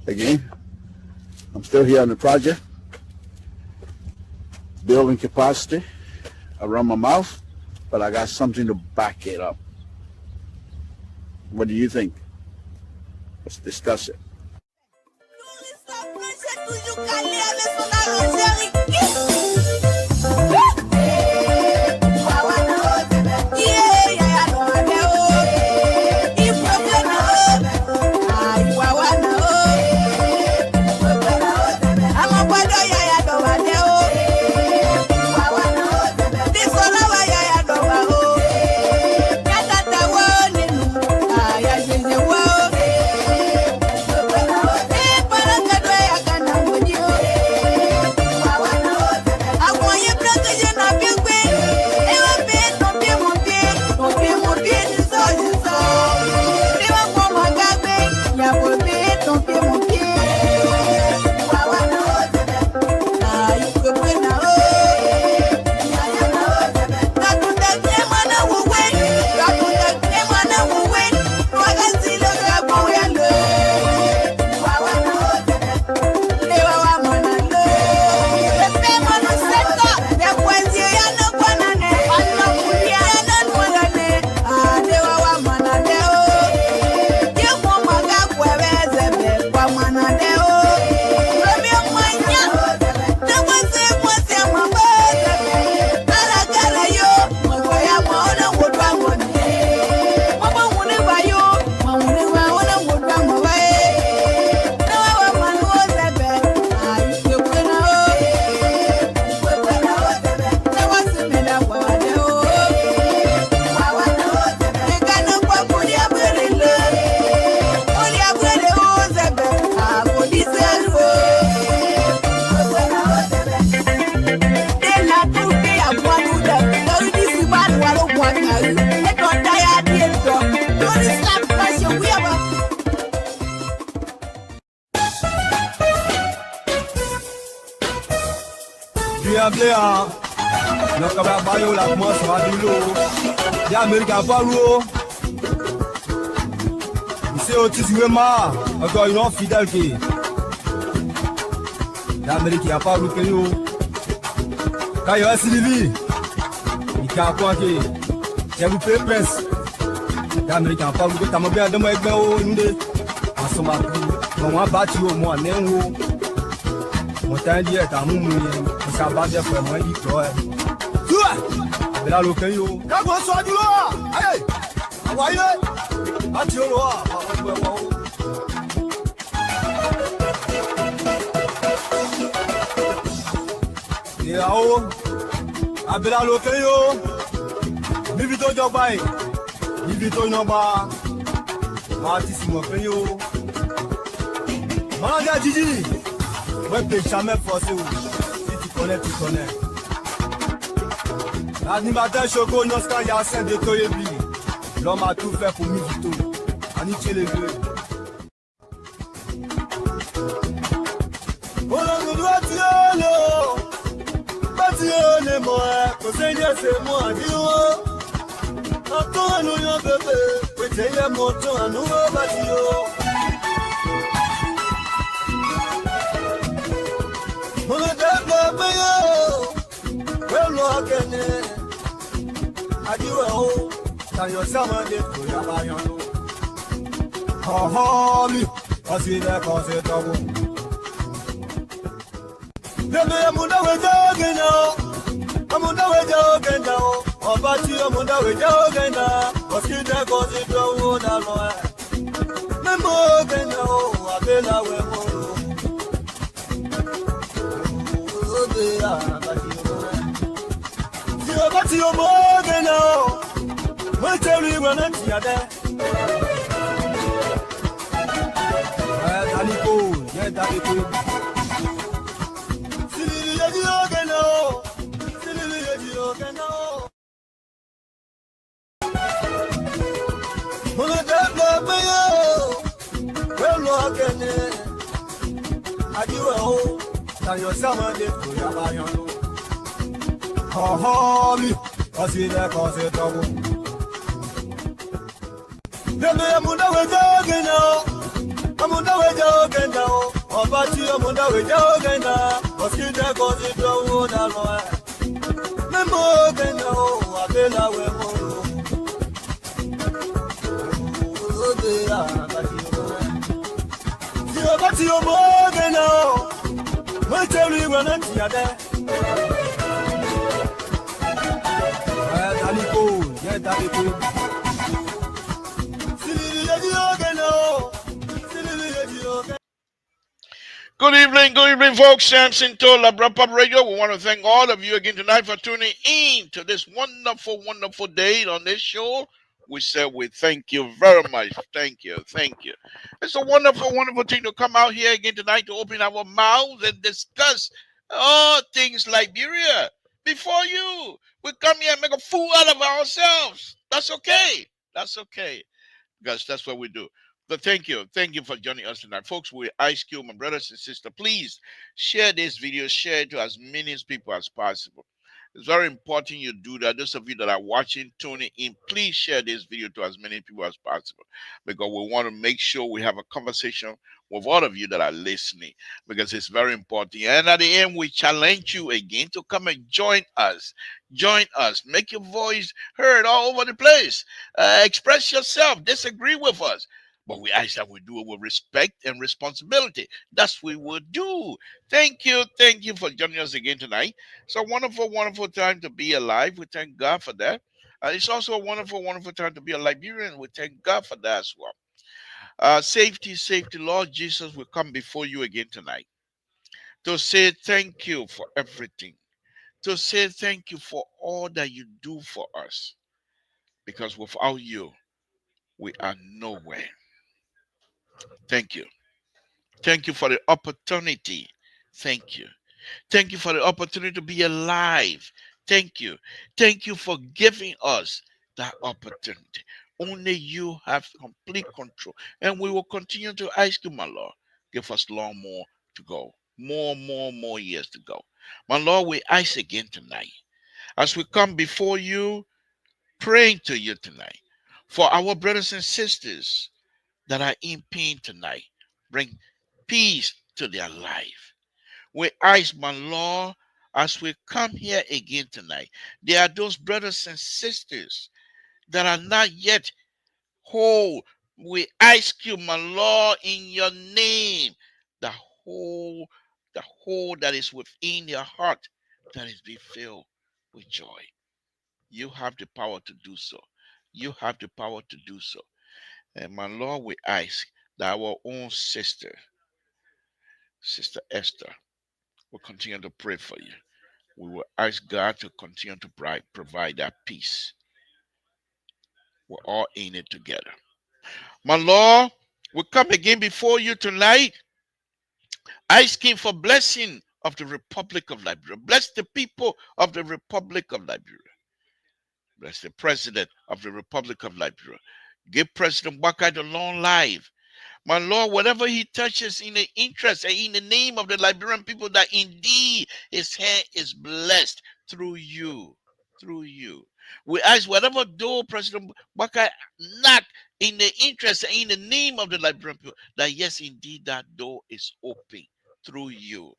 again. I'm still here on the project, building capacity around my mouth, but I got something to back it up. What do you think? Let's discuss it. Encore une fidèle qui l'Amérique n'a pas loupé yo. Quand il y a Sylvie, il a quoi qui j'ai loupé presse. L'Amérique n'a pas loupé. T'as mon bien de moi avec moi nous deux. En ce moment, on va battre au moins néo. Mon temps dit est à mon ça va bien faire moi dit quoi. Tu là l'occasion yo. Quand on soit du loin. Allez. Envoyez. Attire le roi. Yao, abela lokeyo, bibito jobai, bibito noba, artiste mo peyo. Manager Gigi, moi je peux jamais forcer ou si tu connais, tu connais. L'animateur Choco Noska Yassin de Toyebi, l'homme a tout fait pour Mivito, Aniché les deux. C'est moi, dis-moi. Attends, nous y a bébé. Oui, t'es y'a mon temps, à nous, bâtio. Mon développé, yo. Well, look at it. I do a hole. Can you summon it to your bayano? Oh, me. I see that cause it's trouble. Baby, I'm on the way down, you know. Amunda we jogen da o, obati amunda we jogen da, oskide kozi do na lo e. Memo gen da o, abela we mo. Obe abati o. Si obati o mo gen da o, we tell we na ti ade. Daliko, ye daliko. Si ye di o gen da o. Oh, me, I see that cause it's trouble. I'm on the way jogging now. batio munda we jogena oskite kozi do na lo memo gena o abela we mo o de ya batio mo gena o mo tell you when it's ya there Daliko yeah Daliko Good evening, folks. Samson Tola, Wrap Up Radio. We want to thank all of you again tonight for tuning in to this wonderful, wonderful day on this show. We thank you very much. Thank you. It's a wonderful, wonderful thing to come out here again tonight to open our mouths and discuss all things Liberia. Before you, we come here and make a fool out of ourselves. That's okay. Because that's what we do. But thank you for joining us tonight, folks. We ask you, my brothers and sisters, please share this video, share it to as many people as possible. It's very important you do that. Those of you that are watching, tuning in, please share this video to as many people as possible, because we want to make sure we have a conversation with all of you that are listening, because it's very important. And at the end, we challenge you again to come and join us. Make your voice heard all over the place. Express yourself. Disagree with us. But we ask that we do it with respect and responsibility. That's what we will do. Thank you for joining us again tonight. It's a wonderful, wonderful time to be alive. We thank God for that. It's also a wonderful, wonderful time to be a Liberian. We thank God for that as well. Safety, Lord Jesus, will come before you again tonight to say thank you for everything, to say thank you for all that you do for us, because without you, we are nowhere. Thank you. Thank you for the opportunity. Thank you. Thank you for the opportunity to be alive. Thank you. Thank you for giving us that opportunity. Only you have complete control. And we will continue to ask you, my Lord, give us long more to go. More years to go. My Lord, we ask again tonight, as we come before you, praying to you tonight, for our brothers and sisters that are in pain tonight. Bring peace to their life. We ask, my Lord, as we come here again tonight, there are those brothers and sisters that are not yet whole. We ask you, my Lord, in your name, the whole, that is within their heart, that is be filled with joy. You have the power to do so. You have the power to do so. And my Lord, we ask that our own Sister Esther, will continue to pray for you. We will ask God to continue to provide that peace. We're all in it together. My Lord, we come again before you tonight, asking for blessing of the Republic of Liberia. Bless the people of the Republic of Liberia. Bless the President of the Republic of Liberia. Give President Baka the long life. My Lord, whatever he touches in the interest and in the name of the Liberian people, that indeed his hand is blessed through you. Through you. We ask whatever door President Baka knock in the interest and in the name of the Liberian people, that yes, indeed, that door is open through you.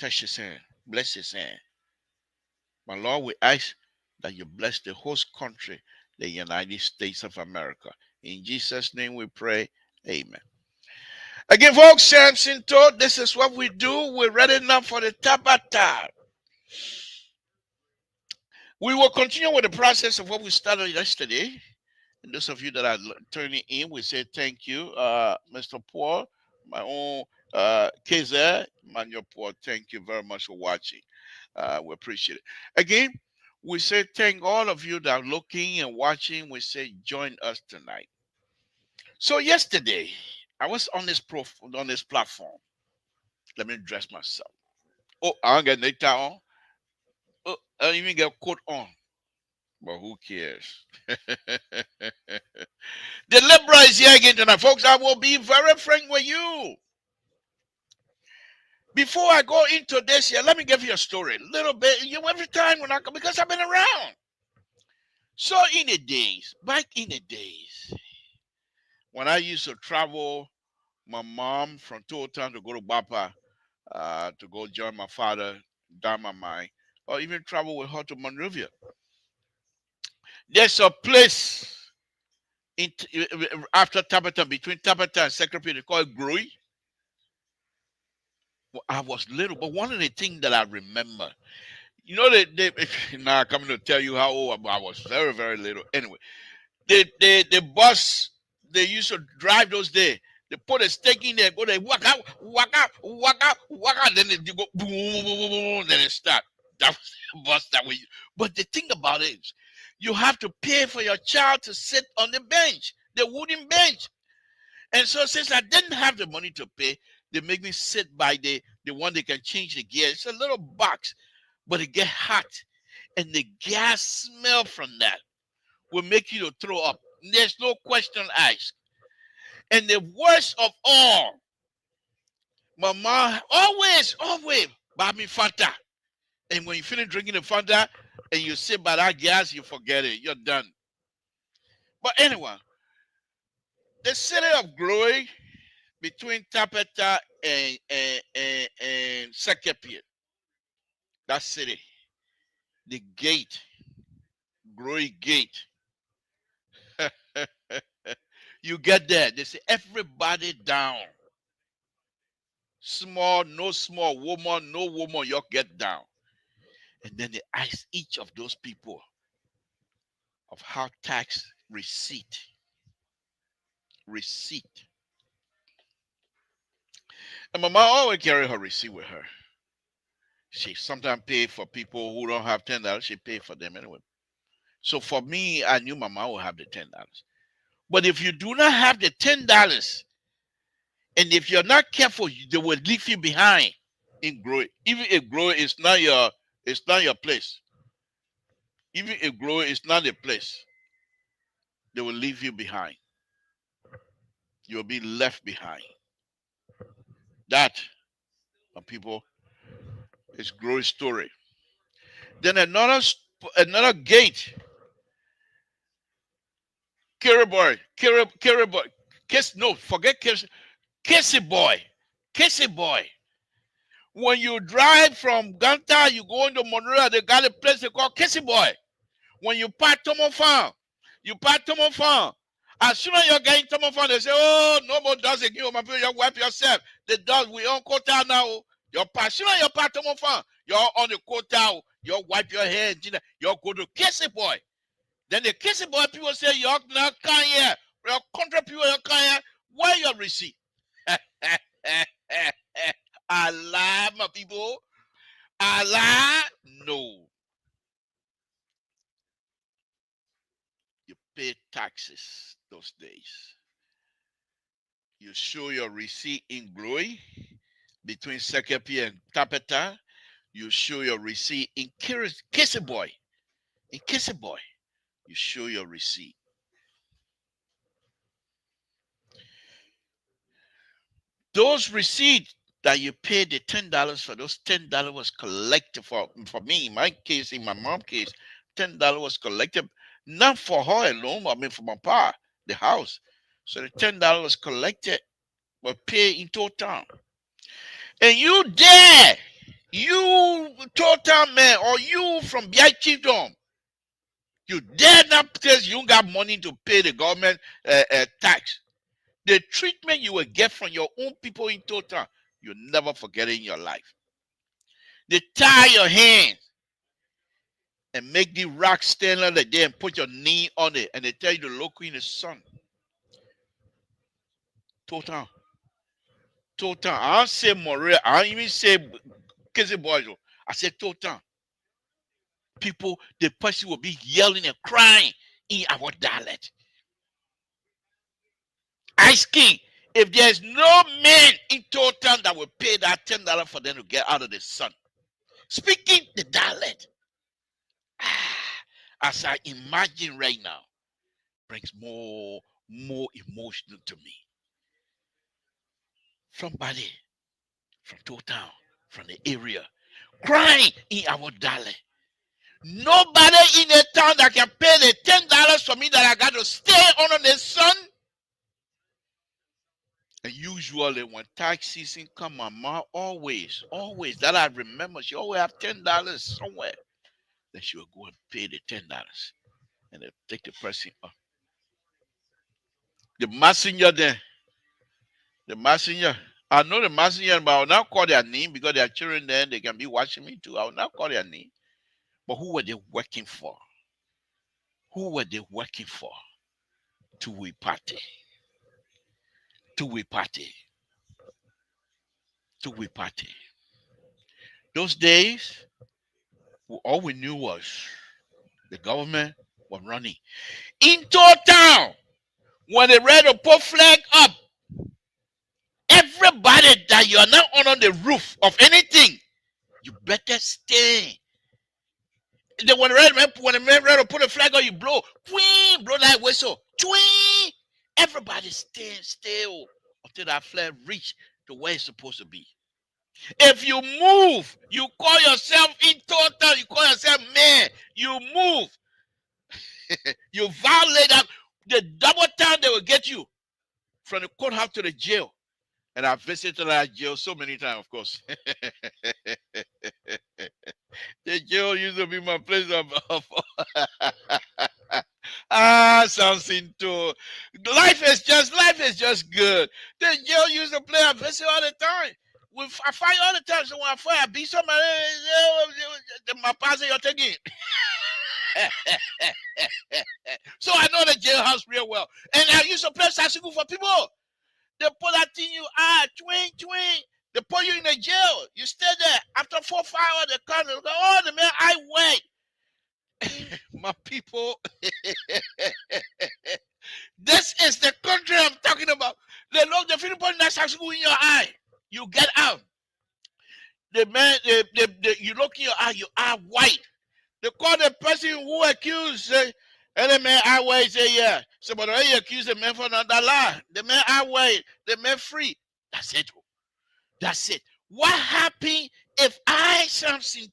Touch his hand. Bless his hand. My Lord, we ask that you bless the host country, the United States of America. In Jesus' name we pray. Amen. Again, folks, Samson told, this is what we do. We're ready now for the Tabata. We will continue with the process of what we started yesterday. And those of you that are turning in, we say thank you, Mr. Paul, my own KZ, Manuel Paul. Thank you very much for watching. We appreciate it. Again, we say thank all of you that are looking and watching. We say join us tonight. So yesterday, I was on this platform. Let me dress myself. Oh, I don't get necktie on. Oh, I don't even get a coat on. But who cares? The Libra is here again tonight, folks. I will be very frank with you. Before I go into this here, let me give you a story. A little bit. Every time when I come, because I've been around. So back in the days, when I used to travel my mom from Total to go to Bapa, to go join my father down my mind, or even travel with her to Monrovia. There's a place in after Tabata, between Tabata and Secretary, they call it Grui. Well, I was little, but one of the things that I remember, they now I'm coming to tell you how old I was. Very, very little. Anyway, the bus they used to drive those days. They put a stake in there, go there, walk out, walk out, walk out, walk out. Then they go boom, boom, boom, boom, boom, then it start. That was the bus that we. But the thing about it is, you have to pay for your child to sit on the bench, the wooden bench. And so since I didn't have the money to pay, they make me sit by the one they can change the gear. It's a little box, but it get hot, and the gas smell from that will make you to throw up. There's no question asked. And the worst of all, my mom always buy me Fanta. And when you finish drinking the Fanta and you sit by that gas, you forget it. You're done. But anyway, the city of glory between Tapeta and Sekepie, that city, the gate, glory gate. You get there, they say everybody down. Small, no small woman, no woman, you get down. And then they ask each of those people of how tax receipt. And my mom always carry her receipt with her. She sometimes pay for people who don't have $10. She pay for them anyway. So for me, I knew my mom would have the $10. But if you do not have the $10, and if you're not careful, they will leave you behind in growing. Even if growing is not your place. Even if growing is not a place, they will leave you behind. You'll be left behind. That, people, is growing story. Then another gate. Kiribor, forget Casey boy. When you drive from Ganta, you go into Monroe, they got a place they call Casey boy. When you pass Tomo Farm, as soon as you're getting Tomo Farm, they say, oh, no more dogs again, my people, you wipe yourself. The dogs, we on quota now. As soon as you pass Tomo Farm, you're on the quota, you wipe your head, you go to Casey boy. Then the Casey boy people say, you're not coming here. Your country people, you're coming here. Where your receipt? Allah, my people. Allah, no. You pay taxes those days. You show your receipt in glory between Sekepi and Tapeta. You show your receipt in Casey boy. In Casey boy, you show your receipt. Those receipts that you paid the $10 for, those $10 was collected for me. In my case, in my mom's case, $10 was collected not for her alone, I mean for my pa, the house. So the $10 was collected, but paid in total. And you total man, or you from Bia Chiefdom, you dare not because you got money to pay the government tax. The treatment you will get from your own people in total, you'll never forget it in your life. They tie your hands and make the rock stand like that and put your knee on it, and they tell you to look in the sun. Total. I don't say Morea. I don't even say Casey boys. I say total. People, the person will be yelling and crying in our dialect. Ice King, if there's no man in total that will pay that $10 for them to get out of the sun, speaking the dialect, as I imagine right now, brings more emotional to me. Somebody from total, from the area, crying in our dialect. Nobody in the town that can pay the $10 for me that I got to stay under the sun. And usually when tax season come, my mom always that I remember, she always have $10 somewhere. Then she will go and pay the $10 and then take the person up. The messenger there, the messenger. I know the messenger, but I will not call their name because they are children there. They can be watching me too. I will not call their name. But who were they working for? Who were they working for? Two-way party. Two-way party. Two-way party. Those days, all we knew was the government was running. In total, when they ready to put flag up, everybody that you are not on the roof of anything, you better stay. Then when the man ready to put a flag on, you blow, twing, blow that whistle, twing. Everybody stay still until that flag reach to where it's supposed to be. If you move, you call yourself in total, you call yourself man, you move. You violate that, the double time they will get you from the courthouse to the jail. And I visited that jail so many times, of course. The jail used to be my place of Samson too. Life is just good. The jail used to play. I visit all the time. I fight all the time. So when I fight, I beat somebody. My pastor, you're taking. So I know the jailhouse real well. And I used to play saxophone for people. They put that thing you twing. They put you in the jail. You stay there. After 4 or 5 hours, they come and go, oh, the man, I wait. My people, this is the country I'm talking about. They look, the Philippines that saxophone in your eye. You get out. The man, you look in your eye, you are white. They call the person who accused, and the man I wait, say, yeah. Somebody accuse the man for another lie. The man I wait, the man free. That's it. That's it. What happened if I, Samson,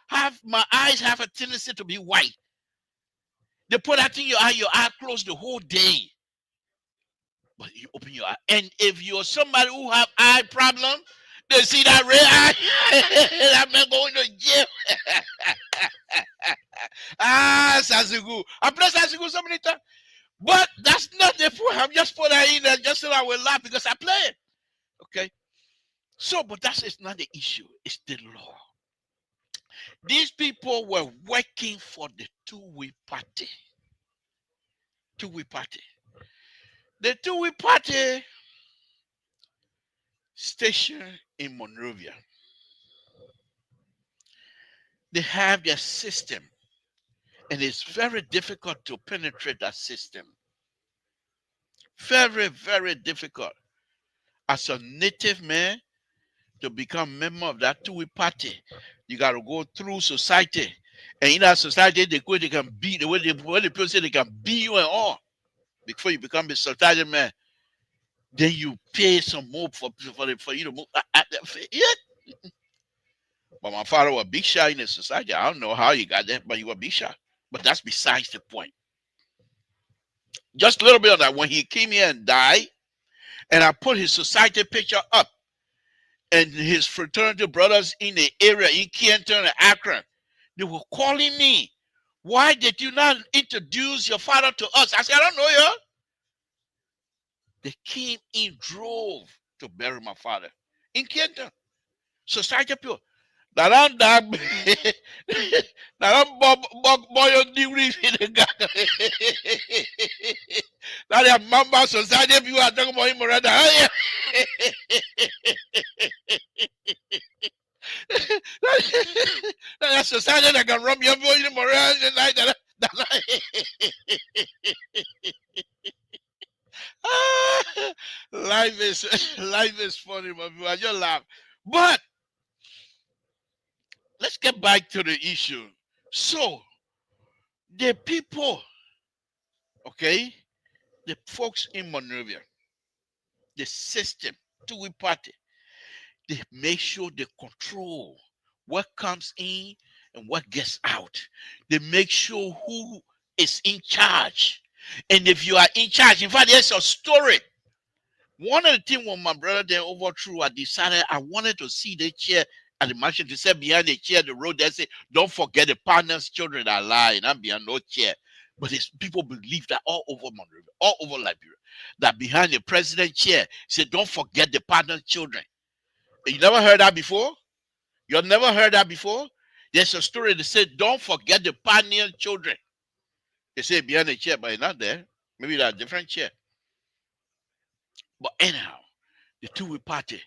have my eyes have a tendency to be white? They put that in your eye closed the whole day. But you open your eye. And if you're somebody who have eye problem, they see that red eye, that man going to jail. Sazugu. I play Sazugu so many times. But that's not the point. I'm just put that in there just so I will laugh because I play it. Okay? So, but that is not the issue. It's the law. These people were working for the two-way party. Two-way party. The two-way party station in Monrovia. They have their system. And it's very difficult to penetrate that system. Very, very difficult. As a native man, to become member of that two-way party, you got to go through society. And in that society, they can beat, the way the people say they can beat you and all before you become a society man. Then you pay some more for you to move. Yeah. But my father was a big shot in the society. I don't know how you got that, but he was a big shot. But that's besides the point. Just a little bit of that. When he came here and died, and I put his society picture up, and his fraternity brothers in the area, in Kenton and Akron, they were calling me. Why did you not introduce your father to us? I said, I don't know you. They came in drove to bury my father in Kenton. Society people. Now don't boy degrees in the garden. Now they member society people are talking about him already. That's society that can rub your boy in morale like that. Life is funny, but I just laugh. But let's get back to the issue. So the people, okay, the folks in Monrovia, the system, two-way party, they make sure they control what comes in and what gets out. They make sure who is in charge. And if you are in charge, in fact, there's a story. One of the things when my brother then overthrew, I decided I wanted to see the chair at the mansion. To say behind the chair, the road, they say, don't forget the partners' children are lying. I'm behind no chair. But it's, people believe that all over Monrovia, all over Liberia, that behind the president chair, say, don't forget the partners' children. You never heard that before? You've never heard that before? There's a story that said, don't forget the pioneer children. They say behind the chair, but it's not there. Maybe that's a different chair. But anyhow, the two-way party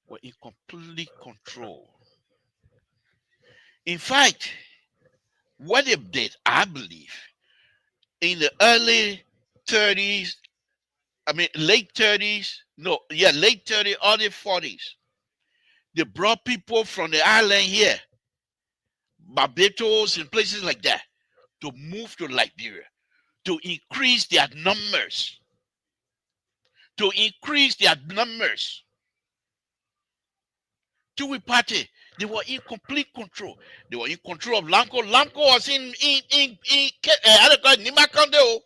were in complete control. In fact, what they did, I believe, in the early 30s, late 30s, late 30s, early 40s, they brought people from the island here, Barbados and places like that, to move to Liberia, to increase their numbers. To increase their numbers. Two-way party, they were in complete control. They were in control of Lanco. Lanco was in Nima County,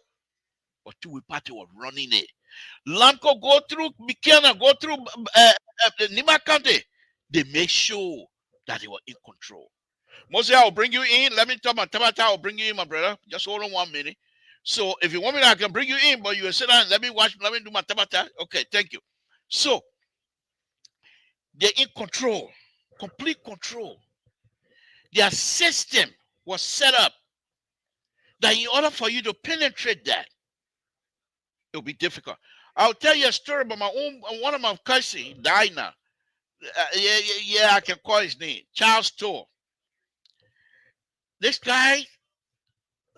but two-way party was running it. Lanco go through Bikana, go through Nima County. They make sure that they were in control. Moses, I'll bring you in. Let me tell my Tabata, I'll bring you in, my brother. Just hold on 1 minute. So if you want me, I can bring you in, but you sit down. Let me do my Tabata. Okay, thank you. So they're in control, complete control. Their system was set up that in order for you to penetrate that, it'll be difficult. I'll tell you a story about one of my cousins died now. I can call his name, Charles Tour. This guy,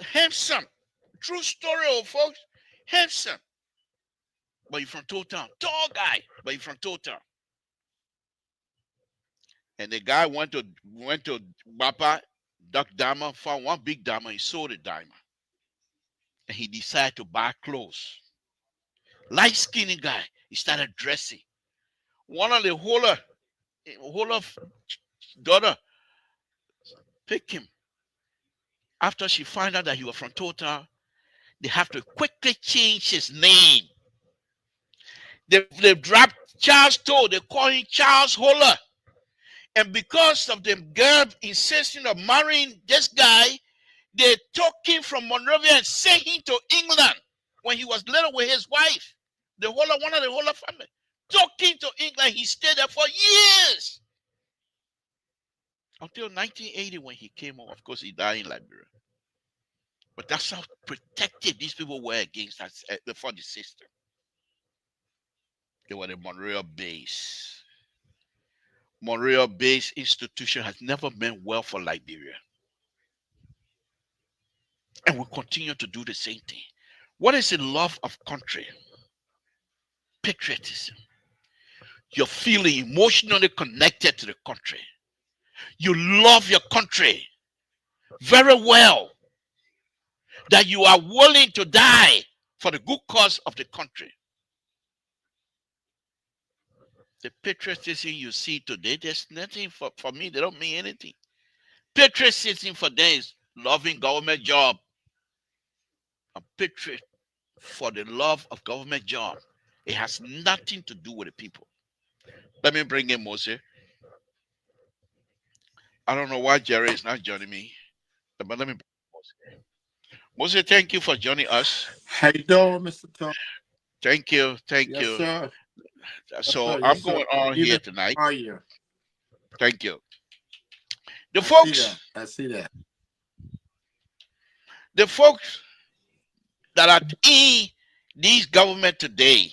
handsome, true story, old folks, handsome. But he's from Town. Tall guy, but he's from Town. And the guy went to Bapa, Duck Diamond, found one big diamond, he sold the diamond. And he decided to buy clothes. Light skinny guy, he started dressing. One of the Hola daughter picked him. After she found out that he was from Total, they have to quickly change his name. They dropped Charles Toe, they call him Charles Hola. And because of them girl insisting of marrying this guy, they took him from Monrovia and sent him to England when he was little with his wife. One of the Hola family. Took him to England. He stayed there for years. Until 1980 when he came home. Of course, he died in Liberia. But that's how protective these people were against us for the system. They were the Monroe base. Monroe base institution has never meant well for Liberia. And we continue to do the same thing. What is the love of country? Patriotism. You're feeling emotionally connected to the country. You love your country very well. That you are willing to die for the good cause of the country. The patriotism you see today, there's nothing for me. They don't mean anything. Patriotism for them is loving government job. A patriot for the love of government job. It has nothing to do with the people. Let me bring in Moses. I don't know why Jerry is not joining me, but let me bring in Moses. Moses, thank you for joining us. How you doing, Mr. Tom? Thank you. Yes, sir. So Yes, I'm sir. going on here tonight. How are you? Thank you. The folks. I see that. The folks that are in these government today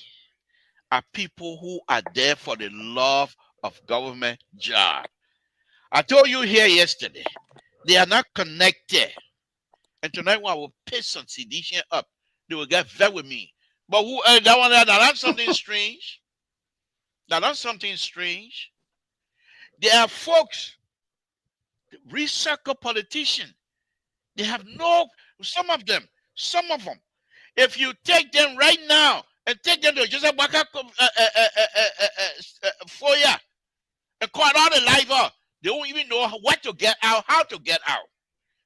are people who are there for the love of government job. I told you here yesterday, they are not connected. And tonight when I will piss on sedition up, they will get vet with me. But who that's something strange. That's something strange. There are folks, recycle politicians. They have some of them. If you take them right now and take them to Joseph Baka Foya and call out the liver, they won't even know what to get out, how to get out.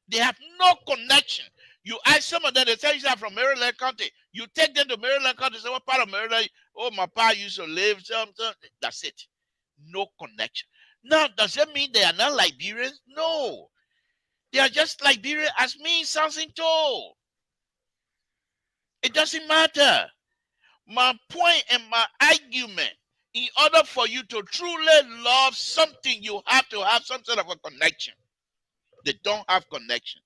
They have no connection. You ask some of them, they tell you they're from Maryland County. You take them to Maryland County, say, what part of Maryland? Oh, oh, my pa used to live, something. That's it. No connection. Now, does that mean they are not Liberians? No. They are just Liberian as me, Samson told. It doesn't matter. My point and my argument, in order for you to truly love something, you have to have some sort of a connection. They don't have connection.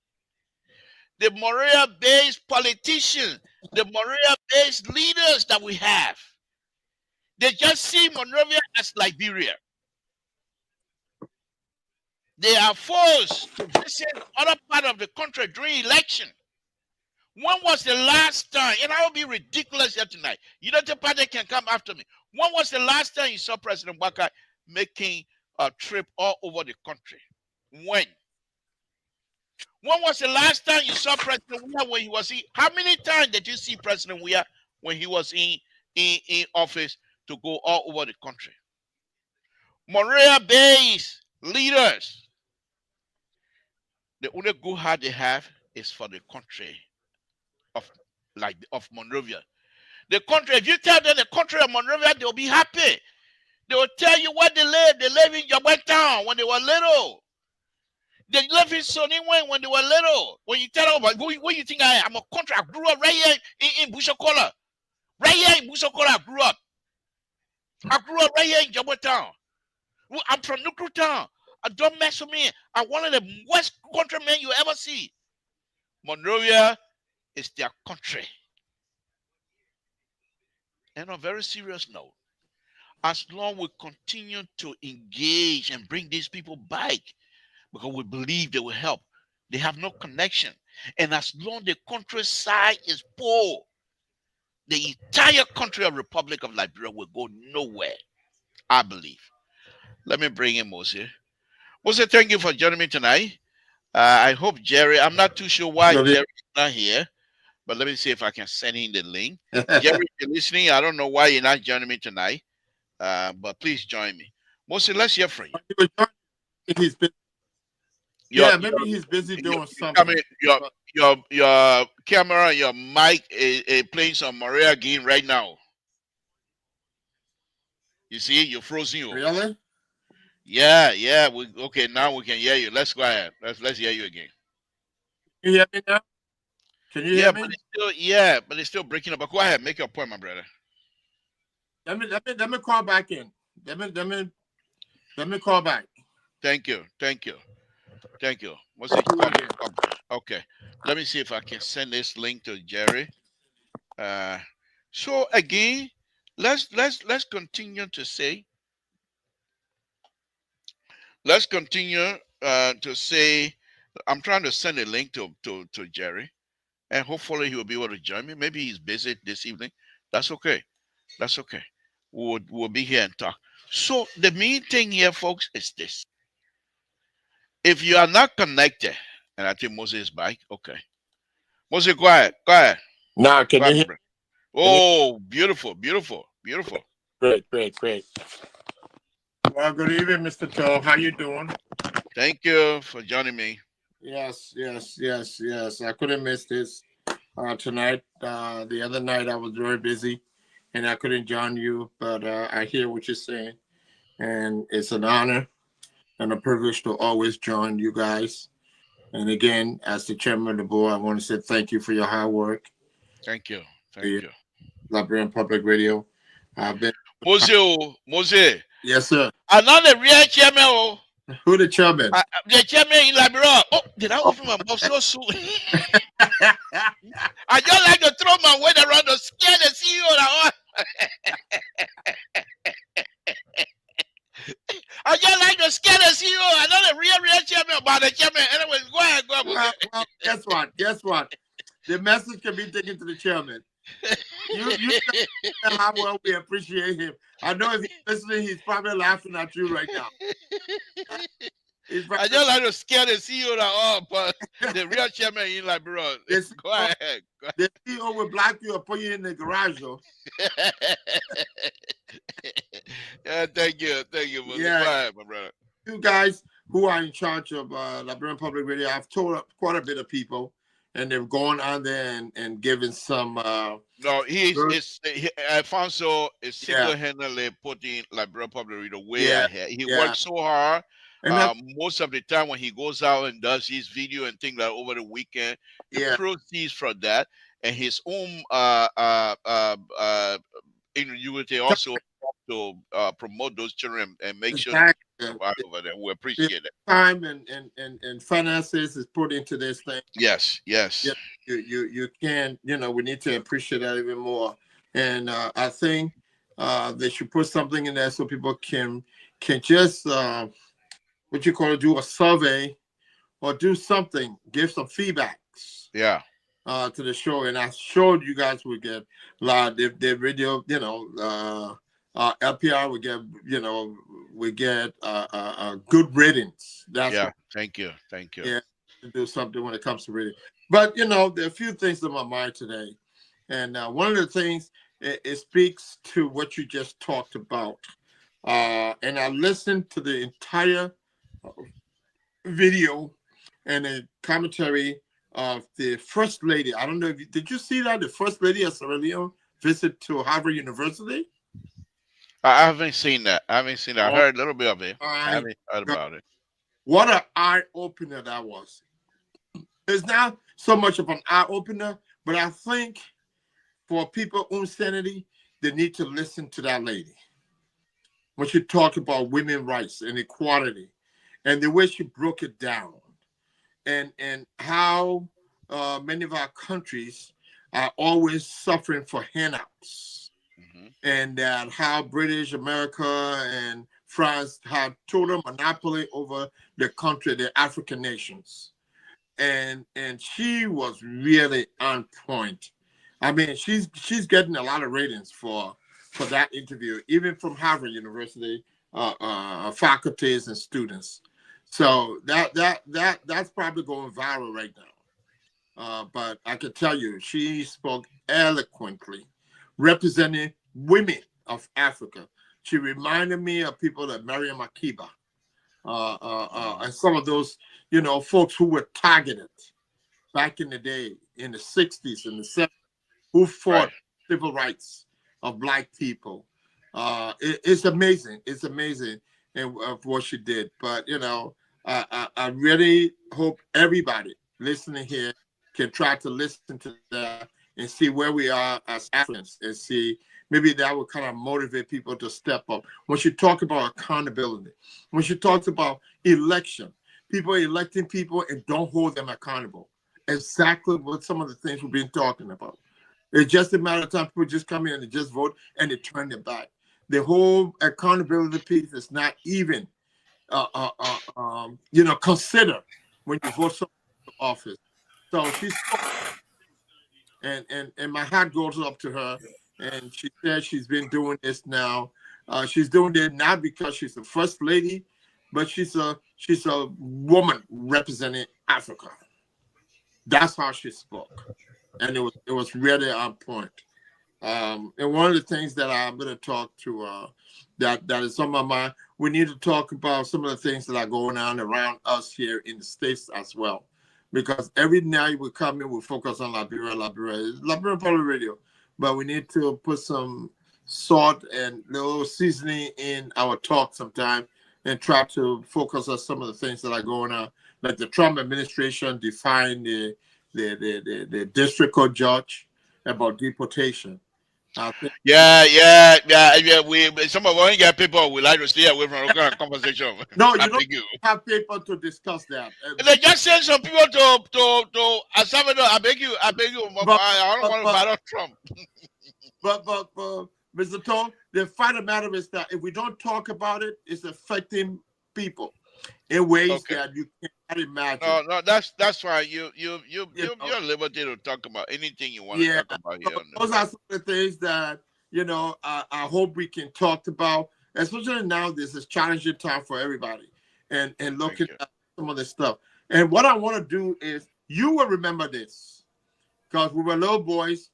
The Morea-based politicians, the Morea-based leaders that we have, they just see Monrovia as Liberia. They are forced to visit other part of the country during election. When was the last time, and I will be ridiculous here tonight, you know the party can come after me. When was the last time you saw President Waka making a trip all over the country? When? When was the last time you saw President Weah when he was in? How many times did you see President Weah when he was in office to go all over the country? Monrovia-based leaders, the only good heart they have is for the country of Monrovia. The country, if you tell them the country of Monrovia, they'll be happy. They will tell you where they live. They live in Town when they were little. They lived in Sonny when they were little. When you tell them, what you think I am? I'm a country. I grew up right here in Bushokola. Right here in Bushokola, I grew up. I grew up right here in Town. I'm from Nuclear Town. Don't mess with me. I'm one of the worst countrymen you ever see. Monrovia is their country. And on a very serious note, as long as we continue to engage and bring these people back, because we believe they will help, they have no connection. And as long as the countryside is poor, the entire country of Republic of Liberia will go nowhere, I believe. Let me bring in Mose. Mose, thank you for joining me tonight. I hope Jerry, I'm not too sure why Jerry is not here, but let me see if I can send him the link. Jerry, if you're listening, I don't know why you're not joining me tonight, but please join me. Mose, let's hear from you. He's busy. Maybe he's busy doing something. I mean, your camera and your mic is playing some Maria game right now. You see, you're frozen. Really? Yeah. Okay, now we can hear you. Let's go ahead. Let's hear you again. Can you hear me now? Can you hear me? But it's still breaking up. But go ahead, make your point, my brother. Let me call back in. Let me call back. Thank you. What's it? Okay. Let me see if I can send this link to Jerry. So again, let's continue to say. Let's continue to say. I'm trying to send a link to Jerry, and hopefully he will be able to join me. Maybe he's busy this evening. That's okay. We'll be here and talk. So the main thing here, folks, is this. If you are not connected, and I think Moses is back. Okay. Moses, go ahead. Now, can you hear? Oh, beautiful. Great. Well, good evening, Mr. Toe. How you doing? Thank you for joining me. Yes. I couldn't miss this tonight. The other night I was very busy, and I couldn't join you, but I hear what you're saying, and it's an honor and a privilege to always join you guys. And again, as the chairman of the board, I want to say thank you for your hard work. Thank you. Liberian Public Radio. I've been Mose. Yes, sir. I'm not the real chairman. Who the chairman? The chairman in Liberia. Oh, did I open my mouth so soon? I just like to throw my weight around to scare the CEO. I just like to scare the CEO. I know the real chairman about the chairman. Anyway, go ahead. Well, guess what? The message can be taken to the chairman. You know how well we appreciate him. I know if he's listening, he's probably laughing at you right now. I just like to scare the CEO off, but the real chairman in Liberia. Go ahead. The CEO will block you or put you in the garage, though. Yeah, thank you. Yeah. Go ahead, my brother. You guys who are in charge of Liberian Public Radio, I've told quite a bit of people and they've gone on there and given some. No, Good- Alfonso is Yeah, single-handedly putting Liberia Public Radio way yeah, ahead. He yeah, works so hard. and that, Most of the time when he goes out and does his video and things like over the weekend, the yeah, proceeds from that and his own ingenuity also to promote those children and make sure that they exactly. survive over there. We The appreciate it. time and finances is put into this thing. Yes, Yeah, yes. you can, we need to appreciate that even more. And I think they should put something in there so people can just what you call it, do a survey or do something, give some feedbacks Yeah. to the show. And I showed you guys would get a lot of the radio, LPR would get, we get good ratings. That's Yeah. what, Thank you. Thank you. yeah, to do something when it comes to reading. But there are a few things on my mind today, and one of the things it speaks to what you just talked about. And I listened to the entire video and a commentary of the first lady. I don't know if did you see that the first lady of Sierra Leone visit to Harvard University? I haven't seen that. I haven't seen that. I Oh heard a little bit of it. I my haven't heard God. about it. What an eye opener that was. It's not so much of an eye opener, but I think for people on sanity, they need to listen to that lady when she talked about women's rights and equality, and the way she broke it down, and how many of our countries are always suffering for handouts, Hmm. and that how British America and France have total monopoly over the country, the African nations. And she was really on point. I mean, she's getting a lot of ratings for that interview, even from Harvard University faculties and students. So that's probably going viral right now. But I can tell you, she spoke eloquently, representing women of Africa. She reminded me of people like Miriam Makeba, and some of those, folks who were targeted back in the day, in the 60s and the 70s, who fought Right. civil rights of Black people. It's amazing. It's amazing and of what she did. But, I really hope everybody listening here can try to listen to that and see where we are as Africans and see maybe that will kind of motivate people to step up. When she talked about accountability, when she talks about election, people electing people and don't hold them accountable. Exactly what some of the things we've been talking about. It's just a matter of time people just come in and just vote and they turn their back. The whole accountability piece is not even, considered when you vote someone to office. So she's and my hat goes up to her. And she said she's been doing this now. She's doing it not because she's the first lady, but she's a woman representing Africa. That's how she spoke, and it was really on point. And one of the things that I'm going to talk to that is on my mind, we need to talk about some of the things that are going on around us here in the States as well. Because every night we come in, we focus on Liberia Public Radio. But we need to put some salt and little seasoning in our talk sometime and try to focus on some of the things that are going on. Like the Trump administration defying the district court judge about deportation. I think, Yeah. We some of us got people we like to stay away from that kind of conversation. no, I you don't beg you. have paper to discuss that. They just send some people to El Salvador. I beg you. I beg you. But I don't want to battle Trump. but Mr. Tone, the fact of the matter is that if we don't talk about it, it's affecting people in ways Okay. that you can't imagine. No, that's fine. You're know. at liberty to talk about anything you want to Yeah, talk about so here. On those the are some of the things that I hope we can talk about, especially now. This is challenging time for everybody, and looking you. at some of this stuff. And what I want to do is, you will remember this because we were little boys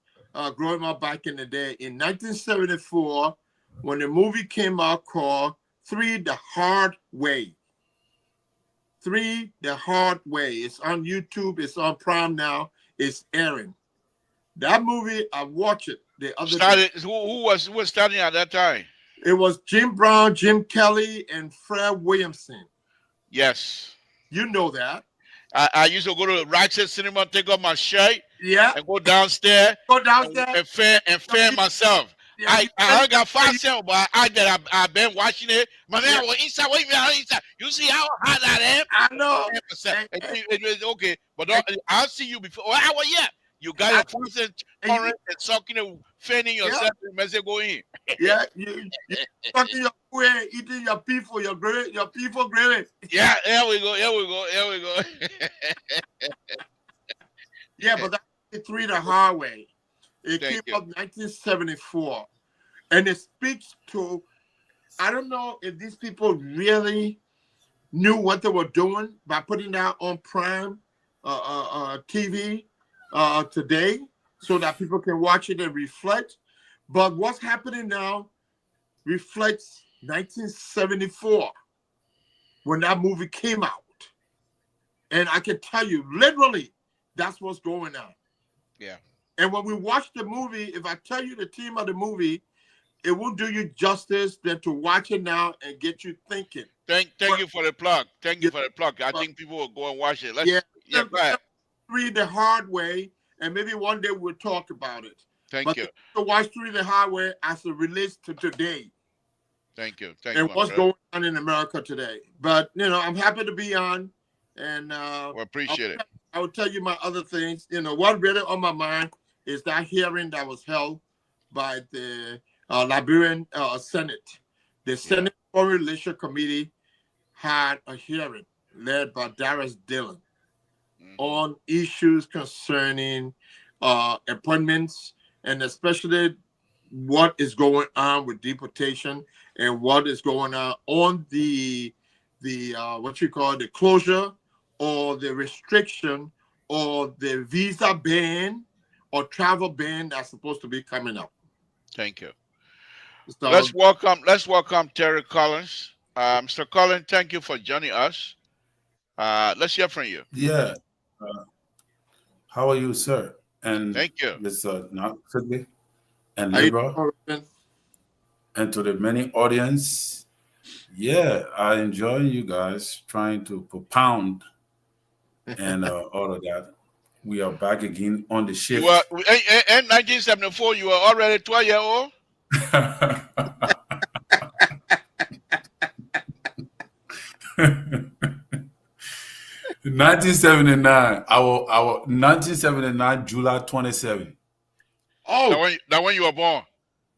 growing up back in the day. In 1974, when the movie came out called Three the Hard Way. Three the Hard Way. It's on YouTube. It's on Prime now. is airing. That movie, I watched it the other Started. day. Who was starting at that time? It was Jim Brown, Jim Kelly, and Fred Williamson. Yes. You know that. I used to go to Ratchet Cinema, take off my shirt, Yeah. and go downstairs Go downstairs. and fan myself. Yeah, I got 5 cents, but I've been watching it. My man was inside. Wait a minute, inside. You see how hot I am? I know. It was okay, but I'll see you before. Oh, yeah. You got your constant current and sucking and fanning yourself and message go in. Yeah, you sucking your way, eating your people, your people gravy. Yeah, there we go. Yeah, but that's three the hard way. It Thank came you. up 1974, and it speaks to. I don't know if these people really knew what they were doing by putting that on Prime TV today, so that people can watch it and reflect. But what's happening now reflects 1974 when that movie came out, and I can tell you literally that's what's going on. Yeah. And when we watch the movie, if I tell you the theme of the movie, it won't do you justice than to watch it now and get you thinking. Thank you for the plug. Thank you for the plug. I think people will go and watch it. Go ahead. Read the hard way, and maybe one day we'll talk about it. Thank you. To watch Read the Hard Way as it relates to today. Thank you. And what's going on in America today. But, I'm happy to be on. And we appreciate it. I will tell you my other things. What really on my mind is that hearing that was held by the Liberian Senate. The Senate Foreign Relations Committee had a hearing led by Darius Dillon on issues concerning appointments, and especially what is going on with deportation and what is going on the what you call the closure or the restriction or the visa ban or travel ban that's supposed to be coming up. Thank you. So, Let's welcome Terry Collins. Mr. Collins, thank you for joining us. Let's hear from you. Yeah. How are you, sir? And thank you, Mr. Sidney and Libra, and to the many audience. Yeah, I enjoy you guys trying to propound and all of that. We are back again on the shift. You were, in 1974, you were already 12-year-old? 1979. Our 1979, July 27. Oh, that when you were born?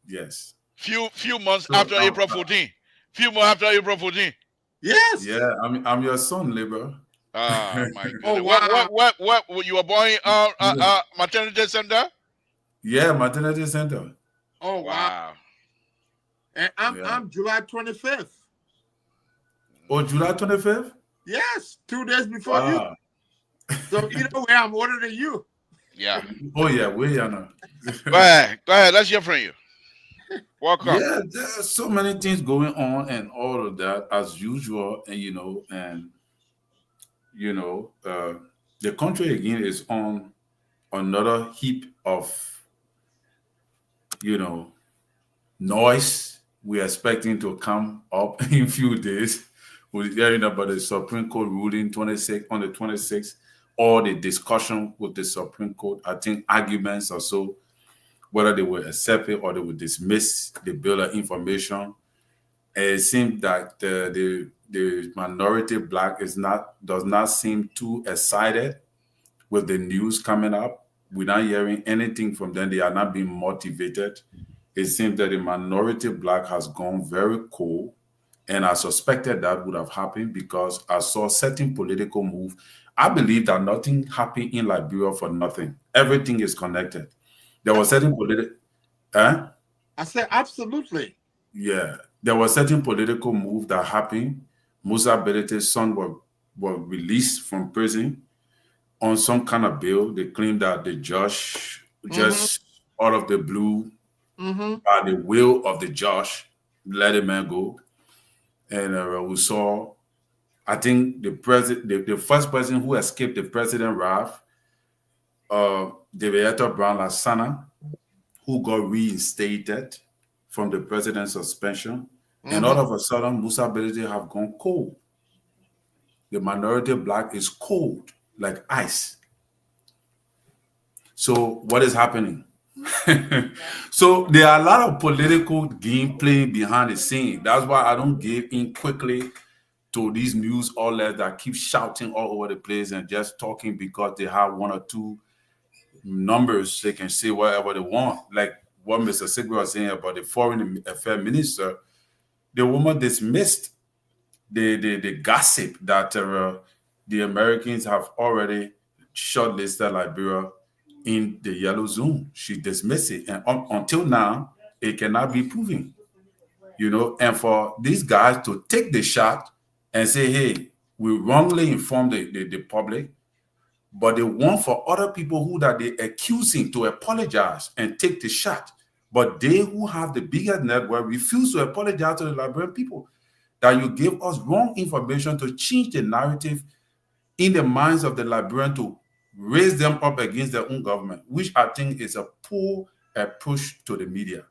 Yes. Few months after April 14. Few months after April 14. Yes. Yeah, I'm your son, Libra. Oh my goodness. Oh, wow. What you were born in maternity center? Yeah, maternity center. Oh wow. And I'm July 25th. Oh, July 25th? Yes, 2 days before you. So either way, I'm older than you. Yeah. Oh yeah, we are now. Go ahead. Let's hear from you. Welcome. Yeah, there's so many things going on and all of that as usual, and the country again is on another heap of noise. We're expecting to come up in a few days. We're hearing about the Supreme Court ruling on the 26th, or the discussion with the Supreme Court. I think arguments or so, whether they will accept it or they will dismiss the bill of information. It seems that the minority black does not seem too excited with the news coming up. We're not hearing anything from them. They are not being motivated. It seems that the minority black has gone very cold. And I suspected that would have happened because I saw certain political move. I believe that nothing happened in Liberia for nothing. Everything is connected. There was certain political... I said absolutely. Yeah. There was certain political move that happened. Musa Bedete's son was released from prison on some kind of bill. They claimed that the judge just out of the blue, by the will of the judge, let the man go. And we saw, I think the first person who escaped the president wrath Deveyeto Brown Lasana, who got reinstated from the president's suspension, and all of a sudden, Musa Belede have gone cold. The minority black is cold like ice. So what is happening? So there are a lot of political gameplay behind the scene. That's why I don't give in quickly to these news outlets that keep shouting all over the place and just talking because they have one or two numbers they can say whatever they want. Like what Mr. Sigrid was saying about the foreign affairs minister, the woman dismissed the gossip that the Americans have already shortlisted Liberia in the yellow zone. She dismissed it, and until now, it cannot be proven. And for these guys to take the shot and say, "Hey, we wrongly informed the public," but they want for other people who that they accusing to apologize and take the shot. But they who have the biggest network refuse to apologize to the Liberian people. That you give us wrong information to change the narrative in the minds of the Liberian to raise them up against their own government, which I think is a poor approach to the media.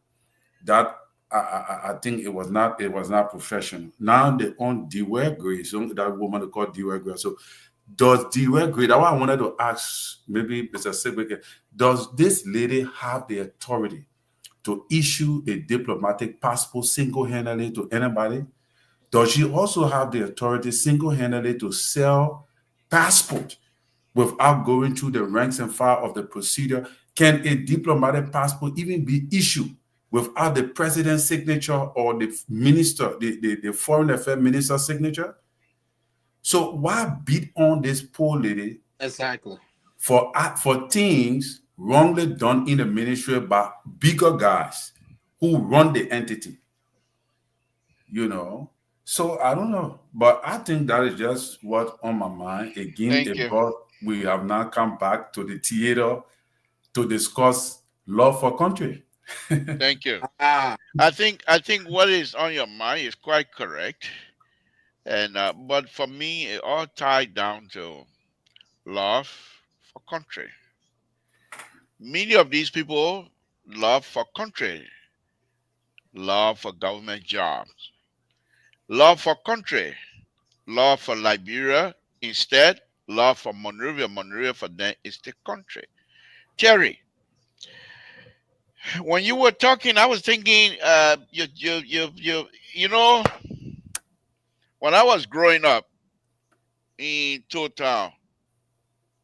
That I think it was not professional. Now they own Dewey Gray, so that woman called Dewey Gray. So does Dewey Gray? That's why I wanted to ask maybe Mr. Sigwick, does this lady have the authority to issue a diplomatic passport single-handedly to anybody? Does she also have the authority single-handedly to sell passport without going through the ranks and file of the procedure? Can a diplomatic passport even be issued without the president's signature or the minister, the foreign affairs minister's signature? So why beat on this poor lady? Exactly. For things wrongly done in the ministry by bigger guys who run the entity? So I don't know, but I think that is just what's on my mind. Again, we have now come back to the theater to discuss love for country. Thank you. I think what is on your mind is quite correct, and but for me, it all tied down to love for country. Many of these people love for country, love for government jobs, love for country, love for Liberia. Instead, love for Monrovia. Monrovia for them is the country. Terry, when you were talking, I was thinking, when I was growing up in Town,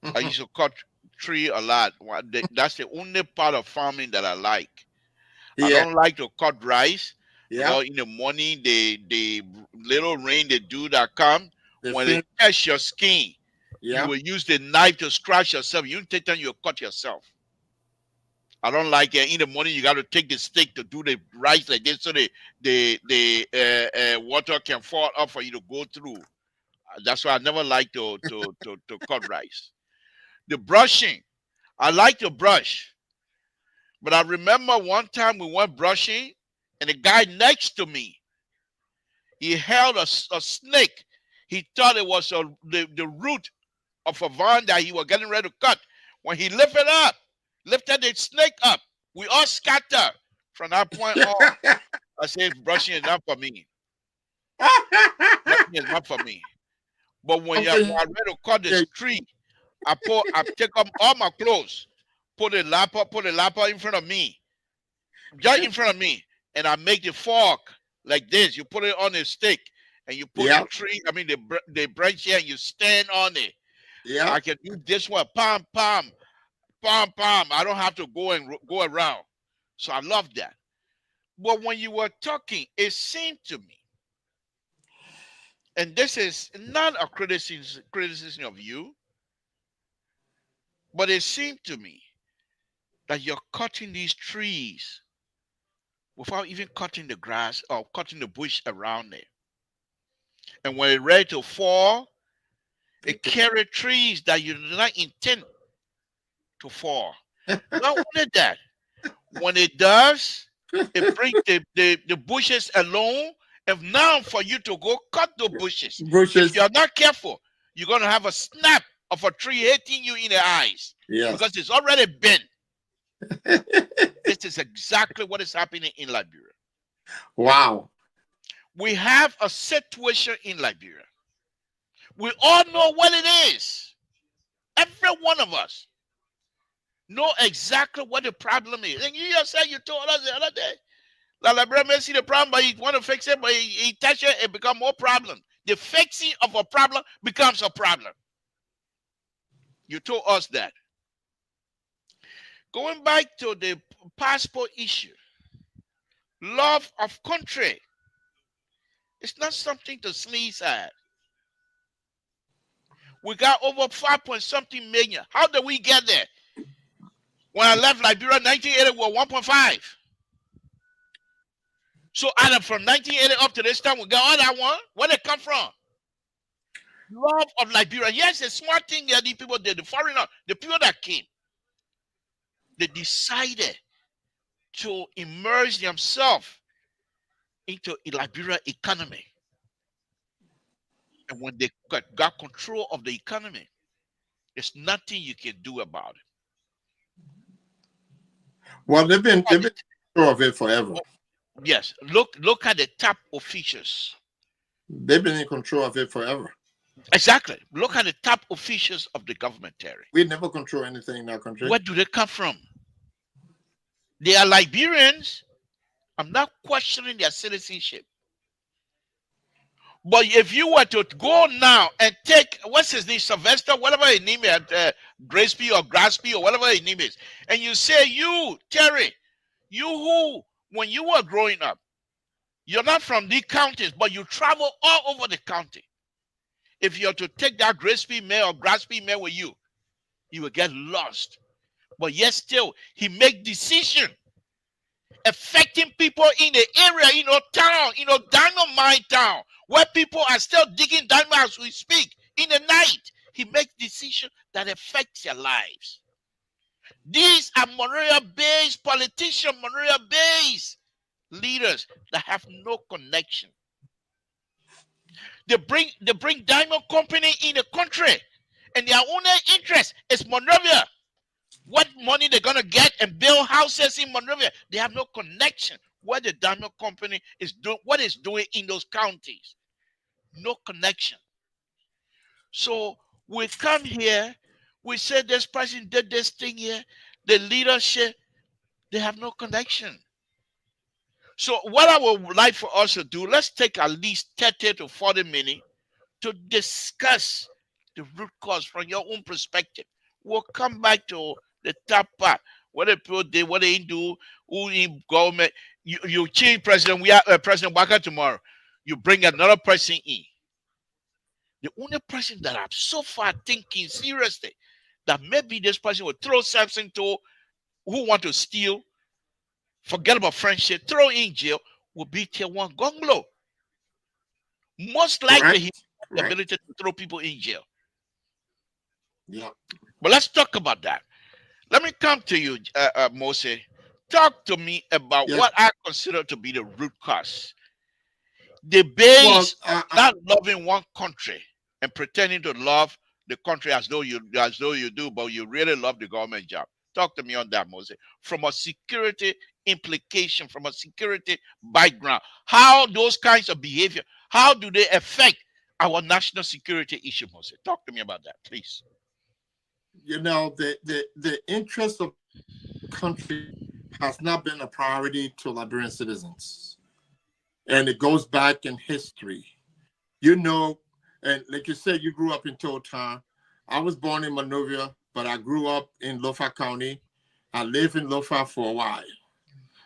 I used to cut tree a lot. That's the only part of farming that I like. I don't like to cut rice. Because in the morning, the little rain they do that come, when they catch your skin, you will use the knife to scratch yourself. You take time, you cut yourself. I don't like it. In the morning, you got to take the stick to do the rice like this so the water can fall up for you to go through. That's why I never like to cut rice. The brushing, I like to brush. But I remember one time we went brushing, and the guy next to me, he held a snake. He thought it was the root of a vine that he was getting ready to cut. When he lifted the snake up, we all scattered from that point on. I said, brushing is not for me. Brushing is not for me. But when I'm ready to cut this tree, I take up all my clothes, put the lapper in front of me, just in front of me, and I make the fork like this. You put it on a stick, and you put the tree. I mean the branch here, and you stand on it. Yeah, I can do this one, pam, pam, pam, pam. I don't have to go around. So I love that. But when you were talking, it seemed to me, and this is not a criticism of you, but it seemed to me that you're cutting these trees without even cutting the grass or cutting the bush around it. And when it's ready to fall, it carries trees that you do not intend to fall. Not only that, when it does, it brings the bushes along. And now for you to go cut the bushes, if you're not careful, you're going to have a snap of a tree hitting you in the eyes. Yes. Because it's already been. This is exactly what is happening in Liberia. Wow. We have a situation in Liberia. We all know what it is. Every one of us know exactly what the problem is. And you yourself, you told us the other day, that Liberia may see the problem, but he want to fix it, but he touch it, it become more problem. The fixing of a problem becomes a problem. You told us that. Going back to the passport issue, love of country. It's not something to sneeze at. We got over 5-point-something million. How did we get there? When I left Liberia in 1980, we were 1.5. So either from 1980 up to this time, we got all that one. Where they come from? Love of Liberia. Yes, the smart thing that these people did, the foreigner, the people that came, they decided to immerse themselves into the Liberia economy. And when they got control of the economy, there's nothing you can do about it. Well, they've been control of it forever. Yes, look at the top officials. They've been in control of it forever. Exactly. Look at the top officials of the government, Terry. We never control anything in our country. Where do they come from? They are Liberians. I'm not questioning their citizenship. But if you were to go now and take, what's his name, Sylvester, whatever his name is, Graceby or Graspy or whatever his name is, and you say, you, Terry, you who, when you were growing up, you're not from these counties, but you travel all over the county. If you're to take that Graceby man or Graspy man with you, you will get lost. But yet still, he make decision affecting people in the area, town, dynamite town, where people are still digging dynamite as we speak in the night. He makes decisions that affects their lives. These are Monrovia-based politicians, Monrovia-based leaders that have no connection. They bring diamond company in the country, and their only interest is Monrovia. What money they're gonna get and build houses in Monrovia? They have no connection. What the diamond company is doing, what it's doing in those counties, no connection. So we come here, we say this person did this thing here. The leadership, they have no connection. So what I would like for us to do, let's take at least 30 to 40 minutes to discuss the root cause from your own perspective. We'll come back to the top part. What the people did, what they do, who in government. You change president. We have President Waka tomorrow. You bring another person in. The only person that I'm so far thinking seriously that maybe this person will throw Samson to who want to steal, forget about friendship, throw in jail, will be T1 Gonglo. Most likely he has the ability to throw people in jail. Yeah. But let's talk about that. Let me come to you, Mose. Talk to me about what I consider to be the root cause. The base not loving one country and pretending to love the country as though you do, but you really love the government job. Talk to me on that, Mose. From a security implication, from a security background, how those kinds of behavior, how do they affect our national security issue, Mose? Talk to me about that, please. The interest of the country has not been a priority to Liberian citizens. And it goes back in history. And like you said, you grew up in Totown. I was born in Monrovia, but I grew up in Lofa County. I lived in Lofa for a while.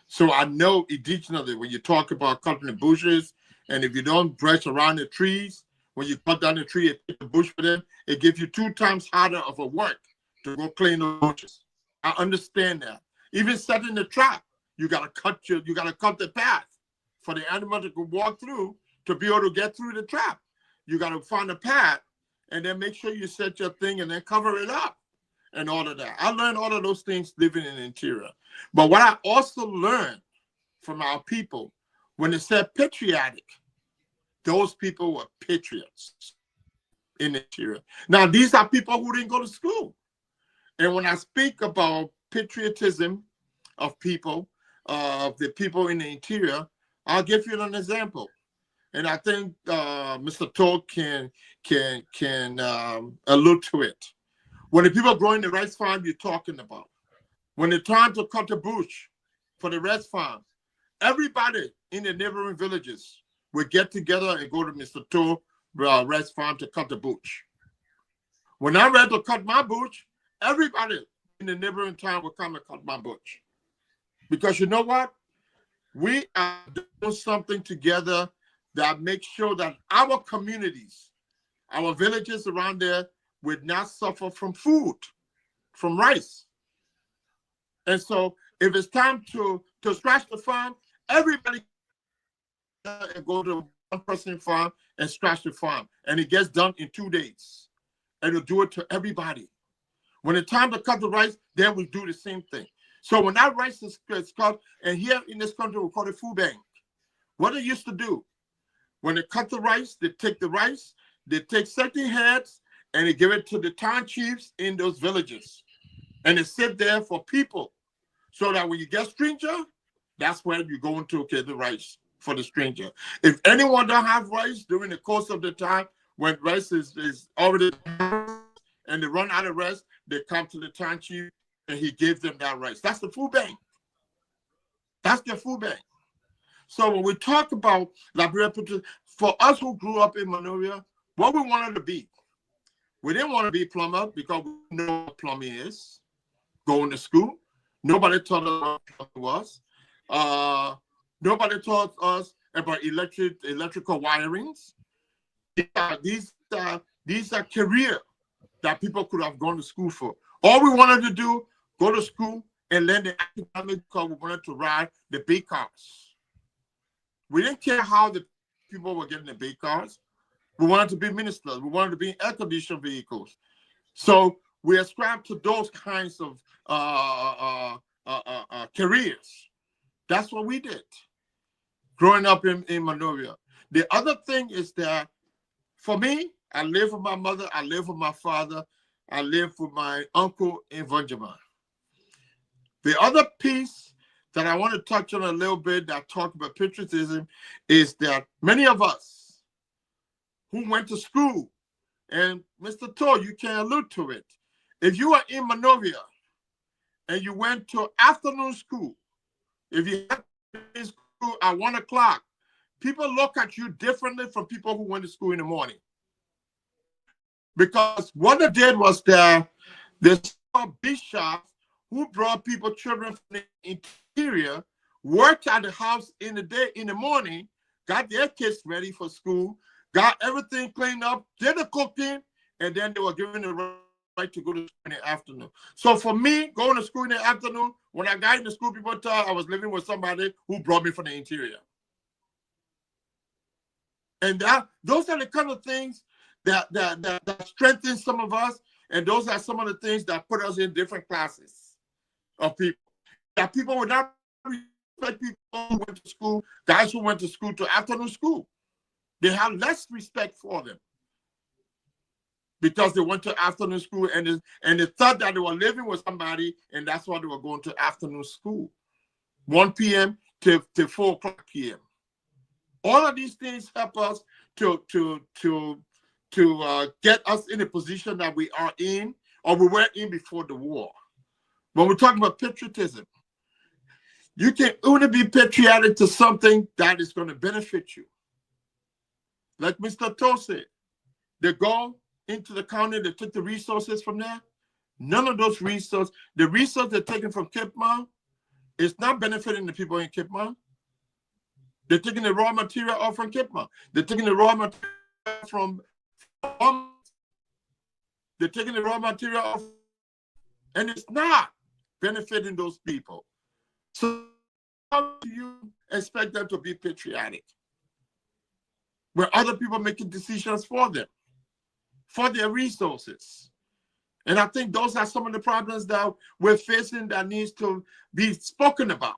So I know indigenous when you talk about cutting the bushes, and if you don't brush around the trees, when you cut down the tree and take the bush for them, it gives you 2 times harder of a work to go clean the bushes. I understand that. Even setting the trap, you gotta cut the path for the animal to walk through to be able to get through the trap. You gotta find a path and then make sure you set your thing and then cover it up and all of that. I learned all of those things living in the interior. But what I also learned from our people, when they said patriotic, those people were patriots in the interior. Now, these are people who didn't go to school. And when I speak about patriotism of people, the people in the interior, I'll give you an example. And I think Mr. Todd can allude to it. When the people growing the rice farm you're talking about, when it's time to cut the bush for the rice farm, everybody in the neighboring villages would get together and go to Mr. Todd rice farm to cut the bush. When I'm ready to cut my bush, everybody in the neighboring town will come and cut my bush. Because you know what? We are doing something together that makes sure that our communities, our villages around there, would not suffer from food, from rice. And so if it's time to scratch the farm, everybody and go to one person farm and scratch the farm. And it gets done in 2 days. And we'll do it to everybody. When it's time to cut the rice, then we do the same thing. So when that rice is cut, and here in this country we call it food bank, what they used to do, when they cut the rice, they take the rice, they take certain heads, and they give it to the town chiefs in those villages. And they sit there for people, so that when you get stranger, that's where you go into get the rice for the stranger. If anyone don't have rice during the course of the time, when rice is already and they run out of rice, they come to the town chief and he gives them that rice. That's the food bank. That's their food bank. So when we talk about Liberia, for us who grew up in Monrovia, what we wanted to be, we didn't want to be plumber because we know what plumbing is. Going to school, nobody taught us what plumbing was. Nobody taught us about electrical wirings. These are careers that people could have gone to school for. All we wanted to do, go to school and learn the academic because we wanted to ride the big cars. We didn't care how the people were getting the big cars. We wanted to be ministers. We wanted to be in air-conditioned vehicles. So we ascribed to those kinds of careers. That's what we did growing up in Monrovia. The other thing is that for me, I live with my mother, I live with my father, I live with my uncle in Vanjama. The other piece that I want to touch on a little bit that talk about patriotism is that many of us who went to school, and Mr. Todd, you can allude to it. If you are in Monrovia and you went to afternoon school, if you had school at 1 o'clock, people look at you differently from people who went to school in the morning. Because what they did was that they saw bishops who brought children from the interior, worked at the house in the morning, got their kids ready for school, got everything cleaned up, did the cooking, and then they were given the right to go to school in the afternoon. So for me, going to school in the afternoon, when I got into school, people thought I was living with somebody who brought me from the interior. And those are the kind of things that strengthen some of us, and those are some of the things that put us in different classes of people. That people would not respect people who went to school, guys who went to school to afternoon school. They have less respect for them because they went to afternoon school and they thought that they were living with somebody, and that's why they were going to afternoon school, 1 p.m. to 4 o'clock p.m. All of these things help us to get us in a position that we are in, or we were in before the war. When we're talking about patriotism, you can only be patriotic to something that is going to benefit you. Like Mr. Todd said, they go into the county, they take the resources from there. None of those resources, the resources they're taking from Cape Mount, is not benefiting the people in Cape Mount. They're taking the raw material off from Cape Mount. They're taking the raw material from they're taking the raw material off, and it's not benefiting those people. So how do you expect them to be patriotic when other people are making decisions for them, for their resources? And I think those are some of the problems that we're facing that needs to be spoken about,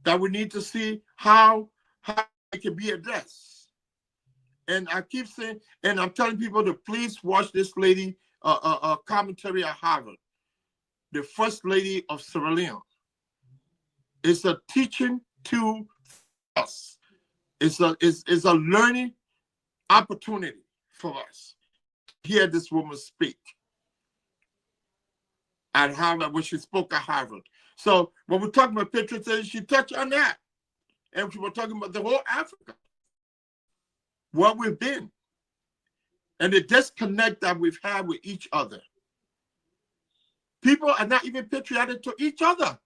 that we need to see how it can be addressed. And I keep saying, and I'm telling people to please watch this lady, commentary at Harvard, the First Lady of Sierra Leone. It's a teaching to us. It's a learning opportunity for us to hear this woman speak at Harvard, when she spoke at Harvard. So when we're talking about patriotism, she touched on that. And we were talking about the whole Africa, where we've been, and the disconnect that we've had with each other. People are not even patriotic to each other.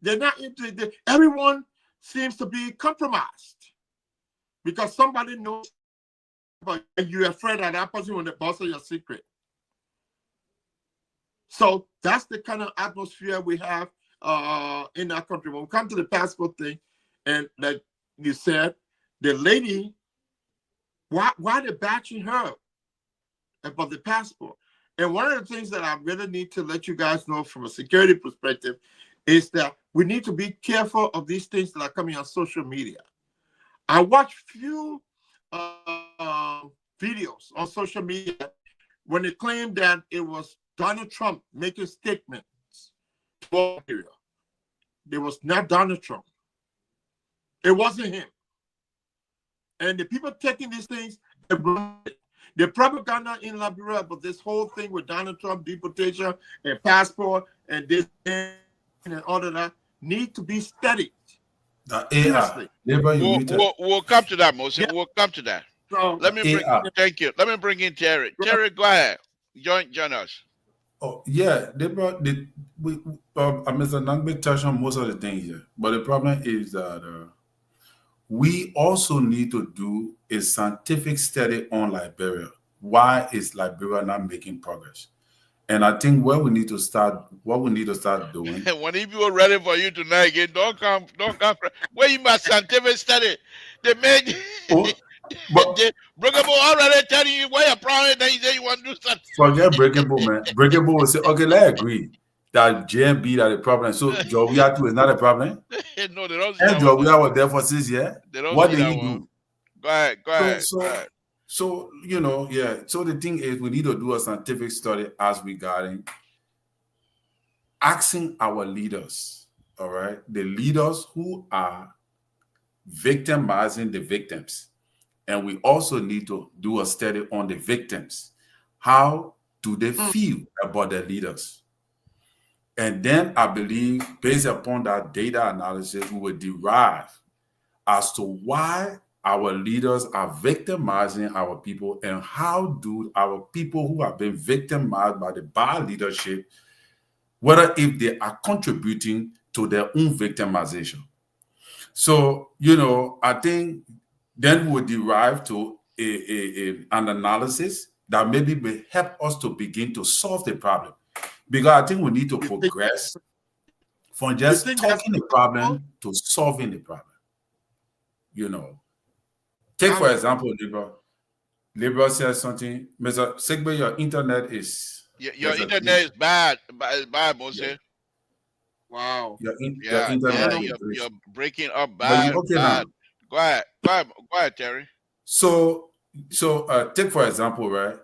They're not into everyone seems to be compromised because somebody knows, but you're afraid that that person will bust your secret. So that's the kind of atmosphere we have in our country. When we come to the passport thing, and like you said, the lady, why they batching her about the passport? And one of the things that I really need to let you guys know from a security perspective is that we need to be careful of these things that are coming on social media. I watched few videos on social media when they claimed that it was Donald Trump making statements to Syria. It was not Donald Trump. It wasn't him. And the people taking these things, the propaganda in Liberia about this whole thing with Donald Trump deportation and passport and this and all of that need to be studied. We'll come to that, Moses. Yeah. We'll come to that. So, let me bring in Terry. Terry, go ahead. Join us. Oh yeah, Mr. Nangbe touched on most of the things here, but the problem is that we also need to do a scientific study on Liberia. Why is Liberia not making progress? And I think what we need to start doing. When people are ready for you tonight, again, don't come. Where you must scientific study? They made. But Breakable already telling you where you're problem, then you say you want to do something. Forget Breakable, man. Breakable will say, okay, let's agree that JMB are the problem. So Jovia too is not a problem. No, they don't. And Jovia was there for 6 years. What did he do? Go ahead. So you know, yeah. So the thing is, we need to do a scientific study as regarding asking our leaders, all right, the leaders who are victimizing the victims. And we also need to do a study on the victims. How do they feel about their leaders? And then I believe, based upon that data analysis, we will derive as to why our leaders are victimizing our people and how do our people who have been victimized by the bad leadership, whether if they are contributing to their own victimization. So, you know, I think then we'll derive to an analysis that maybe will help us to begin to solve the problem. Because I think we need to progress from just talking the problem to solving the problem. You know, take for example, Libra says something. Mr. Segbe, your internet is... Your internet is bad. It's bad, Moses. Yeah. Wow. Your internet you're breaking up bad. Okay bad. Now. Go ahead, Terry. So take for example, right?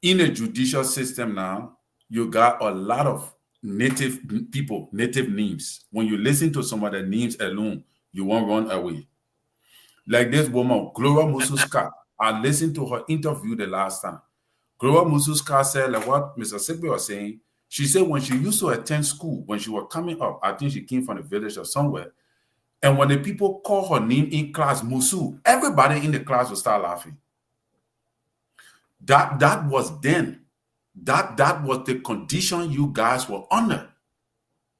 In a judicial system now, you got a lot of native people, native names. When you listen to some of the names alone, you won't run away. Like this woman, Gloria Mususka. I listened to her interview the last time. Gloria Mususka said, like what Mr. Sigbe was saying, she said when she used to attend school, when she was coming up, I think she came from the village or somewhere, and when the people call her name in class, Musu, everybody in the class would start laughing. That was then. That was the condition you guys were under.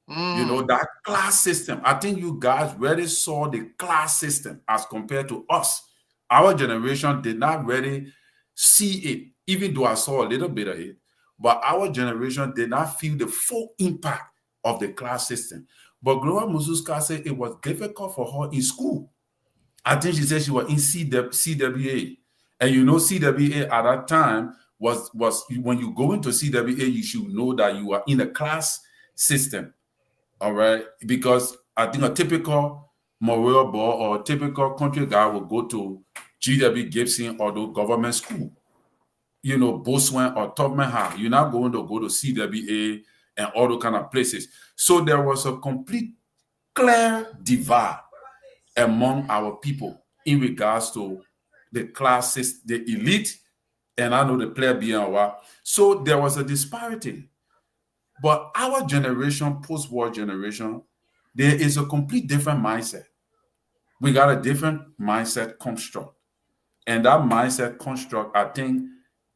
You know, that class system. I think you guys really saw the class system as compared to us. Our generation did not really see it, even though I saw a little bit of it. But our generation did not feel the full impact of the class system. But Gloria Mususka said it was difficult for her in school. I think she said she was in CWA. And you know, CWA at that time was when you go into CWA, you should know that you are in a class system. All right. Because I think a typical Maria boy or a typical country guy will go to GW Gibson or the government school. Botswana or Tubman High. You're not going to go to CWA and all those kind of places. So there was a complete clear divide among our people in regards to the classes, the elite, and I know the player BNY. So there was a disparity. But our generation, post-war generation, there is a complete different mindset. We got a different mindset construct. And that mindset construct, I think,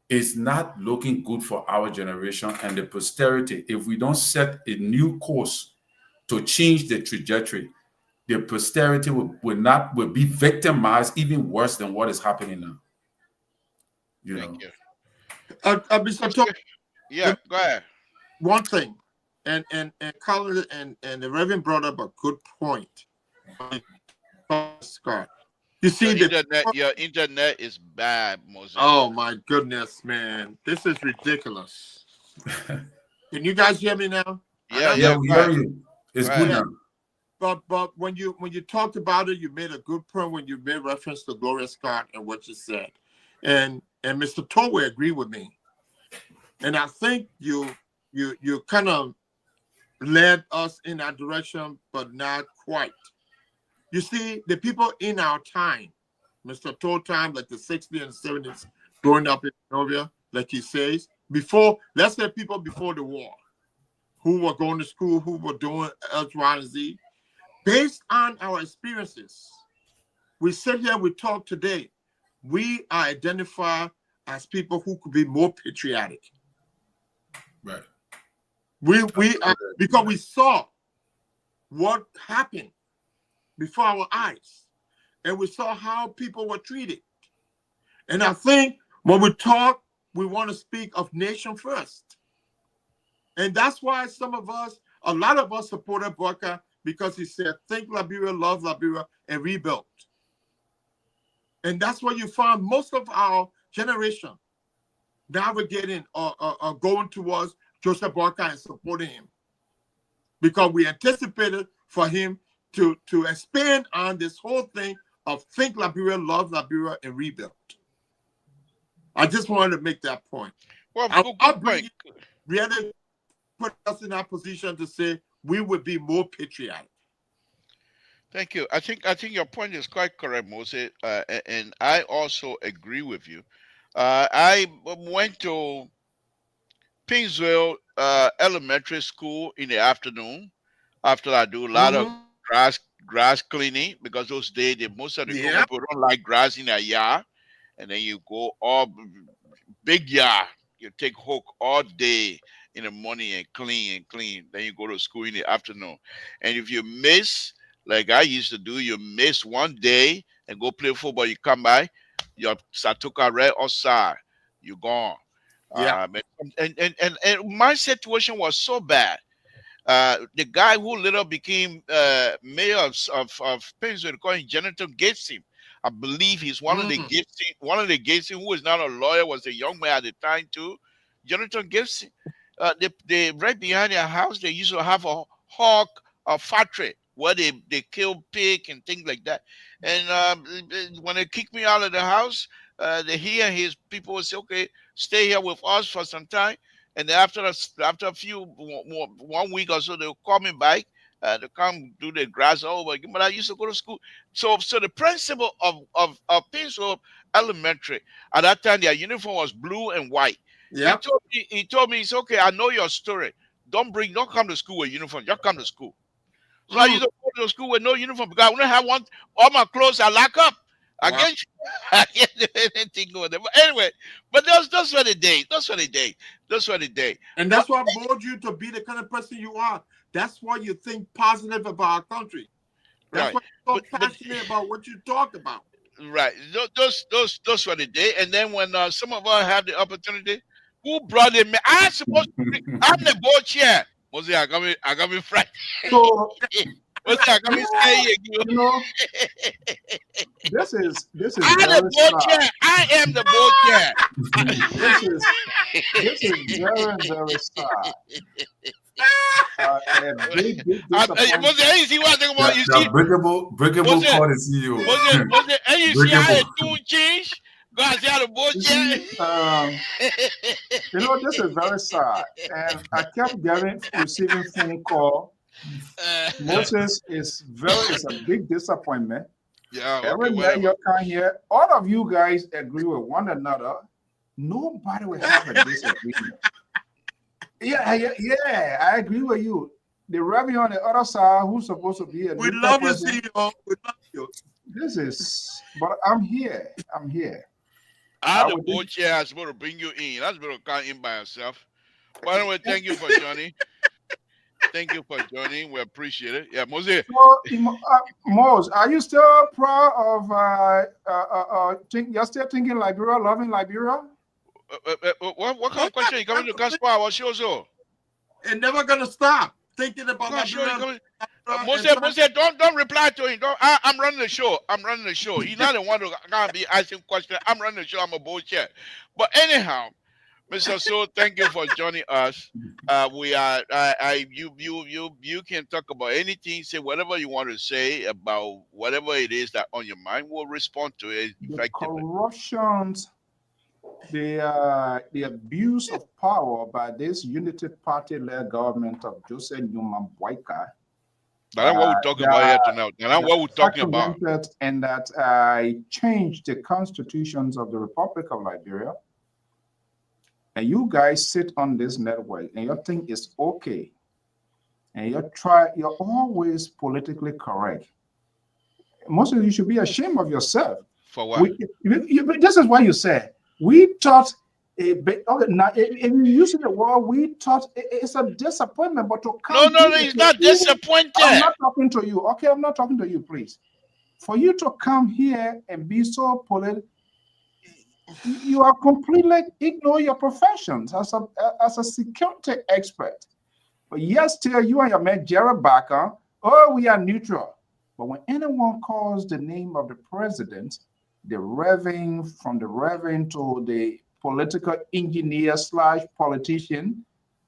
is not looking good for our generation and the posterity. If we don't set a new course to change the trajectory, the posterity will be victimized even worse than what is happening now. Thank you. Mr. Tony, Yeah, go ahead. one thing, and Colin and the Reverend brought up a good point. Scott, you see your internet is bad, Moses. Oh my goodness, man, this is ridiculous. Can you guys hear me now? Yeah, we hear you. It's good now. But when you talked about it, you made a good point when you made reference to Gloria Scott and what you said, and Mr. Towe agreed with me, and I think you kind of led us in that direction, but not quite. You see, the people in our time, Mr. Towe time, like the 60s and 70s, growing up in Novia, like he says, let's say people before the war, who were going to school, who were doing X, Y, and Z, based on our experiences, we sit here, we talk today, we are identified as people who could be more patriotic. Right. We are, because we saw what happened before our eyes, and we saw how people were treated. And I think when we talk, we want to speak of nation first. And that's why a lot of us supported Booker, because he said, think Liberia, love Liberia, and rebuild. And that's what you find most of our generation navigating or going towards Joseph Booker and supporting him. Because we anticipated for him to expand on this whole thing of think Liberia, love Liberia, and rebuild. I just wanted to make that point. Well, really put us in that position to say we would be more patriotic. Thank you. I think your point is quite correct, Moses, and I also agree with you. I went to Pingsville Elementary School in the afternoon after I do a lot of grass cleaning, because those days most of the people don't like grass in their yard, and then you go all big yard. You take hook all day in the morning and clean. Then you go to school in the afternoon, and if you miss, like I used to do, you miss one day and go play football, you come by, your Satuka right outside, you're gone. And my situation was so bad. The guy who later became mayor of Painesville, calling Jonathan Gatesy, I believe he's one of the Gatesy who is not a lawyer, was a young man at the time too. Jonathan Gatesy, they right behind their house, they used to have a hog factory where they kill pig and things like that. And when they kicked me out of the house, he and his people would say, okay, stay here with us for some time. And then after a few 1 week or so, they'll call me back to come do the grass over again. But I used to go to school. So the principal of Pingsville Elementary, at that time their uniform was blue and white. Yeah. He told me, it's okay, I know your story. Don't come to school with uniform, just come to school. So I used to go to school with no uniform because I only have one. All my clothes I lock up. I can't do anything with them. But anyway, but those were the days. Those were the days. And that's what molded you to be the kind of person you are. That's why you think positive about our country. That's why you're so passionate about what you talk about. Right. Those were the days. And then when some of us have the opportunity, who brought him? I'm the board chair. Mostly I got me frightened. So I got me scared. You know, this is I'm the board chair. I am the board chair. this is very, very sad. And big you see what I'm talking about? You see, breakable call is you. And you see how it do change? Go and see how the boat You see, you know, this is very sad. And I kept receiving phone call. Moses is a big disappointment. Yeah, okay, Every night whatever. you come here, all of you guys agree with one another. Nobody will have a disagreement. Yeah, I agree with you. The Reverend on the other side, who's supposed to be a We neutral love you, person, CEO. We love you. this is, but I'm here. How I the would boat chair is supposed to bring you in. That's supposed to come in by yourself. But anyway, thank you for joining. Thank you for joining. We appreciate it. Yeah, Moses. So, Mose, are you still proud of you're still thinking Liberia, loving Liberia? What kind of question you coming to Gaspar? What shows so? It's never gonna stop thinking What about kind of show you Liberia. coming? Moses, don't reply to him. I'm running the show. I'm running the show. He's not the one who can't be asking questions. I'm running the show. I'm a bullshit. But anyhow, Mr. So, thank you for joining us. We are. You can talk about anything. Say whatever you want to say about whatever it is that on your mind. We'll respond to it The effectively. corruptions, the abuse of power by this Unity Party-led government of Joseph Newman Boyka. That's what we're talking about here tonight. That's what we're talking about. And that I changed the constitutions of the Republic of Liberia. And you guys sit on this network and you think it's okay. And you're always politically correct. Most of you should be ashamed of yourself. For what? This is what you said. We thought, now if you use the word, we thought it's a disappointment, but to come. No, it's not disappointed. I'm not talking to you. Okay, I'm not talking to you, please. For you to come here and be so political, you are completely ignore your professions as a security expert. But yes, still you and your man Jared Barker, we are neutral. But when anyone calls the name of the president, the reverend to the political engineer / politician,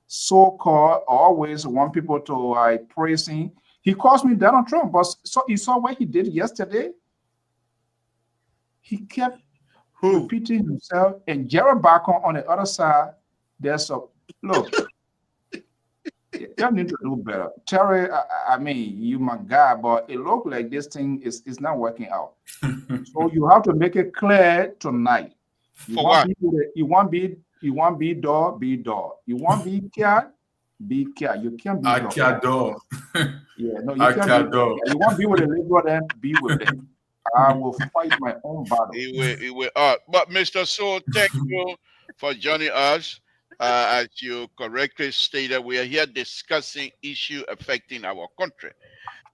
so-called, always want people to praise him. He calls me Donald Trump, but you saw what he did yesterday? He kept repeating himself, and Jared Barker on the other side, there's a look. You need to do better. Terry, I mean, you my guy, but it looks like this thing is not working out. So you have to make it clear tonight. You want be door, be door. You want be cat, be cat. You can't be door. Yeah, no, you can't be door. You want to be with the Liberal, then be with them. I will fight my own battle. It will. But Mr. So, thank you for joining us. As you correctly stated, we are here discussing issue affecting our country.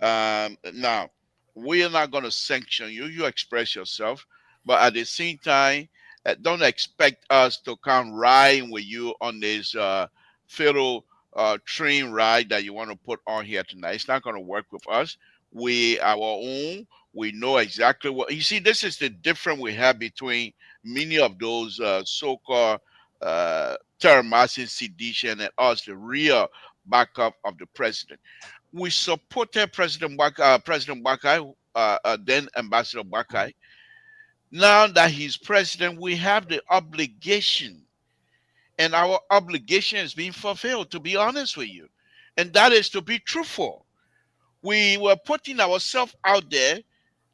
Now, we are not going to sanction you. You express yourself, but at the same time, don't expect us to come riding with you on this fatal train ride that you want to put on here tonight. It's not going to work with us. We our own. We know exactly what you see. This is the difference we have between many of those so-called terrorism, sedition, and us, the real backup of the president. We supported President Bakai, then Ambassador Bakai. Now that he's president, we have the obligation, and our obligation is being fulfilled, to be honest with you, and that is to be truthful. We were putting ourselves out there,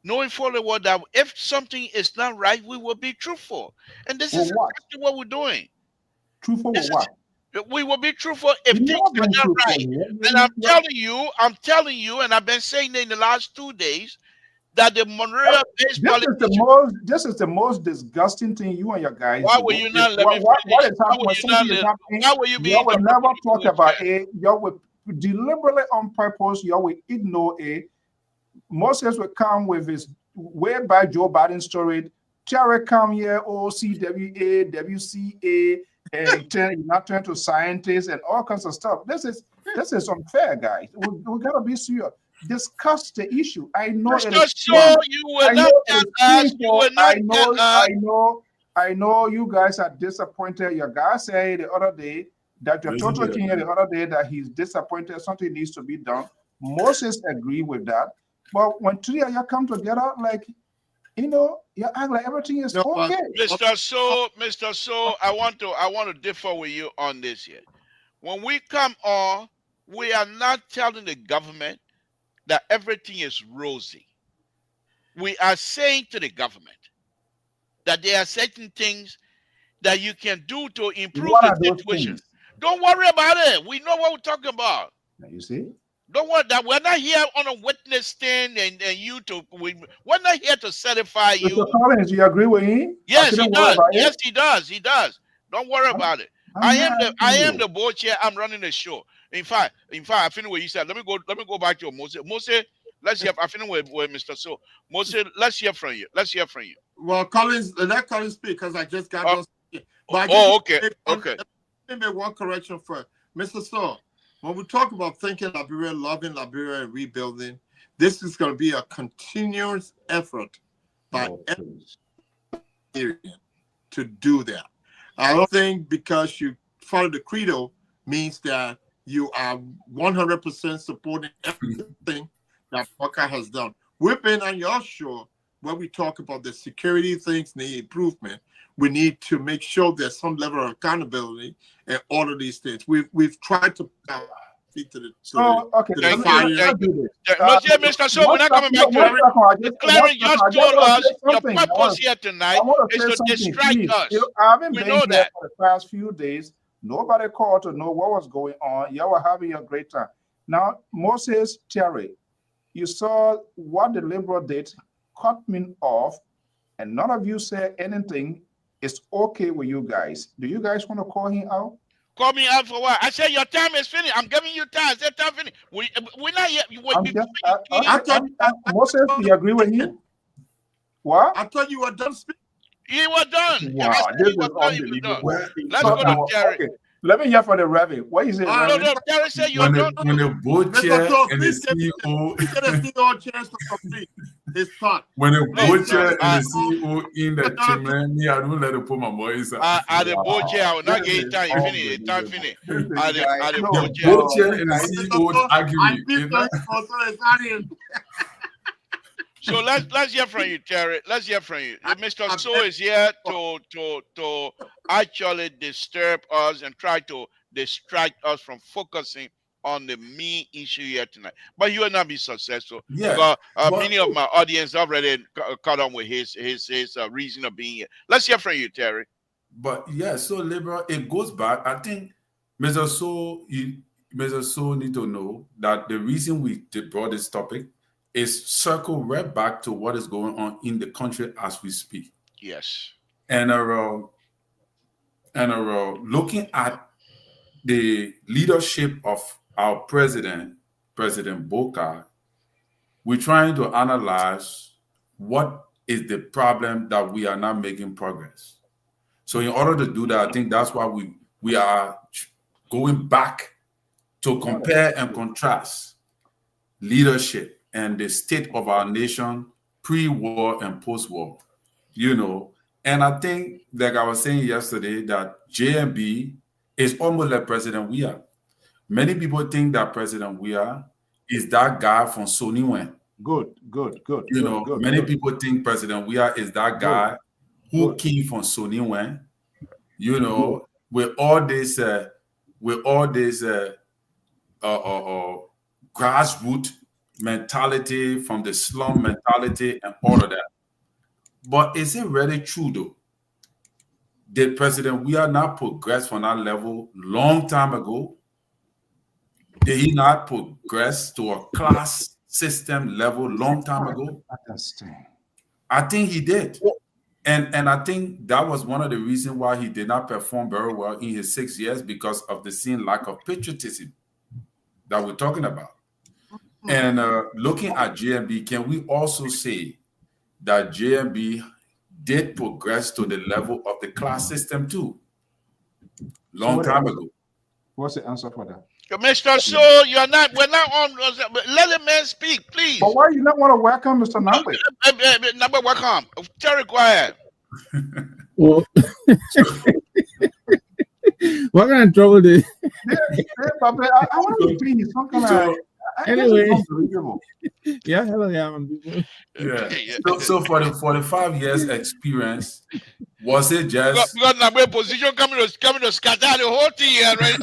knowing fully well that if something is not right, we will be truthful. And this is exactly what we're doing. Truthful with what? We will be truthful if things are not right. And I'm telling you, and I've been saying it in the last 2 days, that the Monrovia-based politicians. This is the most disgusting thing you and your guys. Why will you not let me finish? What is happening? Why will you be? You will never talk about it. You will deliberately on purpose. You will ignore it. Moses will come with his way back Joe Biden story. Terry come here, CWA, WCA, and not turn to scientists and all kinds of stuff. This is unfair, guys. We gotta be serious. Discuss the issue. I know it is so you will not us. You will not I know you guys are disappointed. Your guy said the other day that your total king the other day that he's disappointed. Something needs to be done. Moses agree with that. But when three of you come together, like you act like everything is No, but- okay. Mr. So, I want to differ with you on this here. When we come on, we are not telling the government that everything is rosy. We are saying to the government that there are certain things that you can do to improve What the are those situation. things? Don't worry about it. We know what we're talking about. Now, you see? Don't worry that we're not here on a witness stand and you to we're not here to certify you. Mr. Collins, you agree with him? Yes, he does. Yes, it? he does. He does. Don't worry about it. I am the board chair. I'm running the show. In fact, I finished what you said. Let me go back to Moses. Moses, let's hear. I finished with Mr. So. Moses, let's hear from you. Let's hear from you. Well, Collins, let Collins speak because I just got those. Okay. Let me make one correction first. Mr. So, when we talk about thinking Liberia, loving Liberia, and rebuilding, this is going to be a continuous effort by every to do that. I don't think because you follow the credo means that you are 100% supporting everything that Walker has done. We've been on your show when we talk about the security things and the improvement. We need to make sure there's some level of accountability and all of these things. We've tried to speak to the okay. Thank Let you. me do this. Mr. So, we're not coming back to it. Clarence just told us your purpose here tonight is to distract us. I haven't We been know here that. for the past few days. Nobody called to know what was going on. You were having a great time. Now, Moses, Terry, you saw what the Liberal did, cut me off, and none of you said anything. It's okay with you guys. Do you guys want to call him out? Call me out for what? I said your time is finished. I'm giving you time. I said time finished. We're not yet. Moses, do you agree with him? What? I thought you were done speaking. You were done. Wow, this is unbelievable. Let's go to Terry. Okay. Let me hear for the Reverend. What is it? No, Terry said you're done. When the board chair and the CEO, Get a CEO chance to complete his thought. when the board chair and the CEO in the chamber, me, I don't let them put my voice. At the board chair, I will not get it time. You finish it. Time finish. At the board The chair. board chair and the CEO arguing. You know? So let's hear from you, Terry. Let's hear from you. Mr. So is here to actually disturb us and try to distract us from focusing on the main issue here tonight. But you will not be successful. Yeah, because many of my audience already caught on with his reason of being here. Let's hear from you, Terry. But yeah, so Liberal, it goes back. I think Mr. So need to know that the reason we brought this topic is circle right back to what is going on in the country as we speak. Yes. And looking at the leadership of our president, President Boka, we're trying to analyze what is the problem that we are not making progress. So in order to do that, I think that's why we are going back to compare and contrast leadership and the state of our nation pre-war and post-war, And I think, like I was saying yesterday, that JMB is almost like President Weah. Many people think that President Weah is that guy from Sony Wen. Good. Many people think President Weah is that guy who came from Sony Wen, with all this grassroots mentality, from the slum mentality and all of that. But is it really true though? Did President Weah not progress from that level long time ago? Did he not progress to a class system level long time ago? I think he did. And I think that was one of the reasons why he did not perform very well in his 6 years, because of the same lack of patriotism that we're talking about. And looking at JMB, can we also say that JMB did progress to the level of the class system too? Long time ago. What's the answer for that? Mr. So, we're not on. Let the man speak, please. But why you not want to welcome Mr. Nambe? Nambe, welcome. Terry, go ahead. Well, what kind of trouble did? I want to see something like. Anyway, Yeah, hello, yeah, people. Yeah. Yeah. So for the 45 years experience, was it Because just now we're position coming to scatter the whole thing here, right?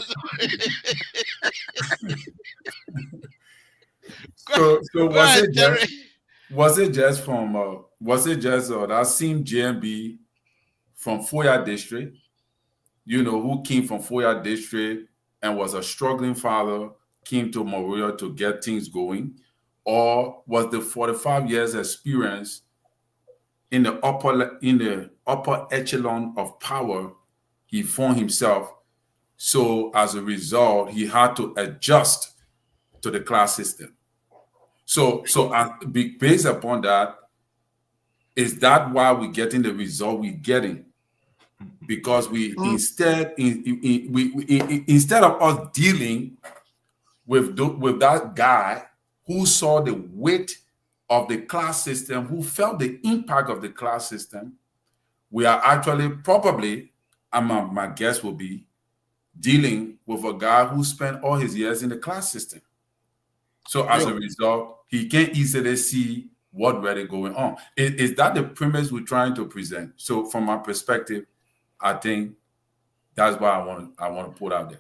so Go ahead, Terry. was it just from was it just that same JMB from Foya district, who came from Foya district and was a struggling father, came to Moria to get things going? Or was the 45 years experience in the upper echelon of power he found himself? So as a result, he had to adjust to the class system. Based upon that, is that why we're getting the result we're getting? Because we instead of us dealing with that guy who saw the weight of the class system, who felt the impact of the class system, we are actually probably, and my guess will be, dealing with a guy who spent all his years in the class system. So as a result, he can't easily see what really going on. Is that the premise we're trying to present? So from my perspective, I think that's what I want to put out there.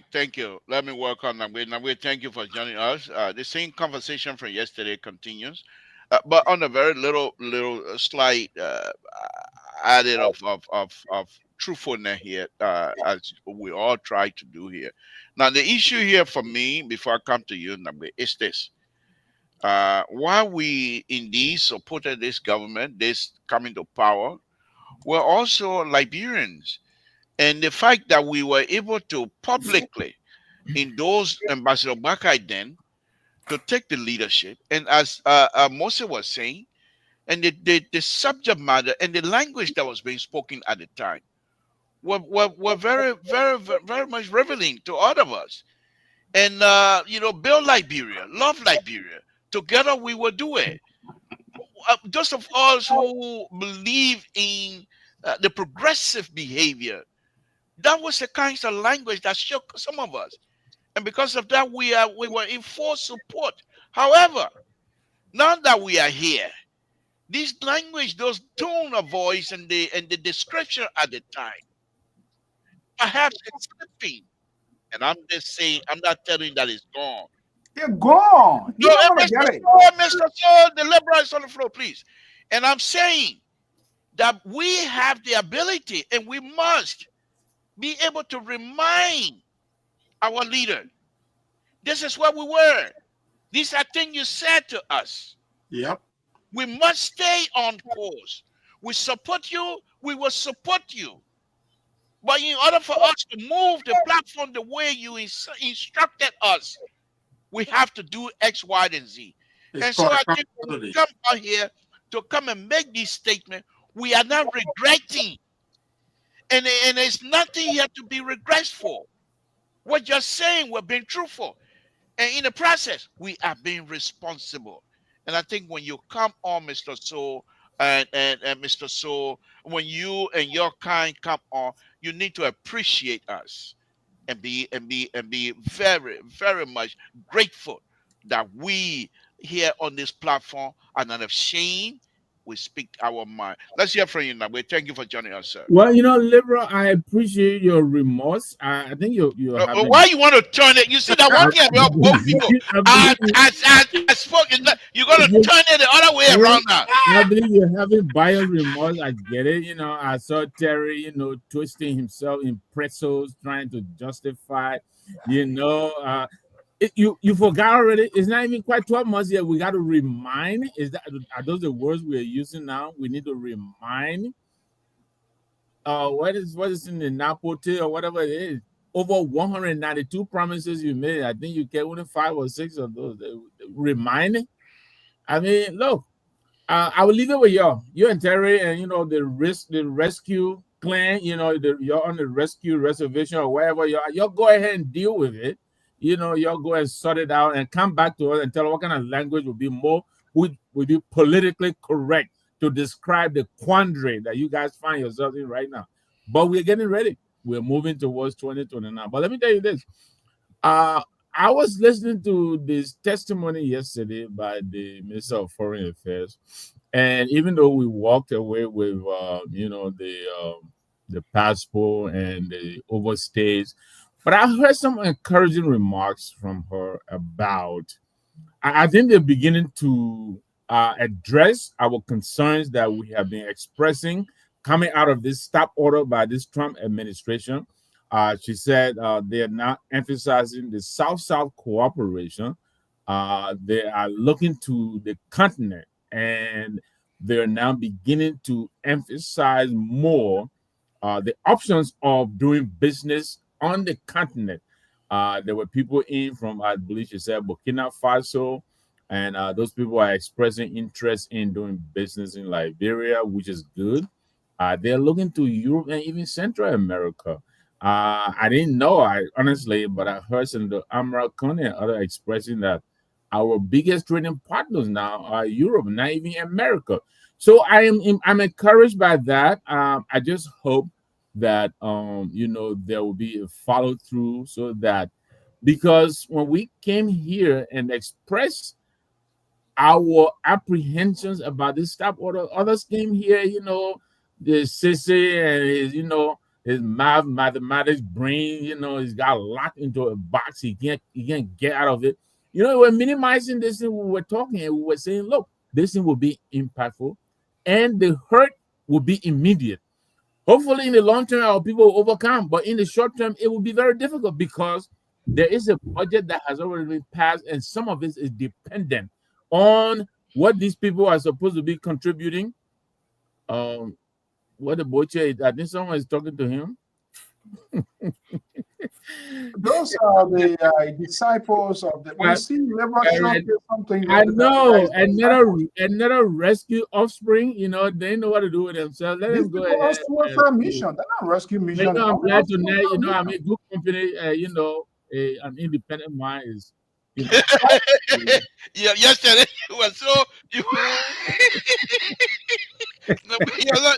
Thank you. Let me work on that. Namwe, thank you for joining us. The same conversation from yesterday continues, but on a very little slight added of truthfulness here, as we all try to do here. Now, the issue here for me, before I come to you, Namwe, is this. While we indeed supported this government, this coming to power, we're also Liberians. And the fact that we were able to publicly endorse Ambassador Bakai then to take the leadership, and as Mose was saying, and the subject matter and the language that was being spoken at the time were very, very, very, very much revealing to all of us. And, build Liberia, love Liberia. Together we will do it. Those of us who believe in the progressive behavior, that was the kinds of language that shook some of us. And because of that, we were in full support. However, now that we are here, this language, those tone of voice and the description at the time, perhaps it's slipping. And I'm just saying, I'm not telling that it's gone. They're gone. No, You're not gonna get it. Mr. Soul, the liberal is on the floor, please. And I'm saying that we have the ability and we must be able to remind our leader, this is where we were. These are things you said to us. Yep. We must stay on course. We support you. We will support you. But in order for us to move the platform the way you instructed us, we have to do X, Y, and Z. And so I think when we come out here to come and make this statement, we are not regretting. And there's nothing here to be regretful. We're just saying we're being truthful. And in the process, we are being responsible. And I think when you come on, Mr. Soul and Mr. Soul, when you and your kind come on, you need to appreciate us and be very, very much grateful that we here on this platform are not ashamed. We speak our mind. Let's hear from you now. We thank you for joining us, sir. Well, liberal, I appreciate your remorse. I think you're having... Why you want to turn it? You see that one thing about both people. I spoke. You're gonna turn it the other way around now. I believe you're having buyer's remorse. I get it. I saw Terry, twisting himself in pretzels, trying to justify, you forgot already. It's not even quite 12 months yet. We got to remind. Are those the words we are using now? We need to remind. What is in the Napote or whatever it is? Over 192 promises you made. I think you get only 5 or 6 of those. Reminding. I mean, look. I will leave it with y'all. You and Terry, and the rescue clan. You're on the rescue reservation or wherever you are. Y'all go ahead and deal with it. Y'all go and sort it out and come back to us and tell us what kind of language would be politically correct to describe the quandary that you guys find yourselves in right now. But we're getting ready. We're moving towards 2029. But let me tell you this. I I was listening to this testimony yesterday by the Minister of Foreign Affairs, and even though we walked away with, the passport and the overstays, but I heard some encouraging remarks from her about. I think they're beginning to address our concerns that we have been expressing coming out of this stop order by this Trump administration. She said they are now emphasizing the South-South cooperation. They are looking to the continent, and they're now beginning to emphasize more the options of doing business on the continent. There were people in from, I believe she said, Burkina Faso, and those people are expressing interest in doing business in Liberia, which is good. They're looking to Europe and even Central America. I didn't know, I honestly, but I heard some of the Amra Kone and other expressing that our biggest trading partners now are Europe, not even America. So I'm encouraged by that. I just hope that there will be a follow through so that, because when we came here and expressed our apprehensions about this stop order, others came here, the sissy and his mathematics brain, he's got locked into a box. He can't get out of it. We're minimizing this thing. We were talking and we were saying, look, this thing will be impactful and the hurt will be immediate. Hopefully, in the long term, our people will overcome. But in the short term, it will be very difficult because there is a budget that has already been passed, and some of it is dependent on what these people are supposed to be contributing. What the butcher is, I think someone is talking to him. Those are the disciples of the. When you see labor shop or something, I know, another rescue offspring. They know what to do with themselves. Let them go ahead. Welfare mission. They're not rescue mission. I'm glad tonight. I'm a good company. An independent mind is. Yeah, yesterday you were so you. No,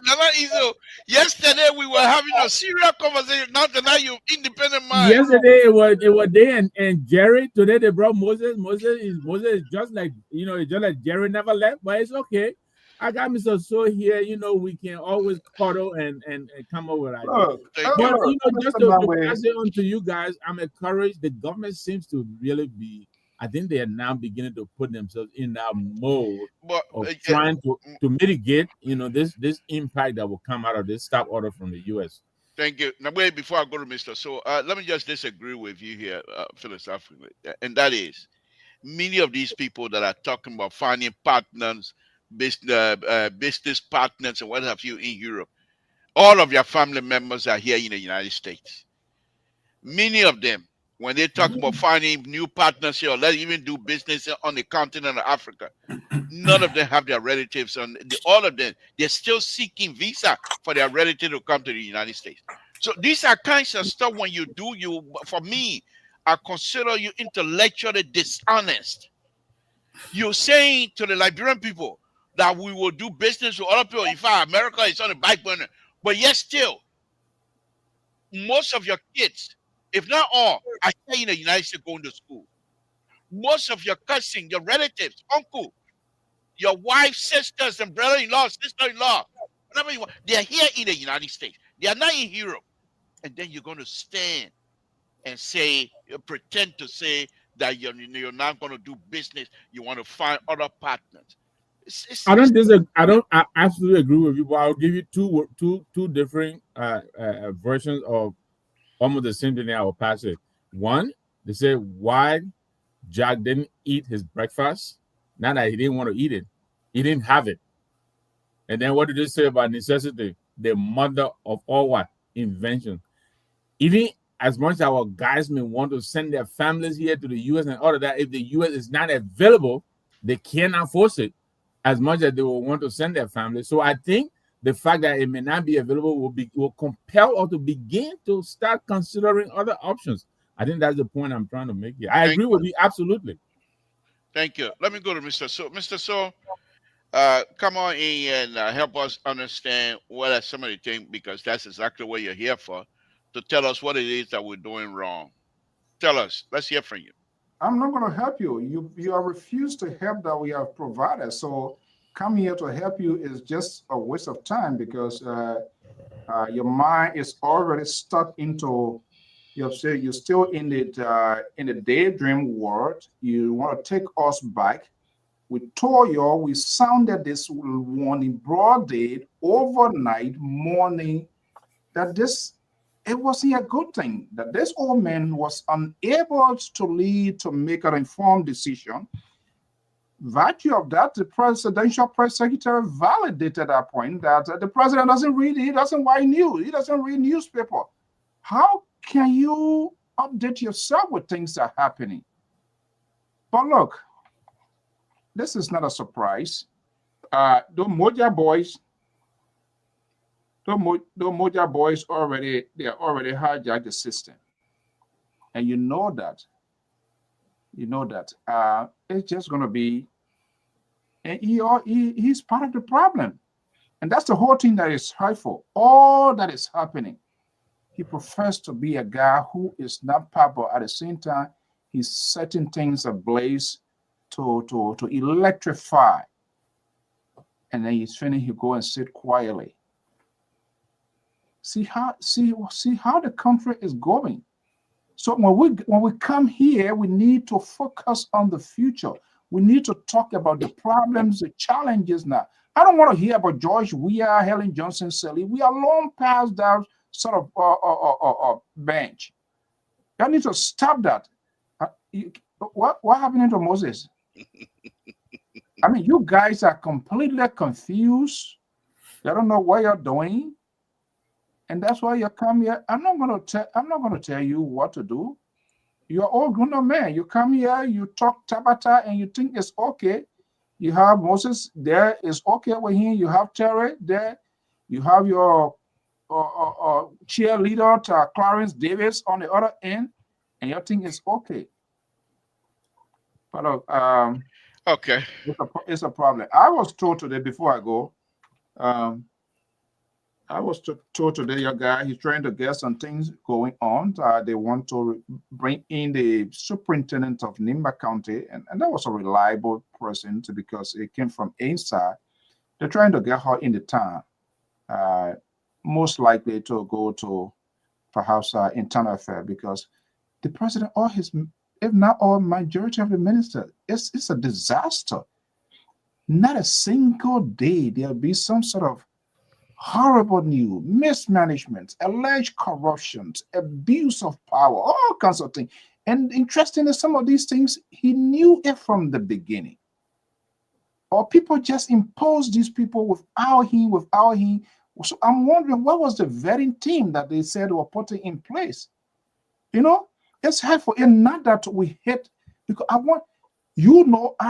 not easy. Yesterday we were having a serious conversation. Now tonight you independent mind. Yesterday it was they and Jerry. Today they brought Moses. Moses is just like Jerry never left, but it's okay. I got Mr. So here. We can always cuddle and come up with ideas. But just to pass it on to you guys, I'm encouraged. The government seems to really be. I think they are now beginning to put themselves in that mode of trying to mitigate, this impact that will come out of this stop order from the U.S. Thank you. Now, wait, before I go to Mr. So, let me just disagree with you here philosophically, and that is, many of these people that are talking about finding partners, business partners, and what have you in Europe, all of your family members are here in the United States. Many of them, when they talk about finding new partners here, or let's even do business on the continent of Africa, none of them have their relatives. All of them, they're still seeking visa for their relative to come to the United States. So these are kinds of stuff when you do, for me, I consider you intellectually dishonest. You're saying to the Liberian people that we will do business with other people. In fact, America is on the back burner. But yet still, most of your kids, if not all, are here in the United States going to school. Most of your cousins, your relatives, uncle, your wife, sisters, and brother-in-law, sister-in-law, whatever you want, they're here in the United States. They are not in Europe. And then you're going to stand and say, pretend to say that you're not going to do business. You want to find other partners. I don't disagree. I absolutely agree with you, but I'll give you two different versions of almost the same thing I will pass it. One, they say why Jack didn't eat his breakfast. Not that he didn't want to eat it. He didn't have it. And then what did they say about necessity? The mother of all what? Invention. Even as much as our guys may want to send their families here to the U.S. and all of that, if the U.S. is not available, they cannot force it as much as they will want to send their families. So I think the fact that it may not be available will compel us to begin to start considering other options. I think that's the point I'm trying to make here. I agree with you absolutely. Thank you. Let me go to Mr. So. Mr. So, come on in and help us understand what are some of the things, because that's exactly what you're here for, to tell us what it is that we're doing wrong. Tell us. Let's hear from you. I'm not going to help you. You have refused to help that we have provided. So come here to help you is just a waste of time because your mind is already stuck into. You're still in the daydream world. You want to take us back. We told you, we sounded this warning broad day, overnight, morning, that this it wasn't a good thing, that this old man was unable to lead to make an informed decision. Virtue of that, the presidential press secretary validated that point that the president doesn't read, he doesn't watch news, he doesn't read newspaper. How can you update yourself with things that are happening? But look, this is not a surprise. The Moja boys, the Moja boys they are already hijacked the system, and you know that. It's just going to be, and he's part of the problem, and that's the whole thing that is hurtful. All that is happening. He professed to be a guy who is not power, but at the same time, he's setting things ablaze to electrify. And then he's finished, he go and sit quietly. See how the country is going. So when we come here, we need to focus on the future. We need to talk about the problems, the challenges now. I don't want to hear about George Weah, Helen Johnson Sirleaf. We are long past that sort of bench. You need to stop that. What happened to Moses? I mean, you guys are completely confused. You don't know what you're doing, and that's why you come here. I'm not gonna tell you what to do. You're all grown-up men. You come here, you talk Tabata, and you think it's okay. You have Moses there, is okay with him. You have Terry there. You have your cheerleader, Clarence Davis, on the other end, and your thing is okay. But Okay. it's a problem. I was told today before I go. Um, I was told today, your guy, he's trying to get some things going on. They want to bring in the superintendent of Nimba County, and that was a reliable person because it came from inside. They're trying to get her in the town, uh, most likely to go to perhaps internal affair because the president or his, if not all, majority of the ministers, it's a disaster. Not a single day there'll be some sort of horrible news, mismanagement, alleged corruptions, abuse of power, all kinds of things. And interestingly, some of these things he knew it from the beginning. Or people just imposed these people without him. So I'm wondering what was the vetting team that they said were putting in place? You know, it's helpful. And not that we hate, because I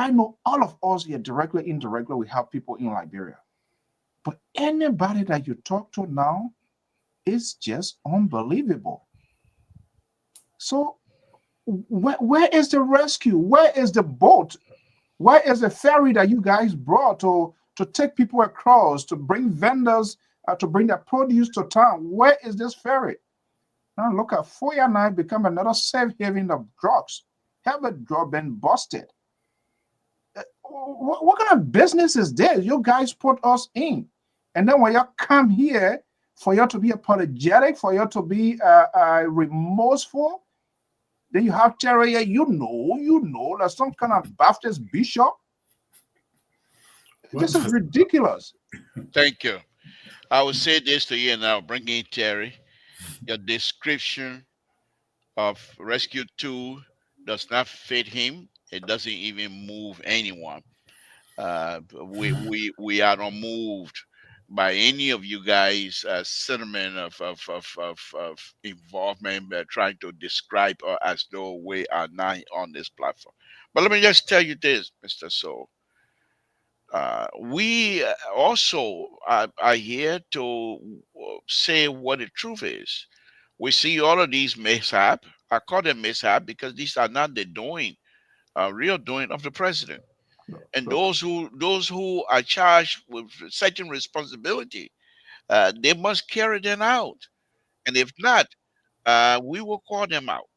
know all of us here directly, indirectly, we have people in Liberia. But anybody that you talk to now is just unbelievable. So where is the rescue? Where is the boat? Where is the ferry that you guys brought to take people across, to bring vendors, to bring their produce to town? Where is this ferry? Now look at Foya Night become another safe haven of drugs. Have a drug been busted? What kind of business is this? You guys put us in. And then when you come here, for you to be apologetic, for you to be remorseful, then you have Terry, you know, like some kind of Baptist bishop. This is ridiculous. Thank you. I will say this to you and I'll bring in Terry. Your description of Rescue 2 does not fit him. It doesn't even move anyone. We are not moved by any of you guys' sentiment of involvement, trying to describe as though we are not on this platform. But let me just tell you this, Mr. Soul. We also are here to say what the truth is. We see all of these mishap. I call them mishap because these are not the doing, real doing of the president. And those who are charged with certain responsibility, they must carry them out. And if not, we will call them out,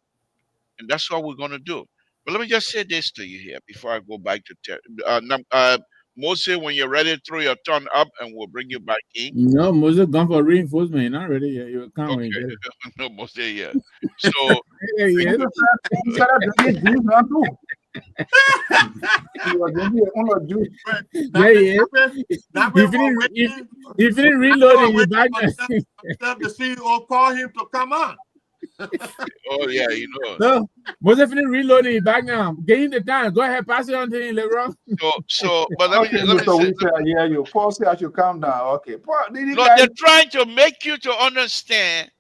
and that's what we're going to do. But let me just say this to you here before I go back to Terry. Moses, when you're ready, throw your turn up and we'll bring you back in. No, Moses gone for reinforcement. You're not ready yet. You can't wait. Okay. No, Moses, yeah. So, Yeah, yeah. He started drinking juice now too. He was drinking a lot of juice. Yeah, yeah. He finished reloading you back there. The CEO call him to come on. oh yeah, you know. No, Moses finished reloading you back now. Gain the time. Go ahead, pass it on to him, LeBron. But let Okay, me Mr. say. Winston, I hear you. Paul said I should calm down. Okay. Paul, No, they're trying to make you to understand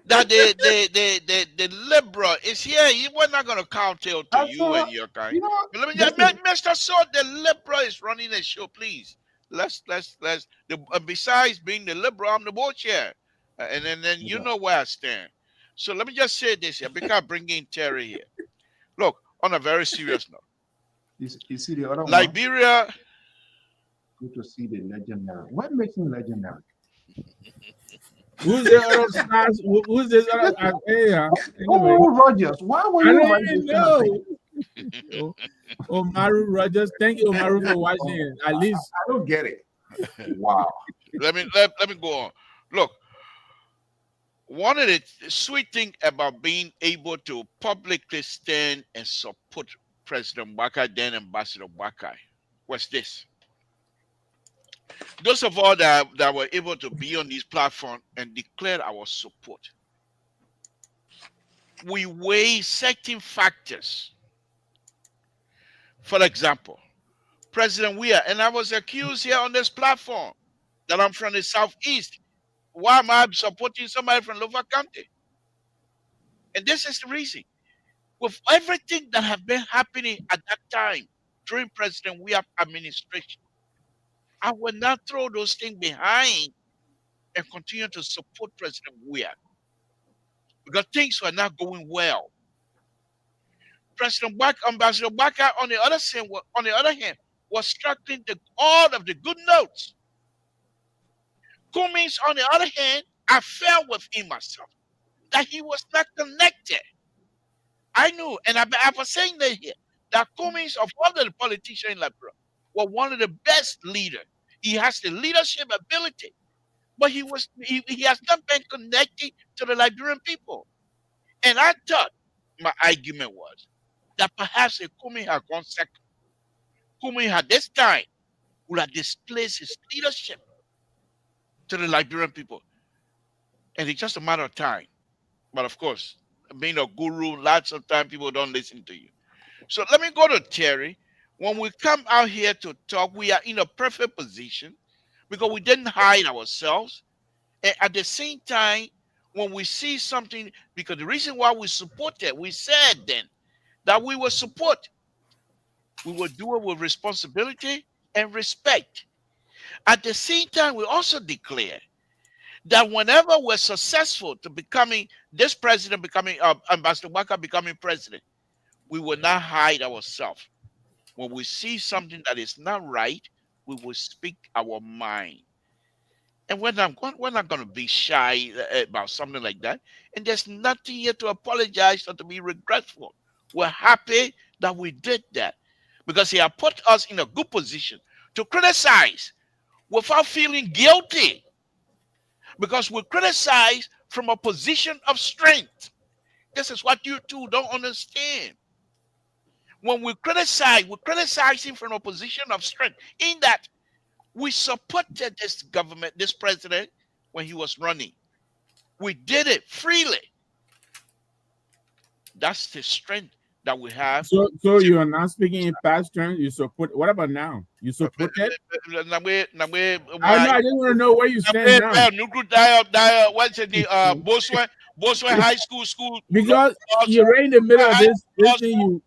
that the liberal is here. We're not going to kowtow to you and your kind. You know, But let me just, Mr. Sword, the liberal is running the show. Please, let's. Besides being the liberal, I'm the board chair, and then you know where I stand. So let me just say this here because I bring in Terry here. Look, on a very serious note, you see the other Liberia. one? Good to see the legendary. What makes him legendary? Who's the other stars? Who's this other? Anyway. Oh, Rogers. Why were you? I don't know. Omaru Rogers. Thank you, Omaru, for watching it. At least I don't get it. Wow. let me go on. Look, one of the sweet thing about being able to publicly stand and support President Baka, then Ambassador Baka, was this. Those of all that were able to be on this platform and declare our support, we weigh certain factors. For example, President Weah, and I was accused here on this platform that I'm from the Southeast. Why am I supporting somebody from Lower County? And this is the reason. With everything that have been happening at that time during President Weah's administration, I will not throw those things behind and continue to support President Weah because things were not going well. Ambassador Baka, on the other hand, was struggling all of the good notes. Cummings, on the other hand, I felt within myself that he was not connected. I knew, and I was saying that here, that Cummings, of all the politicians in Liberia, was one of the best leaders. He has the leadership ability, but he has not been connected to the Liberian people. And I thought my argument was that perhaps if Cummings had gone second, Cummings at this time would have displaced his leadership to the Liberian people. And it's just a matter of time. But of course, being a guru, lots of time people don't listen to you. So let me go to Terry. When we come out here to talk, we are in a perfect position because we didn't hide ourselves. And at the same time, when we see something, because the reason why we supported, we said then that we will support. We will do it with responsibility and respect. At the same time, we also declare that whenever we're successful to becoming this president, becoming Ambassador Waka becoming president, we will not hide ourselves. When we see something that is not right, we will speak our mind. And we're not going to be shy about something like that. And there's nothing here to apologize or to be regretful. We're happy that we did that because he has put us in a good position to criticize without feeling guilty. Because we criticize from a position of strength. This is what you two don't understand. When we're criticizing from a position of strength, in that we supported this government, this president, when he was running. We did it freely. That's the strength that we have. So you are not speaking in past tense. You support. What about now? You support it? I know. I just want to know where you stand now. What's the Boswell High School? Because you're right in the middle of this thing.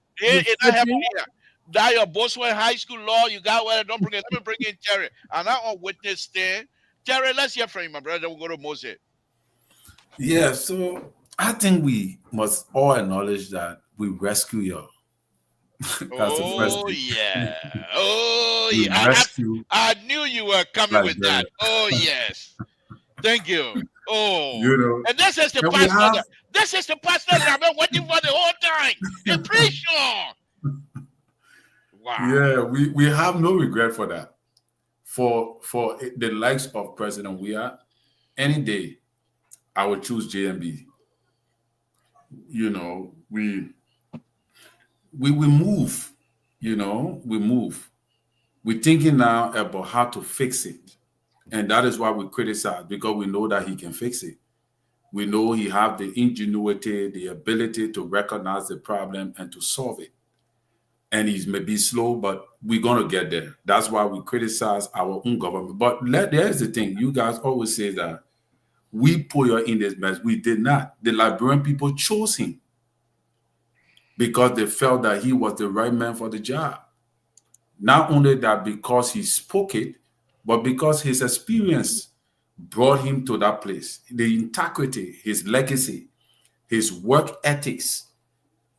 That your Boswell High School law, you got where don't bring it. Let me bring in Terry. And I on witness stand. Terry, let's hear from you, my brother. We'll go to Moses. Yeah, so I think we must all acknowledge that we rescue y'all. Oh yeah. I knew you were coming with that. Oh yes. Thank you. Oh, and this is the part. This is the pastor that I've been waiting for the whole time. The preacher. Wow. Yeah, we have no regret for that. For the likes of President Weah, any day I would choose JMB. You know, we move. You know, we move. We're thinking now about how to fix it, and that is why we criticize, because we know that he can fix it. We know he have the ingenuity, the ability to recognize the problem and to solve it. And he's maybe slow, but we're gonna get there. That's why we criticize our own government. But there's the thing: you guys always say that we put you in this mess. We did not. The Liberian people chose him because they felt that he was the right man for the job. Not only that, because he spoke it, but because his experience brought him to that place. The integrity, his legacy, his work ethics.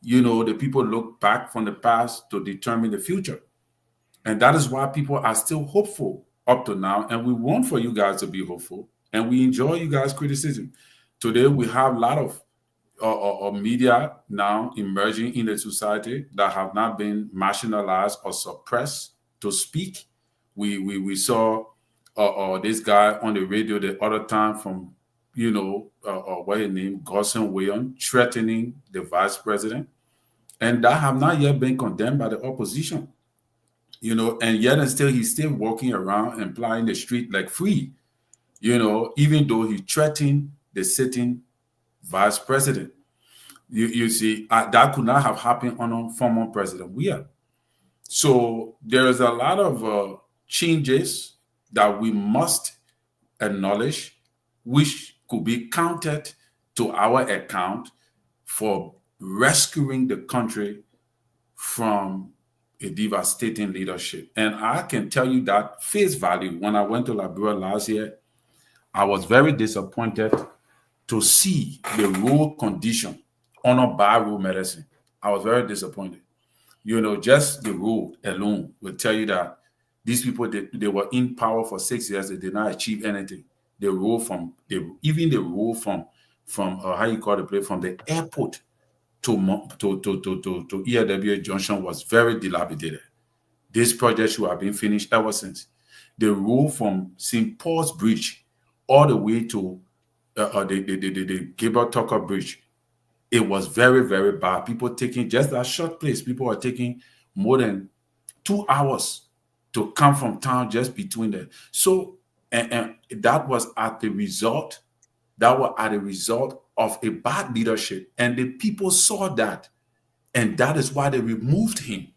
You know, the people look back from the past to determine the future. And that is why people are still hopeful up to now. And we want for you guys to be hopeful. And we enjoy you guys' criticism. Today, we have a lot of media now emerging in the society that have not been marginalized or suppressed to speak. We saw this guy on the radio the other time from, you know, what his name, Gosson William, threatening the vice president. And that have not yet been condemned by the opposition. You know, and yet and still he's still walking around and plying the street like free, you know, even though he threatened the sitting vice president. You see, that could not have happened on former President Weah. So there is a lot of changes that we must acknowledge, which could be counted to our account for rescuing the country from a devastating leadership. And I can tell you that face value, when I went to Liberia last year, I was very disappointed to see the road condition on a biorural medicine. I was very disappointed. You know, just the road alone will tell you that these people, they were in power for 6 years, they did not achieve anything. The road from how you call the place, from the airport to ELWA Junction was very dilapidated. This project should have been finished ever since. The road from St. Paul's Bridge all the way to the Gabriel Tucker Bridge, it was very, very bad. People taking just that short place, people are taking more than 2 hours to come from town just between them. So, and that was at the result. That was at the result of a bad leadership. And the people saw that. And that is why they removed him.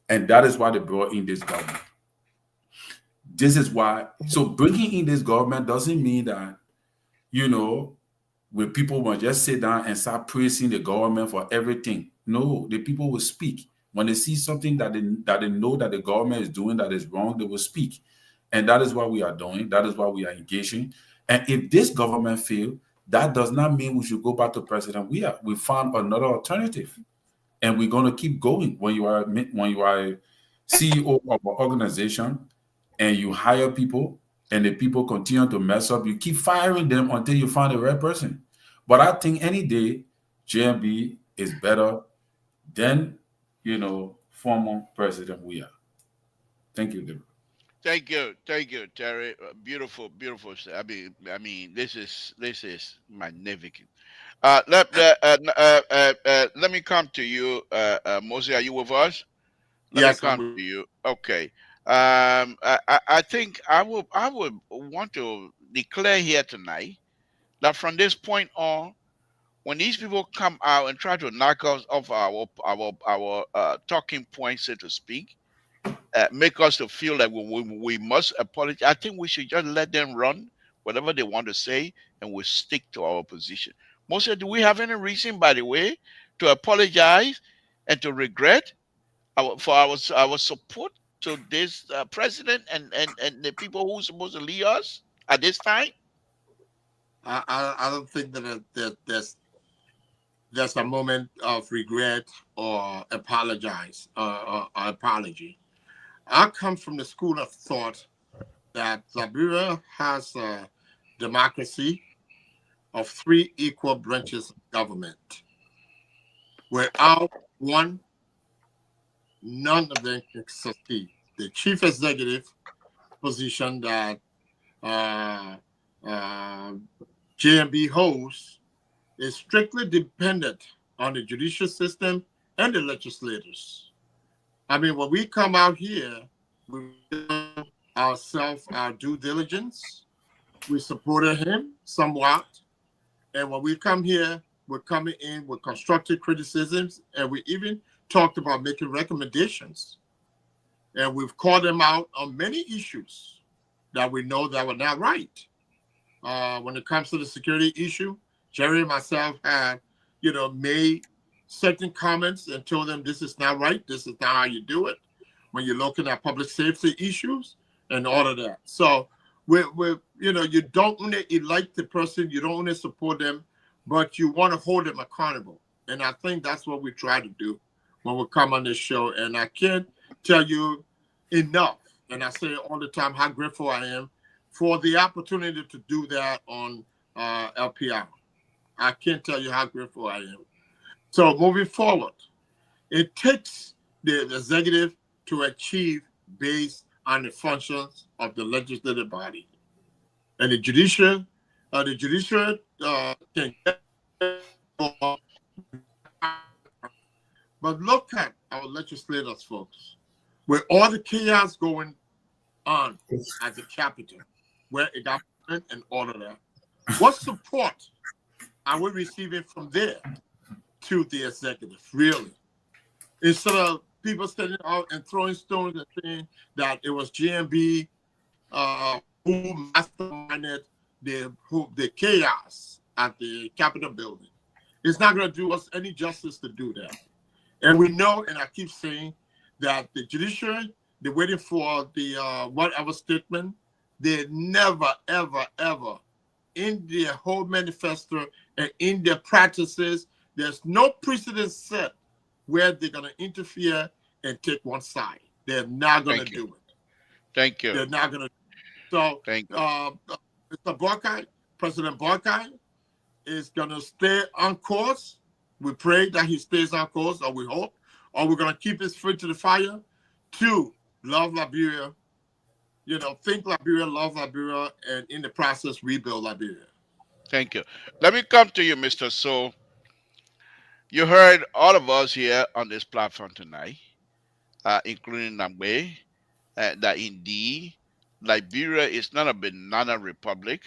And that is why they brought in this government. This is why. So bringing in this government doesn't mean that, you know, when people will just sit down and start praising the government for everything. No, the people will speak. When they see something that they know that the government is doing that is wrong, they will speak. And that is what we are doing. That is why we are engaging. And if this government fails, that does not mean we should go back to President Weah. We found another alternative, and we're going to keep going. When you are a CEO of an organization and you hire people, and the people continue to mess up, you keep firing them until you find the right person. But I think any day, JMB is better than, you know, former President Weah. Thank you, Deborah. Thank you, Terry. Beautiful. I mean, this is magnificent. Let me come to you, Mosey. Are you with us? Let Yes, me come to you. Okay. I think I would want to declare here tonight that from this point on, when these people come out and try to knock us off our talking points, so to speak, make us to feel like we must apologize. I think we should just let them run whatever they want to say, and we'll stick to our position. Mostly, do we have any reason, by the way, to apologize and to regret our support to this president and the people who are supposed to lead us at this time? I don't think that there's a moment of regret or apology. I come from the school of thought that Liberia has a democracy, of 3 equal branches of government. Without one, none of them can succeed. The chief executive position that JMB holds is strictly dependent on the judicial system and the legislators. I mean, when we come out here, we do ourselves our due diligence. We supported him somewhat. And when we come here, we're coming in with constructive criticisms, and we even talked about making recommendations. And we've called them out on many issues that we know that were not right. When it comes to the security issue, Jerry and myself had, made certain comments and told them this is not right. This is not how you do it when you're looking at public safety issues and all of that. So you don't want to elect the person, you don't want to support them, but you want to hold them accountable. And I think that's what we try to do when we come on this show. And I can't tell you enough, and I say all the time how grateful I am for the opportunity to do that on LPR. I can't tell you how grateful I am. So moving forward, it takes the executive to achieve based on the functions of the legislative body. And the judicial can get, but look at our legislators, folks, with all the chaos going on at the Capitol, where it got and all of that. What support are we receiving from there to the executive, really? Instead of people standing out and throwing stones and saying that it was GMB who masterminded the chaos at the Capitol building. It's not going to do us any justice to do that. And we know, and I keep saying, that the judiciary, they're waiting for the whatever statement. They never, ever, ever, in their whole manifesto and in their practices, there's no precedent set where they're going to interfere and take one side. They're not going to do it. Thank you. They're not going to. So, Thank you. Mr. Barkai, President Barkai, is going to stay on course. We pray that he stays on course, or we hope, or we're going to keep his foot to the fire to love Liberia, think Liberia, love Liberia, and in the process, rebuild Liberia. Thank you. Let me come to you, Mr. So. You heard all of us here on this platform tonight, including Nambe, that indeed Liberia is not a banana republic.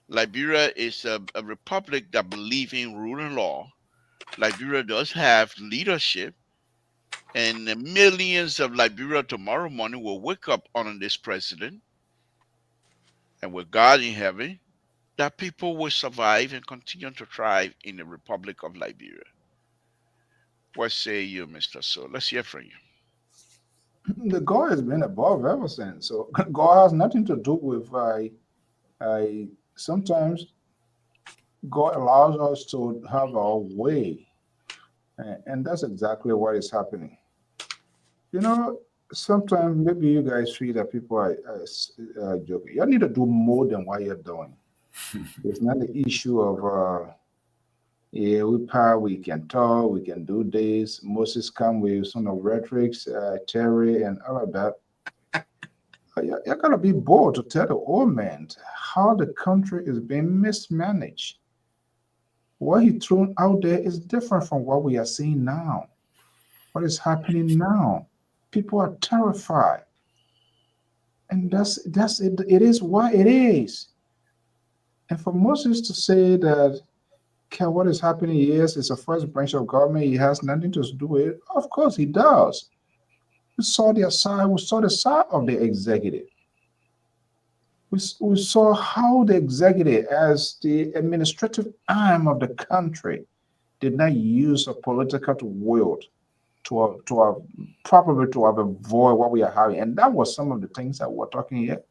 Liberia is a republic that believes in rule and law. Liberia does have leadership, and millions of Liberia tomorrow morning will wake up under this president, and with God in heaven, that people will survive and continue to thrive in the Republic of Liberia. What say you, Mr. So? Let's hear from you. The God has been above ever since. So God has nothing to do with sometimes God allows us to have our way. And that's exactly what is happening. Sometimes maybe you guys feel that people are joking. You need to do more than what you're doing. It's not the issue of, we can talk, we can do this. Moses come with some of rhetorics, Terry, and all of that. You got to be bold to tell the old man how the country is being mismanaged. What he threw out there is different from what we are seeing now. What is happening now? People are terrified. And that's it. It is what it is. And for Moses to say that what is happening here is a first branch of government, he has nothing to do with it. Of course he does. We saw the side of the executive. We saw how the executive, as the administrative arm of the country, did not use a political will to avoid what we are having. And that was some of the things that we're talking here.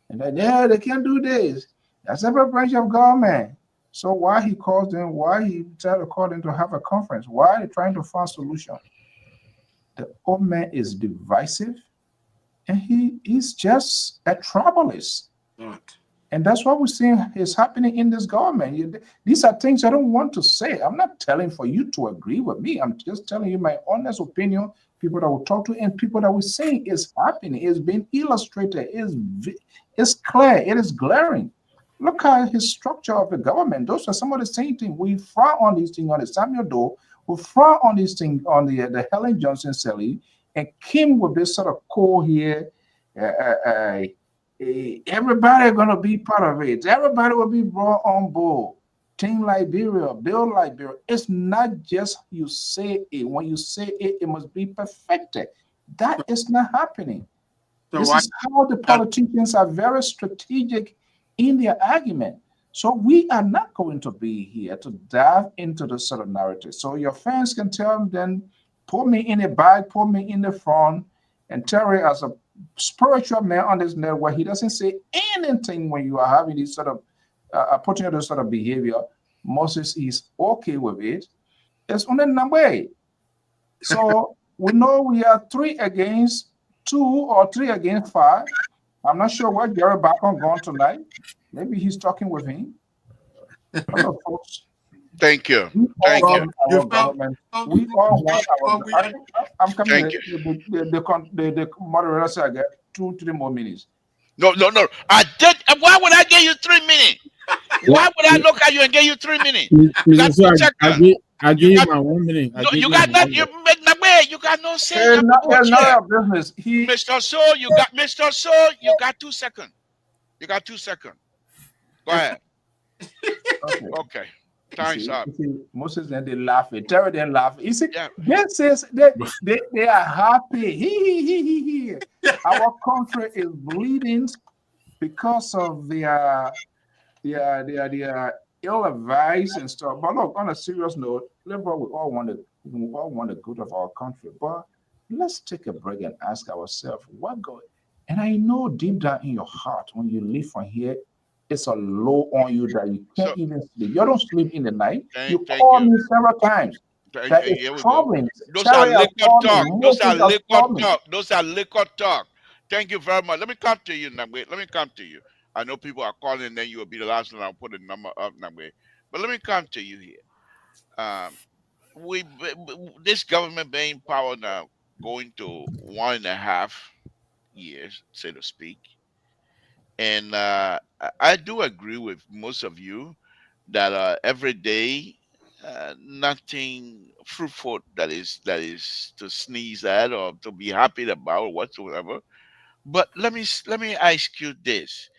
And then, they can't do this. That's every branch of government. So why he calls them, why he tried to call them to have a conference? Why are they trying to find a solution? The old man is divisive, and he's just a troublist. Right. And that's what we're seeing is happening in this government. These are things I don't want to say. I'm not telling for you to agree with me. I'm just telling you my honest opinion. People that will talk to and people that will say is happening, is being illustrated, is clear, it is glaring. Look at his structure of the government. Those are some of the same things. We frown on these things on the Samuel Doe, we frown on these things on the Helen Johnson Sally, and came with this sort of core here. Uh, uh, uh, Everybody gonna be part of it. Everybody will be brought on board. Team Liberia, build Liberia. It's not just you say it. When you say it, it must be perfected. That is not happening. So This why is how the politicians are very strategic in their argument. So we are not going to be here to dive into the sort of narrative. So your fans can tell them, then put me in the back, put me in the front, and Terry as a spiritual man on this network, he doesn't say anything when you are having this sort of putting this sort of behavior. Moses is okay with it. It's on the number. So we know we are 3-2 or 3-5. I'm not sure where Gary Bacon gone tonight. Maybe he's talking with him. Hello, folks. Thank you. We all Thank you. want our government. We all want our. I'm coming. Thank The moderator said I get 2-3 more minutes. No. I did. Why would I give you 3 minutes? Why would I look at you and give you 3 minutes? You got 2 seconds. I give you my 1 minute. No, you got that. You got no say. It's not a business. Mr. So, you got Mr. So, you got 2 seconds. You got 2 seconds. Go ahead. Okay. Time's up. Moses and they laughing. Terry they laughing. You see, Yeah. this is they are happy. Our country is bleeding because of their ill advice and stuff. But look, on a serious note, we all want the good of our country. But let's take a break and ask ourselves what going. And I know deep down in your heart, when you leave from here, it's a low on you that you can't even sleep. You don't sleep in the night. You call me several times. That is troubling. Those are liquor talk. Those are liquor talk. Those are liquor talk. Thank you very much. Let me come to you, Nagwe. Let me come to you. I know people are calling, and then you will be the last one. I'll put the number up, Nagwe. But let me come to you here. This government being in power now, going to 1.5 years, so to speak. And I do agree with most of you that every day, nothing fruitful that is to sneeze at or to be happy about or whatsoever. But let me ask you this: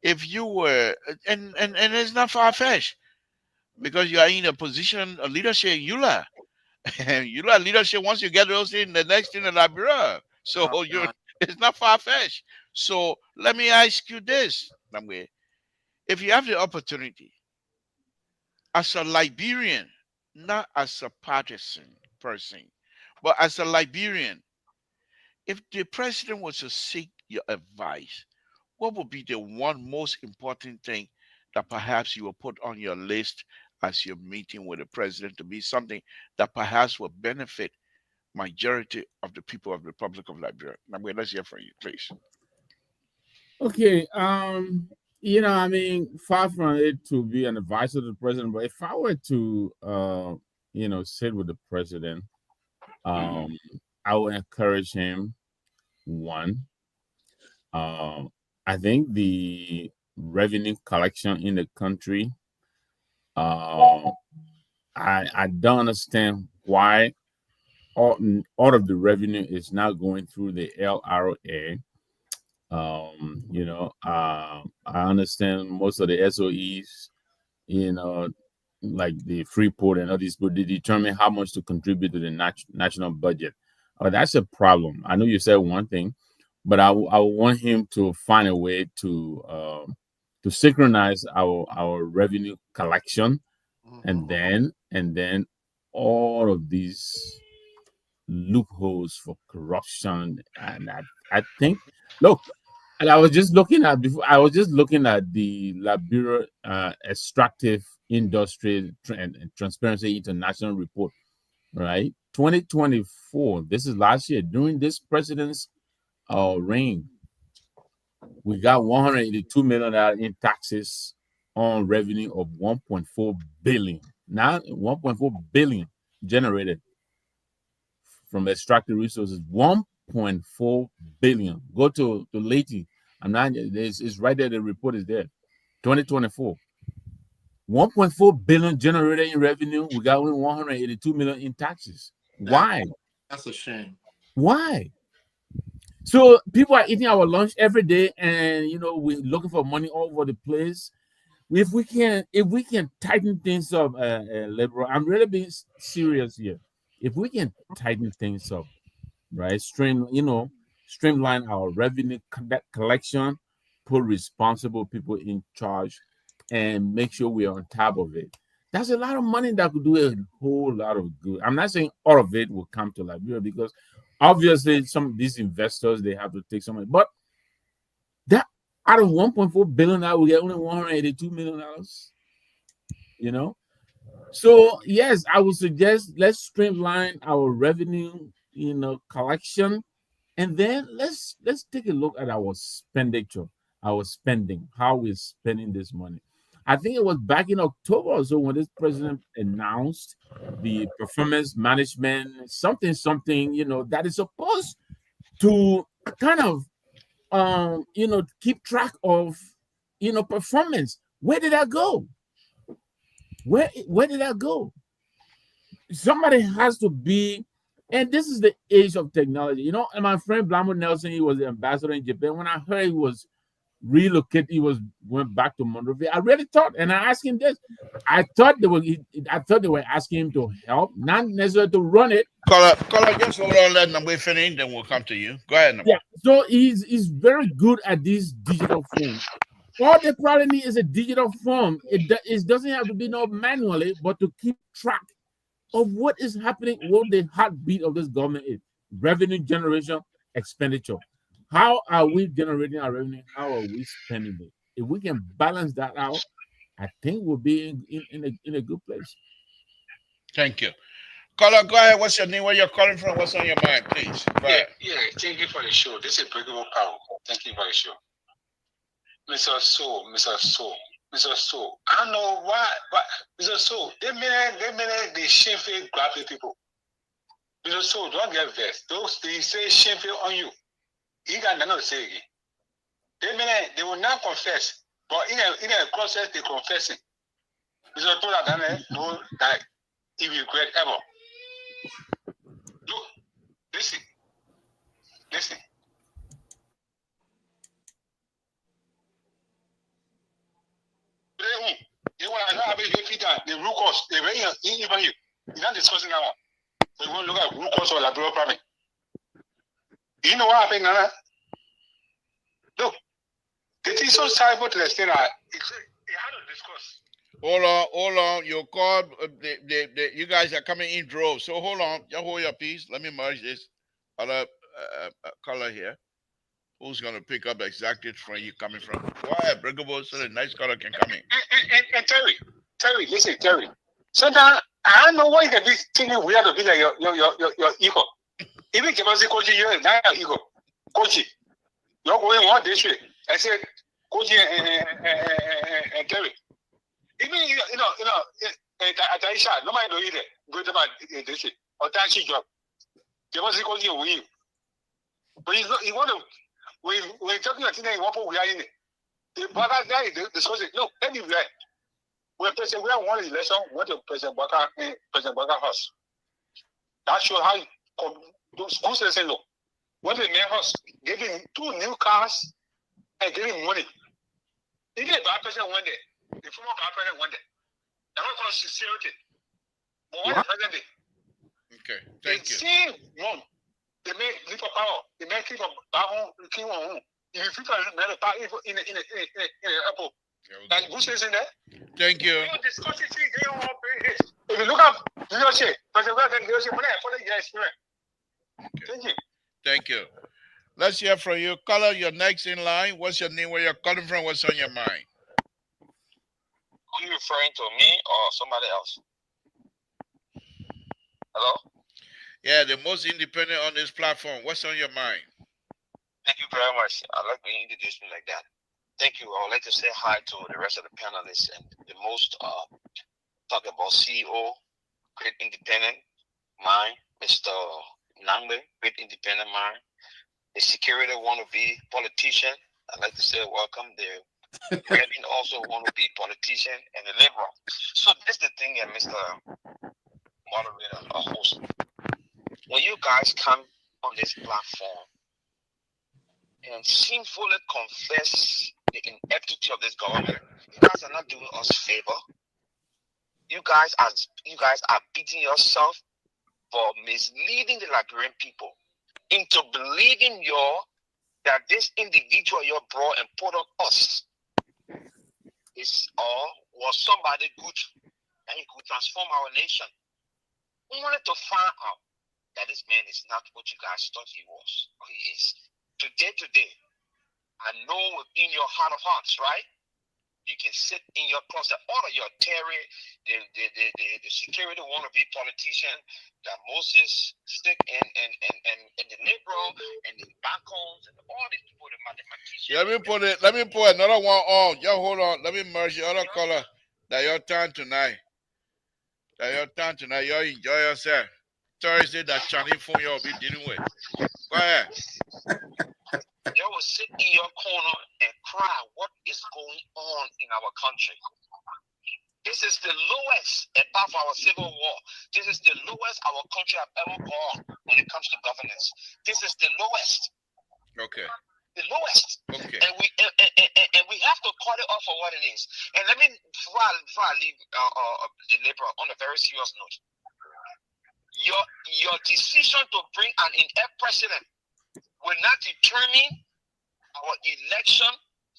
if you were, and it's not far fetched because you are in a position of leadership, and EULA leadership. Once you get those in, the next thing in Liberia. So it's not far fetched. So let me ask you this, Namwe. If you have the opportunity as a Liberian, not as a partisan person, but as a Liberian, if the president was to seek your advice, what would be the one most important thing that perhaps you will put on your list as you're meeting with the president to be something that perhaps will benefit majority of the people of the Republic of Liberia? Namwe, let's hear from you, please. Okay. I mean, far from it to be an advisor to the president, but if I were to, sit with the president, I would encourage him. One, I think the revenue collection in the country, I don't understand why all of the revenue is now going through the LRA. I understand most of the SOEs, like the Freeport and all these, but they determine how much to contribute to the national budget. That's a problem. I know you said one thing, but I want him to find a way to synchronize our revenue collection, and then all of these loopholes for corruption. And I think, look, and I was just looking at the Liberia Extractive Industry and Transparency International report, right? 2024. This is last year during this president's reign. We got $182 million in taxes on revenue of $1.4 billion. Now, $1.4 billion generated from extracted resources. $1.4 billion. Go to Lady. It's right there. The report is there. 2024. $1.4 billion generated in revenue. We got only $182 million in taxes. Why? That's a shame. Why? So people are eating our lunch every day, and we're looking for money all over the place. If we can tighten things up, liberal, I'm really being serious here. If we can tighten things up, right? Streamline our revenue collection, put responsible people in charge, and make sure we are on top of it. That's a lot of money that could do a whole lot of good. I'm not saying all of it will come to Liberia, because obviously some of these investors, they have to take some money. But that out of $1.4 billion, we get only $182 million. So yes, I would suggest let's streamline our revenue, collection, and then let's take a look at our expenditure, our spending, how we're spending this money. I think it was back in October or so when this president announced the performance management something, that is supposed to kind of keep track of performance. Where did that go? Where did that go? Somebody has to be, and this is the age of technology. And my friend Blamo Nelson, he was the ambassador in Japan. When I heard he was relocated, went back to Monrovia, I really thought, and I asked him this. I thought they were asking him to help, not necessarily to run it. Caller, just hold on, let Namwe finish, then we'll come to you. Go ahead, Namwe. Yeah, so he's very good at these digital forms. All they probably need is a digital form. It doesn't have to be manually, but to keep track of what is happening, what the heartbeat of this government is. Revenue generation, expenditure. How are we generating our revenue? How are we spending it? If we can balance that out, I think we'll be in a good place. Thank you. Caller, go ahead. What's your name? Where you're calling from? What's on your mind, please? Go ahead. Yeah. Thank you for the show. This is Breakable Power. Thank you for the show. Mr. So, I don't know why, but Mr. So, they shameful grabbing people. Mr. So, don't get vexed. Those they say shameful on you. You can not say again. They will not confess, but in a process they confessing. Mr. So, that no, that he will regret ever. Look, listen. They want to have the root cause. They very even you. You're not discussing that one. So you want to look at root cause or lateral primary. You know what happened, Nana? Look, it is so terrible to the extent that they had to discuss. Hold on. You called. You guys are coming in droves. So hold on. Just hold your peace. Let me merge this other color here. Who's going to pick up exactly from you coming from? Go ahead, Breakable, so the next color can come in. And Terry, listen, Terry. Sometimes I don't know why you can be thinking we have to be like your ego. Even if I say coaching, you're not your ego. Coaching. You're going on this way. I said, coaching and Terry. Even at Aisha, nobody know either. Go to my this or taxi job. They must say coaching with you. But you want to. We're talking about things we are in it. The Baka guy, the social, look, anywhere. When President William won the election, went to President Baka house. That shows how those schools say, look, went to the main house, gave him 2 new cars and gave him money. He did bad president one day. The former bad president one day. That was called sincerity. But what the president did? Okay, thank you. Same one. They make little power. They make king on. If you can make a power in the apple, and Bush is in there. Thank you. If you look up leadership, leadership, thank you. Thank you. Let's hear from you. Caller, you're next in line. What's your name? Where you're calling from? What's on your mind? Are you referring to me or somebody else? Hello? Yeah, the most independent on this platform. What's on your mind? Thank you very much. I like when you introduce me like that. Thank you. I would like to say hi to the rest of the panelists and the most talk about CEO, great independent mind, Mr. Nangbe, great independent mind. The security wannabe politician. I'd like to say welcome. The Reverend also wannabe politician and the liberal. So that's the thing, Mr. Moderator or host. When you guys come on this platform and sinfully confess the ineptitude of this government, you guys are not doing us favor. You guys are beating yourself for misleading the Liberian people into believing that this individual you brought and put on us was somebody good and he could transform our nation. We wanted to find out that this man is not what you guys thought he was or he is. Today, I know within your heart of hearts, right? You can sit in your closet, all of your Terry, the security wannabe politician, that Moses stick and the liberal and the backhoes and all these people, the mathematicians. Let me put another one on. Yo, hold on. Let me merge the other color. That your turn tonight. You enjoy yourself. Thursday, that Chinese phone you'll be dealing with. Go ahead. You will sit in your corner and cry what is going on in our country. This is the lowest above our civil war. This is the lowest our country have ever gone when it comes to governance. This is the lowest. Okay. The lowest. Okay. And we have to call it off for what it is. And let me before I leave the liberal on a very serious note. Your decision to bring an inept president will not determine our election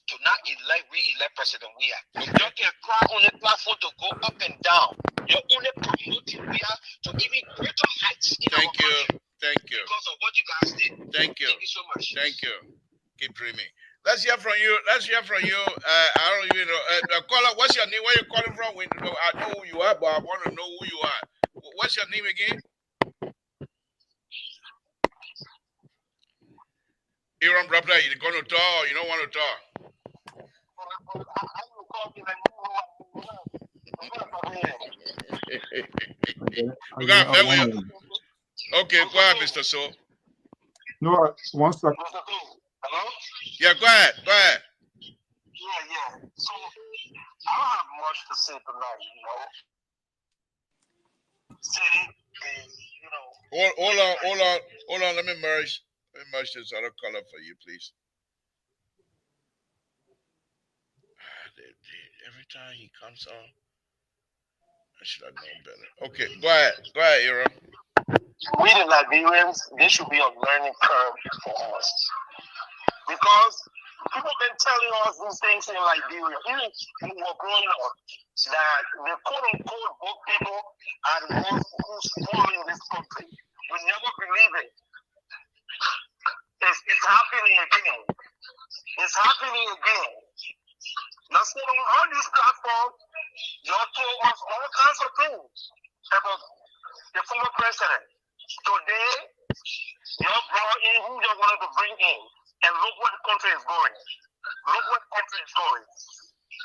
to not re-elect President Weah. You can cry on the platform to go up and down. You're only promoting Weah to even greater heights in our country. Thank you. Because of what you guys did. Thank you. Thank you so much. Thank you. Keep dreaming. Let's hear from you. I don't even know. Caller, what's your name? Where you calling from? I know who you are, but I want to know who you are. What's your name again? Aaron Brabda, you're going to talk or you don't want to talk? We got to Okay, go ahead, Mr. So. No, one second. Hello? Yeah, go ahead. Yeah. So I don't have much to say tonight, Hold on. Let me merge this other color for you, please. Every time he comes on, I should have known better. Okay, go ahead, Aaron. We the Liberians, this should be a learning curve for us. Because people have been telling us these things in Liberia, even when we were growing up, that the quote-unquote book people are the ones who's spoiling this country. We never believe it. It's happening again. It's happening again. Now, so on this platform, y'all told us all kinds of things about the former president. Today, y'all brought in who y'all wanted to bring in. And look where the country is going.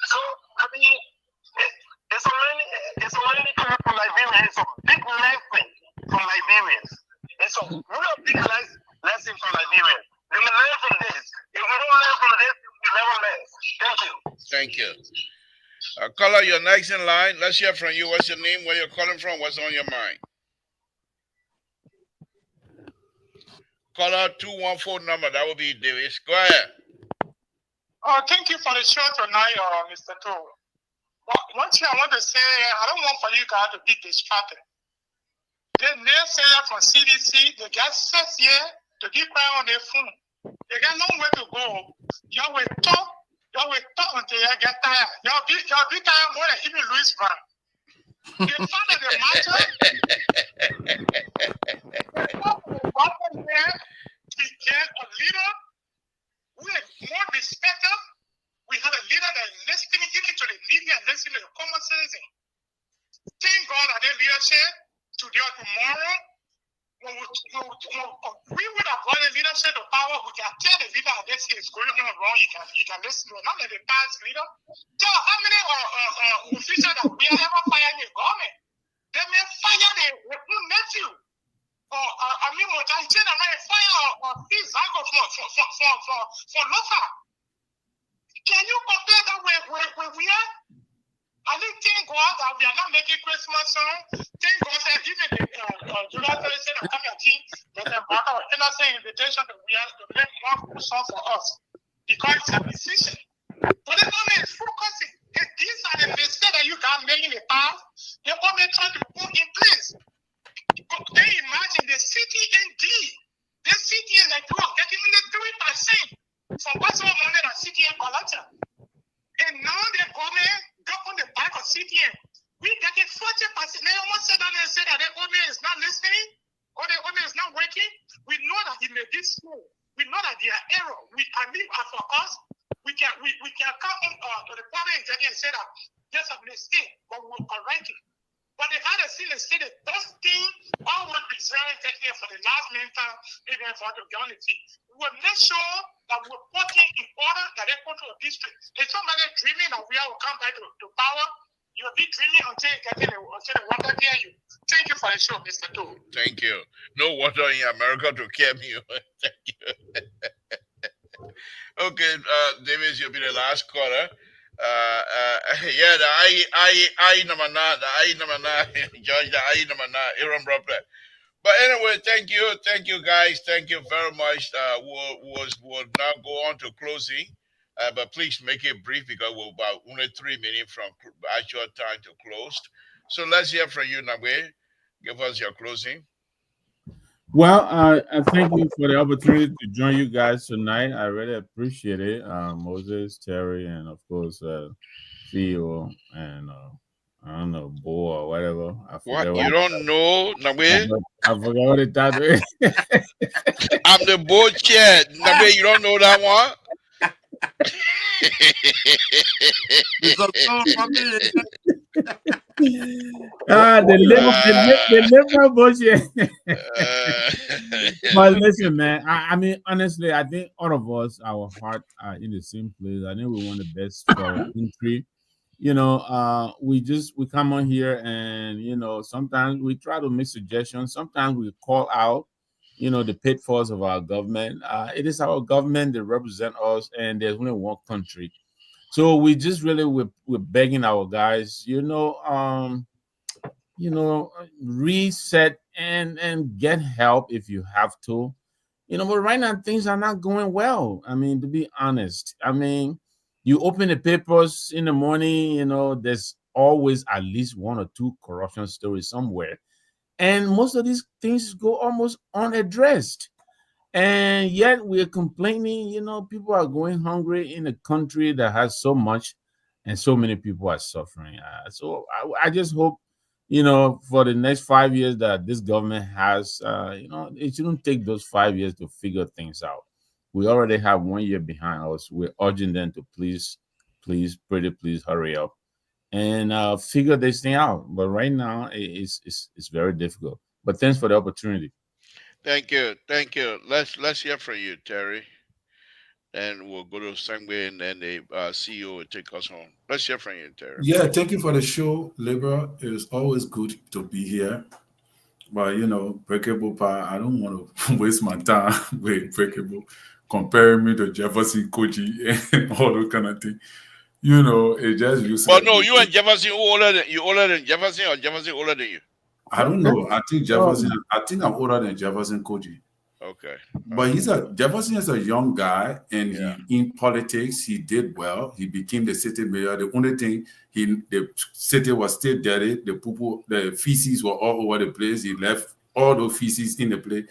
So, I mean, it's a learning curve for Liberians. It's a big lesson for Liberians. It's a real big lesson for Liberians. We will learn from this. If we don't learn from this, we never learn. Thank you. Caller, you're next in line. Let's hear from you. What's your name? Where you're calling from? What's on your mind? Caller 214 number. That would be Davis. Go ahead. Thank you for the show tonight, Mr. Toll. One thing I want to say, I don't want for you guys to be distracted. The naysayers from CDC, they got 6 years to keep crying on their phone. They got nowhere to go. Y'all will talk until you get tired. Y'all be tired more than even Louis Brown. The fact of the matter, we get a leader who is more respected. We have a leader that is listening even to the media and listening to the common citizen. Thank God that their leadership today or tomorrow, when we would have brought the leadership to power, we can tell the leader this is going on wrong. You can listen to it. Not let the past leader. Tell how many officials that we have ever fired in the government. They may fire their nephew. I mean, what I said, I might fire Phil Zago for Lofa. Can you compare that where we are? I think thank God that we are not making Christmas song. Thank God that even the July 27th of coming team, that the innocent invitation that we have to make one song for us because it's a decision. But the government is focusing. These are the mistakes that you got made in the past. The government trying to put in place. Can you imagine the city ND? The city is like getting only 3% from what's money that city collector. And now the government got on the back of CTM. We getting 40%. Now, one said that and said that the government is not listening or the government is not working. We know that it may be slow. We know that there are errors. For us, we can come to the government and say that there's a mistake, but we'll correct it. But the other thing is the best thing all will be very here for the last minute, even for the community. We will make sure that we're putting in order that they go to a district. If somebody dreaming that we will come back to power, you'll be dreaming until the water hear you. Thank you for the show, Mr. Tool. Thank you. No water in America to carry you. Thank you. Okay, Davis, you'll be the last caller. Yeah, the I number nine, George, the I number nine, Aaron Bropper. But anyway, thank you guys, thank you very much. We'll now go on to closing, but please make it brief because we're about only 3 minutes from actual time to close. So let's hear from you, Nagwe. Give us your closing. Well, I thank you for the opportunity to join you guys tonight. I really appreciate it. Moses, Terry, and of course, Theo, and I don't know, Bo or whatever. What? You don't know, Nagwe? I forgot what it is. I'm the board chair. Nagwe, you don't know that one? The liberal bullshit. But listen, man. I mean, honestly, I think all of us, our heart are in the same place. I think we want the best for our country. You know, we come on here and sometimes we try to make suggestions. Sometimes we call out, the pitfalls of our government. It is our government that represent us, and there's only one country. So we just really we're begging our guys, reset and get help if you have to. But right now things are not going well. I mean, to be honest, you open the papers in the morning, there's always at least one or two corruption stories somewhere. And most of these things go almost unaddressed. And yet we're complaining, people are going hungry in a country that has so much and so many people are suffering. So I just hope, for the next 5 years that this government has, it shouldn't take those 5 years to figure things out. We already have 1 year behind us. We're urging them to please hurry up and figure this thing out. But right now, it's very difficult. But thanks for the opportunity. Thank you. Let's hear from you, Terry. And we'll go to Sangwe, and then the CEO will take us home. Let's hear from you, Terry. Yeah, thank you for the show, Libra. It's always good to be here. But Breakable Power, I don't want to waste my time with Breakable, comparing me to Jefferson Koji and all those kind of things. It just uses. But no, you and Jefferson older than Jefferson, or Jefferson older than you? I don't know. I think Jefferson. I think I'm older than Jefferson Koji. Okay. But Jefferson is a young guy, and in politics he did well. He became the city mayor. The only thing the city was still dirty. The feces were all over the place. He left all those feces in the place,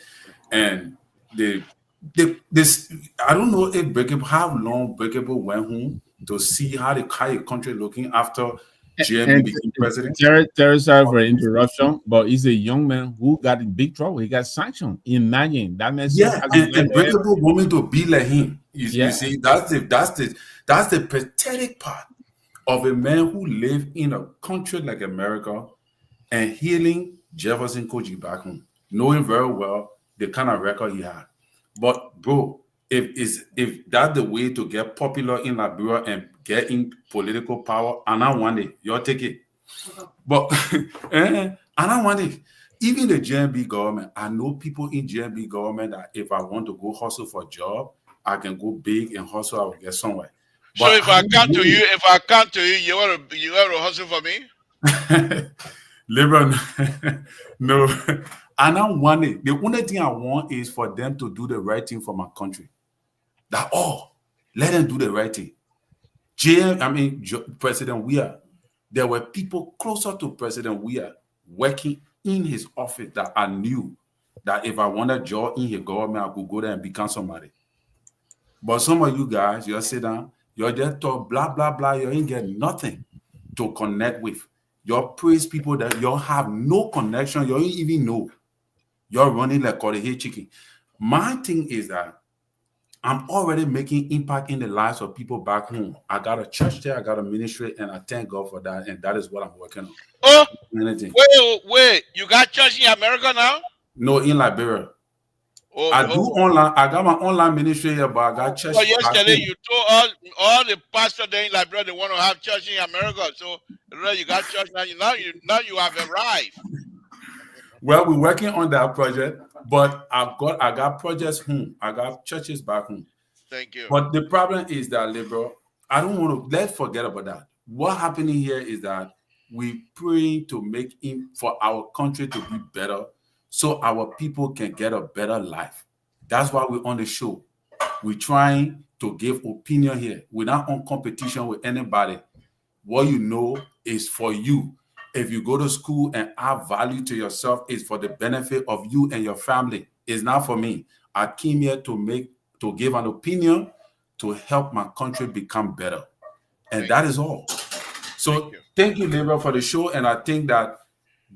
and this I don't know if how long Breakable went home to see how the country looking after GMB became president. Terry, sorry for interruption, but he's a young man who got in big trouble. He got sanctioned. Imagine that man. Yeah, and Breakable woman to be like him. You see, that's the pathetic part of a man who lived in a country like America and healing Jefferson Koji back home. knowing very well the kind of record he had. But bro, if that's the way to get popular in Liberia and get in political power, and I want it, you'll take it. But and I want it. Even the JMB government, I know people in JMB government that if I want to go hustle for a job, I can go big and hustle, I will get somewhere. So But if I come to you, you want to hustle for me? Liberal, no. I don't want it. The only thing I want is for them to do the right thing for my country. That let them do the right thing. President Weah, there were people closer to President Weah working in his office that I knew that if I wanted a job in his government, I could go there and become somebody. But some of you guys, you sit down, you're just talk blah, blah, blah. You ain't get nothing to connect with. You praise people that you have no connection. You don't even know. You're running like cottage chicken. My thing is that I'm already making impact in the lives of people back home. I got a church there, I got a ministry, and I thank God for that. And that is what I'm working on. Oh, wait! You got church in America now? No, in Liberia. I do online. I got my online ministry here, but I got church. So yesterday you told all the pastors there in Liberia they want to have church in America. So you got church now. Now you have arrived. Well, we're working on that project, but I got projects home. I got churches back home. Thank you. But the problem is that, liberal, I don't want to. Let's forget about that. What happening here is that we pray to make for our country to be better, so our people can get a better life. That's why we're on the show. We're trying to give opinion here. We're not on competition with anybody. What you know is for you. If you go to school and add value to yourself, it's for the benefit of you and your family. It's not for me. I came here to give an opinion to help my country become better. And that is all. So thank you, Liberia, for the show. And I think that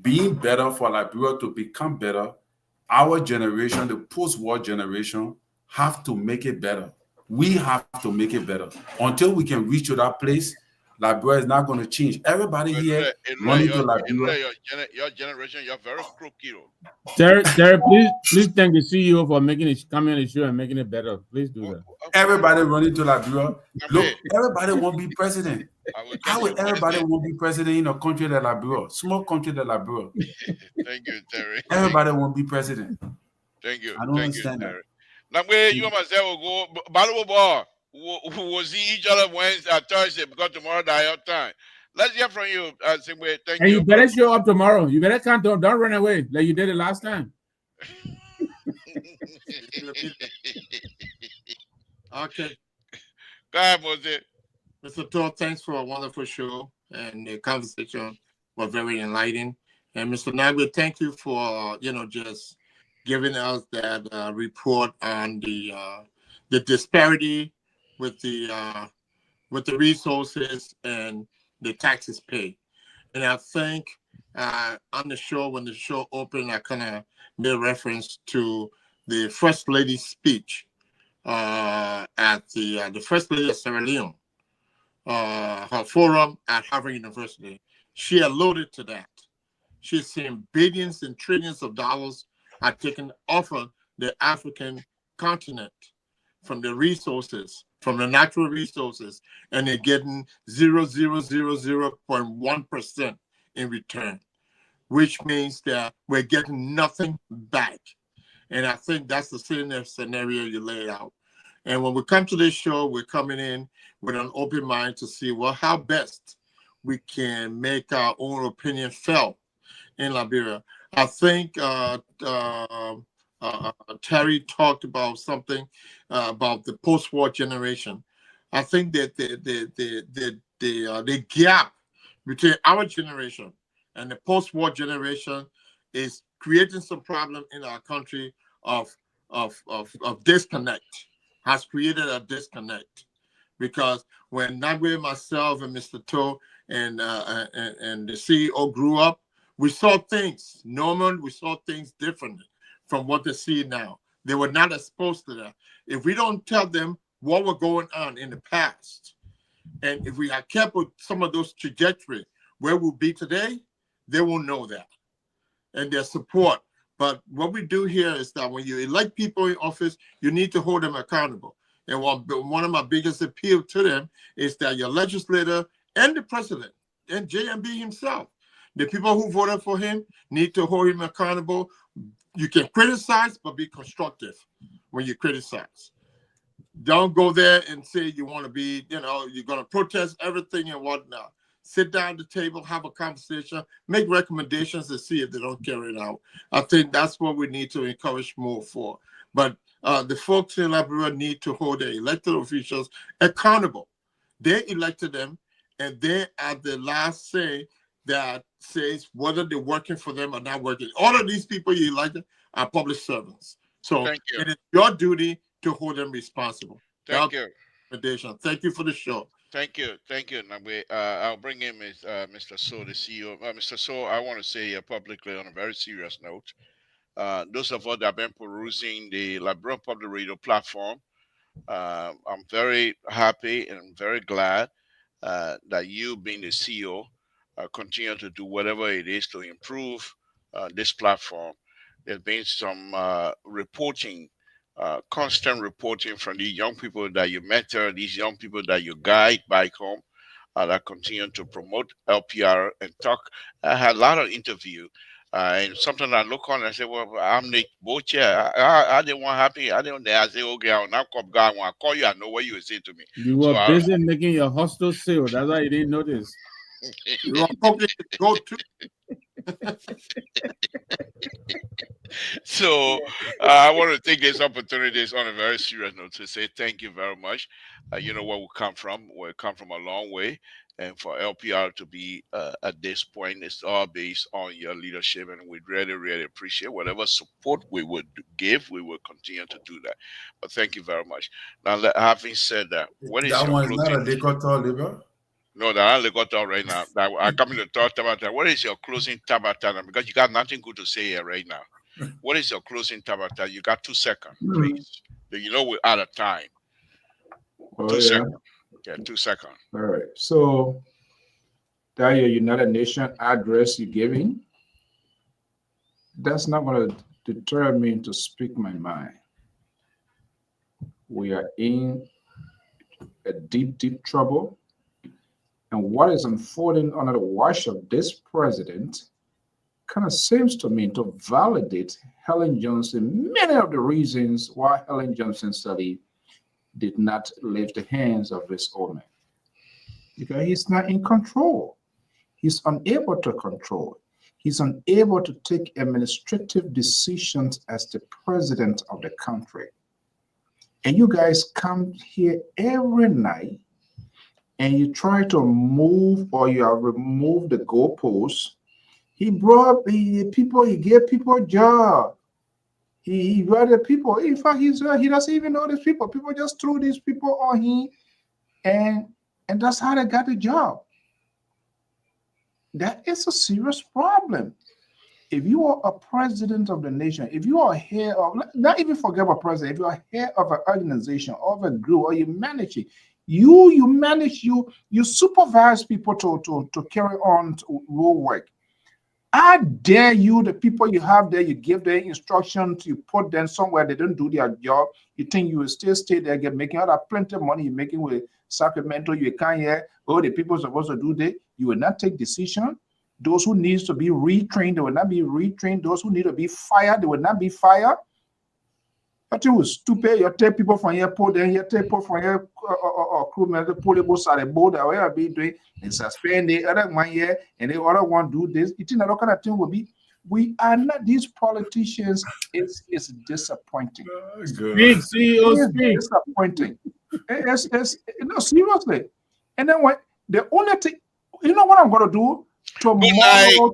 being better for Liberia to become better, our generation, the post-war generation, have to make it better. We have to make it better. Until we can reach to that place, Liberia is not going to change. Everybody here running to Liberia. Your generation, you're very crooked. Terry, please thank the CEO for coming on the show and making it better. Please do that. Everybody running to Liberia. Look, everybody won't be president. How will everybody won't be president in a country like Liberia? Small country like Liberia. Thank you, Terry. Everybody won't be president. Thank you. I don't understand that. Now, you and myself will go. Balubo, we'll see each other Wednesday, Thursday, because tomorrow is your time. Let's hear from you. Thank you. And you better show up tomorrow. You better come. Don't run away like you did it last time. Okay. Go ahead, Moses. Mr. Todd, thanks for a wonderful show, and the conversation was very enlightening. And Mr. Nagbe, thank you for just giving us that report on the disparity with the resources and the taxes paid. And I think on the show, when the show opened, I kind of made reference to the First Lady's speech at the First Lady of Sierra Leone, her forum at Harvard University. She alluded to that. She's saying billions and trillions of dollars are taken off of the African continent from the resources, from the natural resources, and they're getting 0.1% in return, which means that we're getting nothing back. And I think that's the scenario you laid out. And when we come to this show, we're coming in with an open mind to see, well, how best we can make our own opinion felt in Liberia. I think Terry talked about something about the post-war generation. I think that the gap between our generation and the post-war generation is creating some problem in our country of disconnect. Has created a disconnect, because when Nagwe, myself, and Mr. To and the CEO grew up, we saw things. Norman, we saw things differently from what they see now. They were not exposed to that. If we don't tell them what was going on in the past, and if we had kept with some of those trajectory where we'll be today, they will know that and their support. But what we do here is that when you elect people in office, you need to hold them accountable. And one of my biggest appeal to them is that your legislator and the president and JMB himself, the people who voted for him need to hold him accountable. You can criticize, but be constructive when you criticize. Don't go there and say you want to be, you're going to protest everything and whatnot. Sit down at the table, have a conversation, make recommendations and see if they don't carry it out. I think that's what we need to encourage more for. But the folks in Liberia need to hold their elected officials accountable. They elected them, and they are the last say that says whether they're working for them or not working. All of these people you elected are public servants. So it is your duty to hold them responsible. Thank you. Thank you for the show. Thank you. Now, I'll bring in Mr. So, the CEO. Mr. So, I want to say publicly on a very serious note, those of us that have been perusing the Liberian Public Radio platform, I'm very happy and very glad that you, being the CEO, continue to do whatever it is to improve this platform. There's been some reporting, constant reporting from the young people that you mentor, these young people that you guide back home, that continue to promote LPR and talk. I had a lot of interview. And sometimes I look on and I say, well, I'm Nick Boche. I didn't want happy. I didn't I say, okay, I'll now come guy. When I call you, I know what you would say to me. You were busy making your hostel sale. That's why you didn't notice. You are hoping to go to. So I want to take this opportunity on a very serious note to say thank you very much. You know where we come from. We come from a long way. And for LPR to be at this point, it's all based on your leadership. And we really, really appreciate whatever support we would give. We will continue to do that. But thank you very much. Now, having said that, what is that your one's closing? not a decorator, Liber? No, that I got out right now. I'm coming to talk about that. What is your closing tabata? Because you got nothing good to say here right now. What is your closing tabata? You got 2 seconds, please. You know we're out of time. 2 seconds. Yeah, 2 seconds. All right. So that your United Nations address you're giving, that's not going to deter me to speak my mind. We are in a deep, deep trouble. And what is unfolding under the watch of this president kind of seems to me to validate Helen Johnson, many of the reasons why Helen Johnson study did not lift the hands of this old man. Because he's not in control. He's unable to control. He's unable to take administrative decisions as the president of the country. And you guys come here every night and you try to move or you have removed the goalposts. He brought people, he gave people a job. He brought the people. In fact, he doesn't even know these people. People just threw these people on him, and that's how they got the job. That is a serious problem. If you are a president of the nation, if you are head of, not even forget about president, if you are head of an organization, of a group, or you manage it, you manage, you supervise people to carry on role work. I dare you, the people you have there, you give them instructions, you put them somewhere, they don't do their job. You think you will still stay there, making out plenty of money you're making with Sacramento, you can't hear, the people are supposed to do that. You will not take decision. Those who need to be retrained, they will not be retrained. Those who need to be fired, they will not be fired. But you stupid, you take people from here, put them here, take people from here, crew members, pull the boats out of the boat, that will be doing, and suspend the other one here, and the other one do this. You think that kind of thing will be? We are not, these politicians, it's disappointing. Speak, CEO, speak. Disappointing. No, seriously. And then when the only thing, you know what I'm going to do? Tomorrow,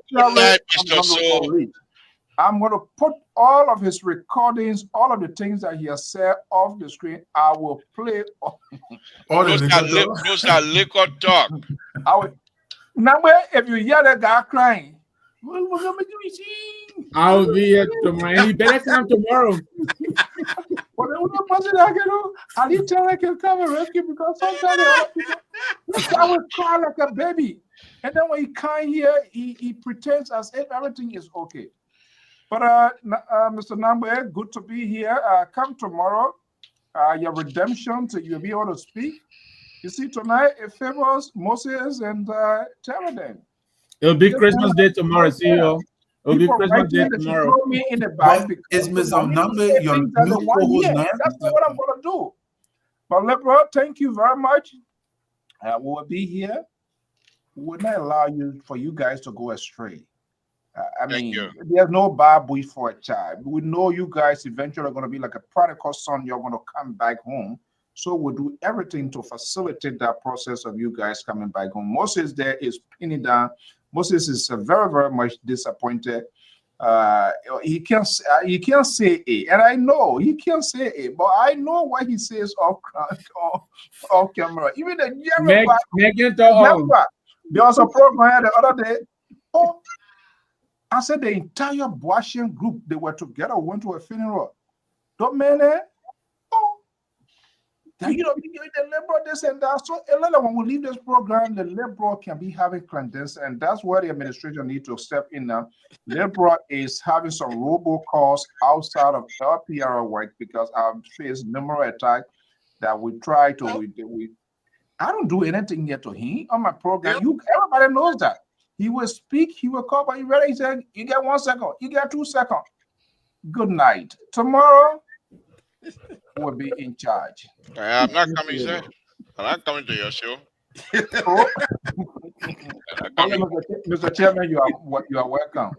I'm going to put all of his recordings, all of the things that he has said off the screen. I will play all those are liquor talk. Now, if you hear that guy crying, I'll be here tomorrow. He better come tomorrow. I didn't tell I can come and rescue because sometimes I will cry like a baby. And then when he can't hear, he pretends as if everything is okay. But Mr. Nambe, good to be here. Come tomorrow. Your redemption, so you'll be able to speak. You see, tonight it favors Moses and Sheridan. It'll be Christmas Day tomorrow. See you. It'll be People Christmas writing Day that they should tomorrow. throw me in the But back because is Ms. for me to Nambe say your things that they new want co-host here. now? That's not what I'm going to do. But Liberal, thank you very much. We will be here. We will not allow for you guys to go astray. I mean, there's no Bible for a child. We know you guys eventually are going to be like a prodigal son. You're going to come back home. So we'll do everything to facilitate that process of you guys coming back home. Moses there is pinning down. Moses is very, very much disappointed. He can't say A, and I know he can't say A, but I know what he says off camera. Even the remember there was a program the other day. Oh, I said the entire Boasian group, they were together, went to a funeral. Don't man, oh, you know, the liberal this and that. So when we leave this program, the liberal can be having clandestine, and that's where the administration need to step in now. Liberal is having some robocalls outside of LPR work because I've faced numerous attacks that we try to. I don't do anything yet to him on my program. Everybody knows that. He will speak, he will call, but you ready? He said, you get 1 second, you get 2 seconds. Good night. Tomorrow, we'll be in charge. I'm not coming, sir. I'm not coming to your show. Mr. Chairman, you are welcome.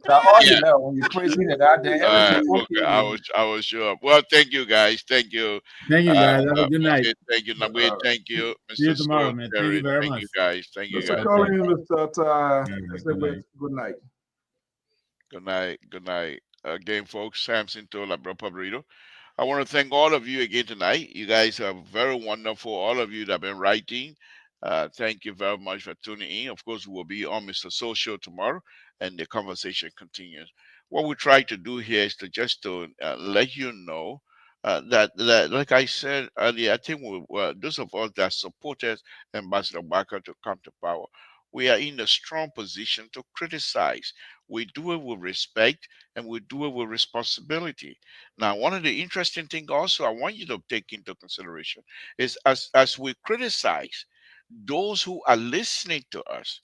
When you praise me that day, I was sure. Well, thank you guys. Thank you. Thank you guys. Have a good night. Thank you, Nabi. Thank you, Mr. See you tomorrow, man. Thank you very much. Thank you guys. Thank you guys. Good night. Good night. Good night. Again, folks, Samson Tola, Burrito. I want to thank all of you again tonight. You guys are very wonderful. All of you that have been writing. Thank you very much for tuning in. Of course, we'll be on Mr. Social tomorrow, and the conversation continues. What we try to do here is to let you know that, like I said earlier, I think those of us that supported Ambassador Barker to come to power, we are in a strong position to criticize. We do it with respect and we do it with responsibility. Now, one of the interesting things also I want you to take into consideration is as we criticize those who are listening to us,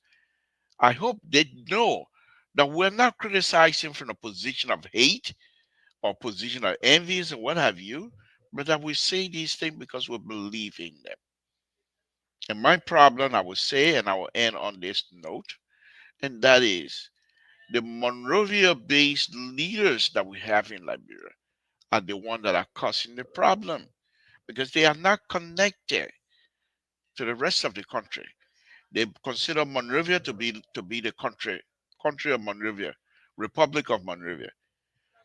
I hope they know that we're not criticizing from a position of hate or position of envies and what have you, but that we say these things because we believe in them. And my problem, I will say, and I will end on this note, and that is the Monrovia-based leaders that we have in Liberia are the ones that are causing the problem because they are not connected to the rest of the country. They consider Monrovia to be the country of Monrovia, Republic of Monrovia.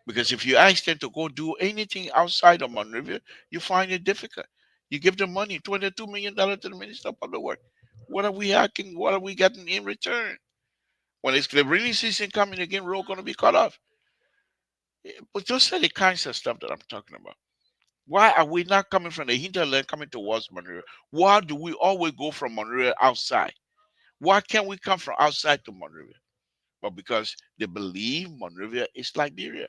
Because if you ask them to go do anything outside of Monrovia, you find it difficult. You give them money, $22 million to the Minister of Public Works. What are we asking? What are we getting in return? When it's the rainy season coming again, road going to be cut off. But those are the kinds of stuff that I'm talking about. Why are we not coming from the hinterland coming towards Monrovia? Why do we always go from Monrovia outside? Why can't we come from outside to Monrovia? But because they believe Monrovia is Liberia.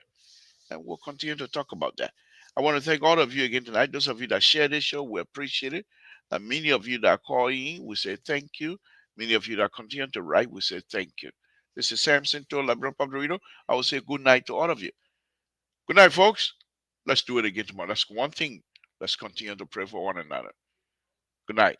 And we'll continue to talk about that. I want to thank all of you again tonight. Those of you that share this show, we appreciate it. And many of you that call in, we say thank you. Many of you that continue to write, we say thank you. This is Samson Tola, Burrito. I will say good night to all of you. Good night, folks. Let's do it again tomorrow. That's one thing. Let's continue to pray for one another. Good night.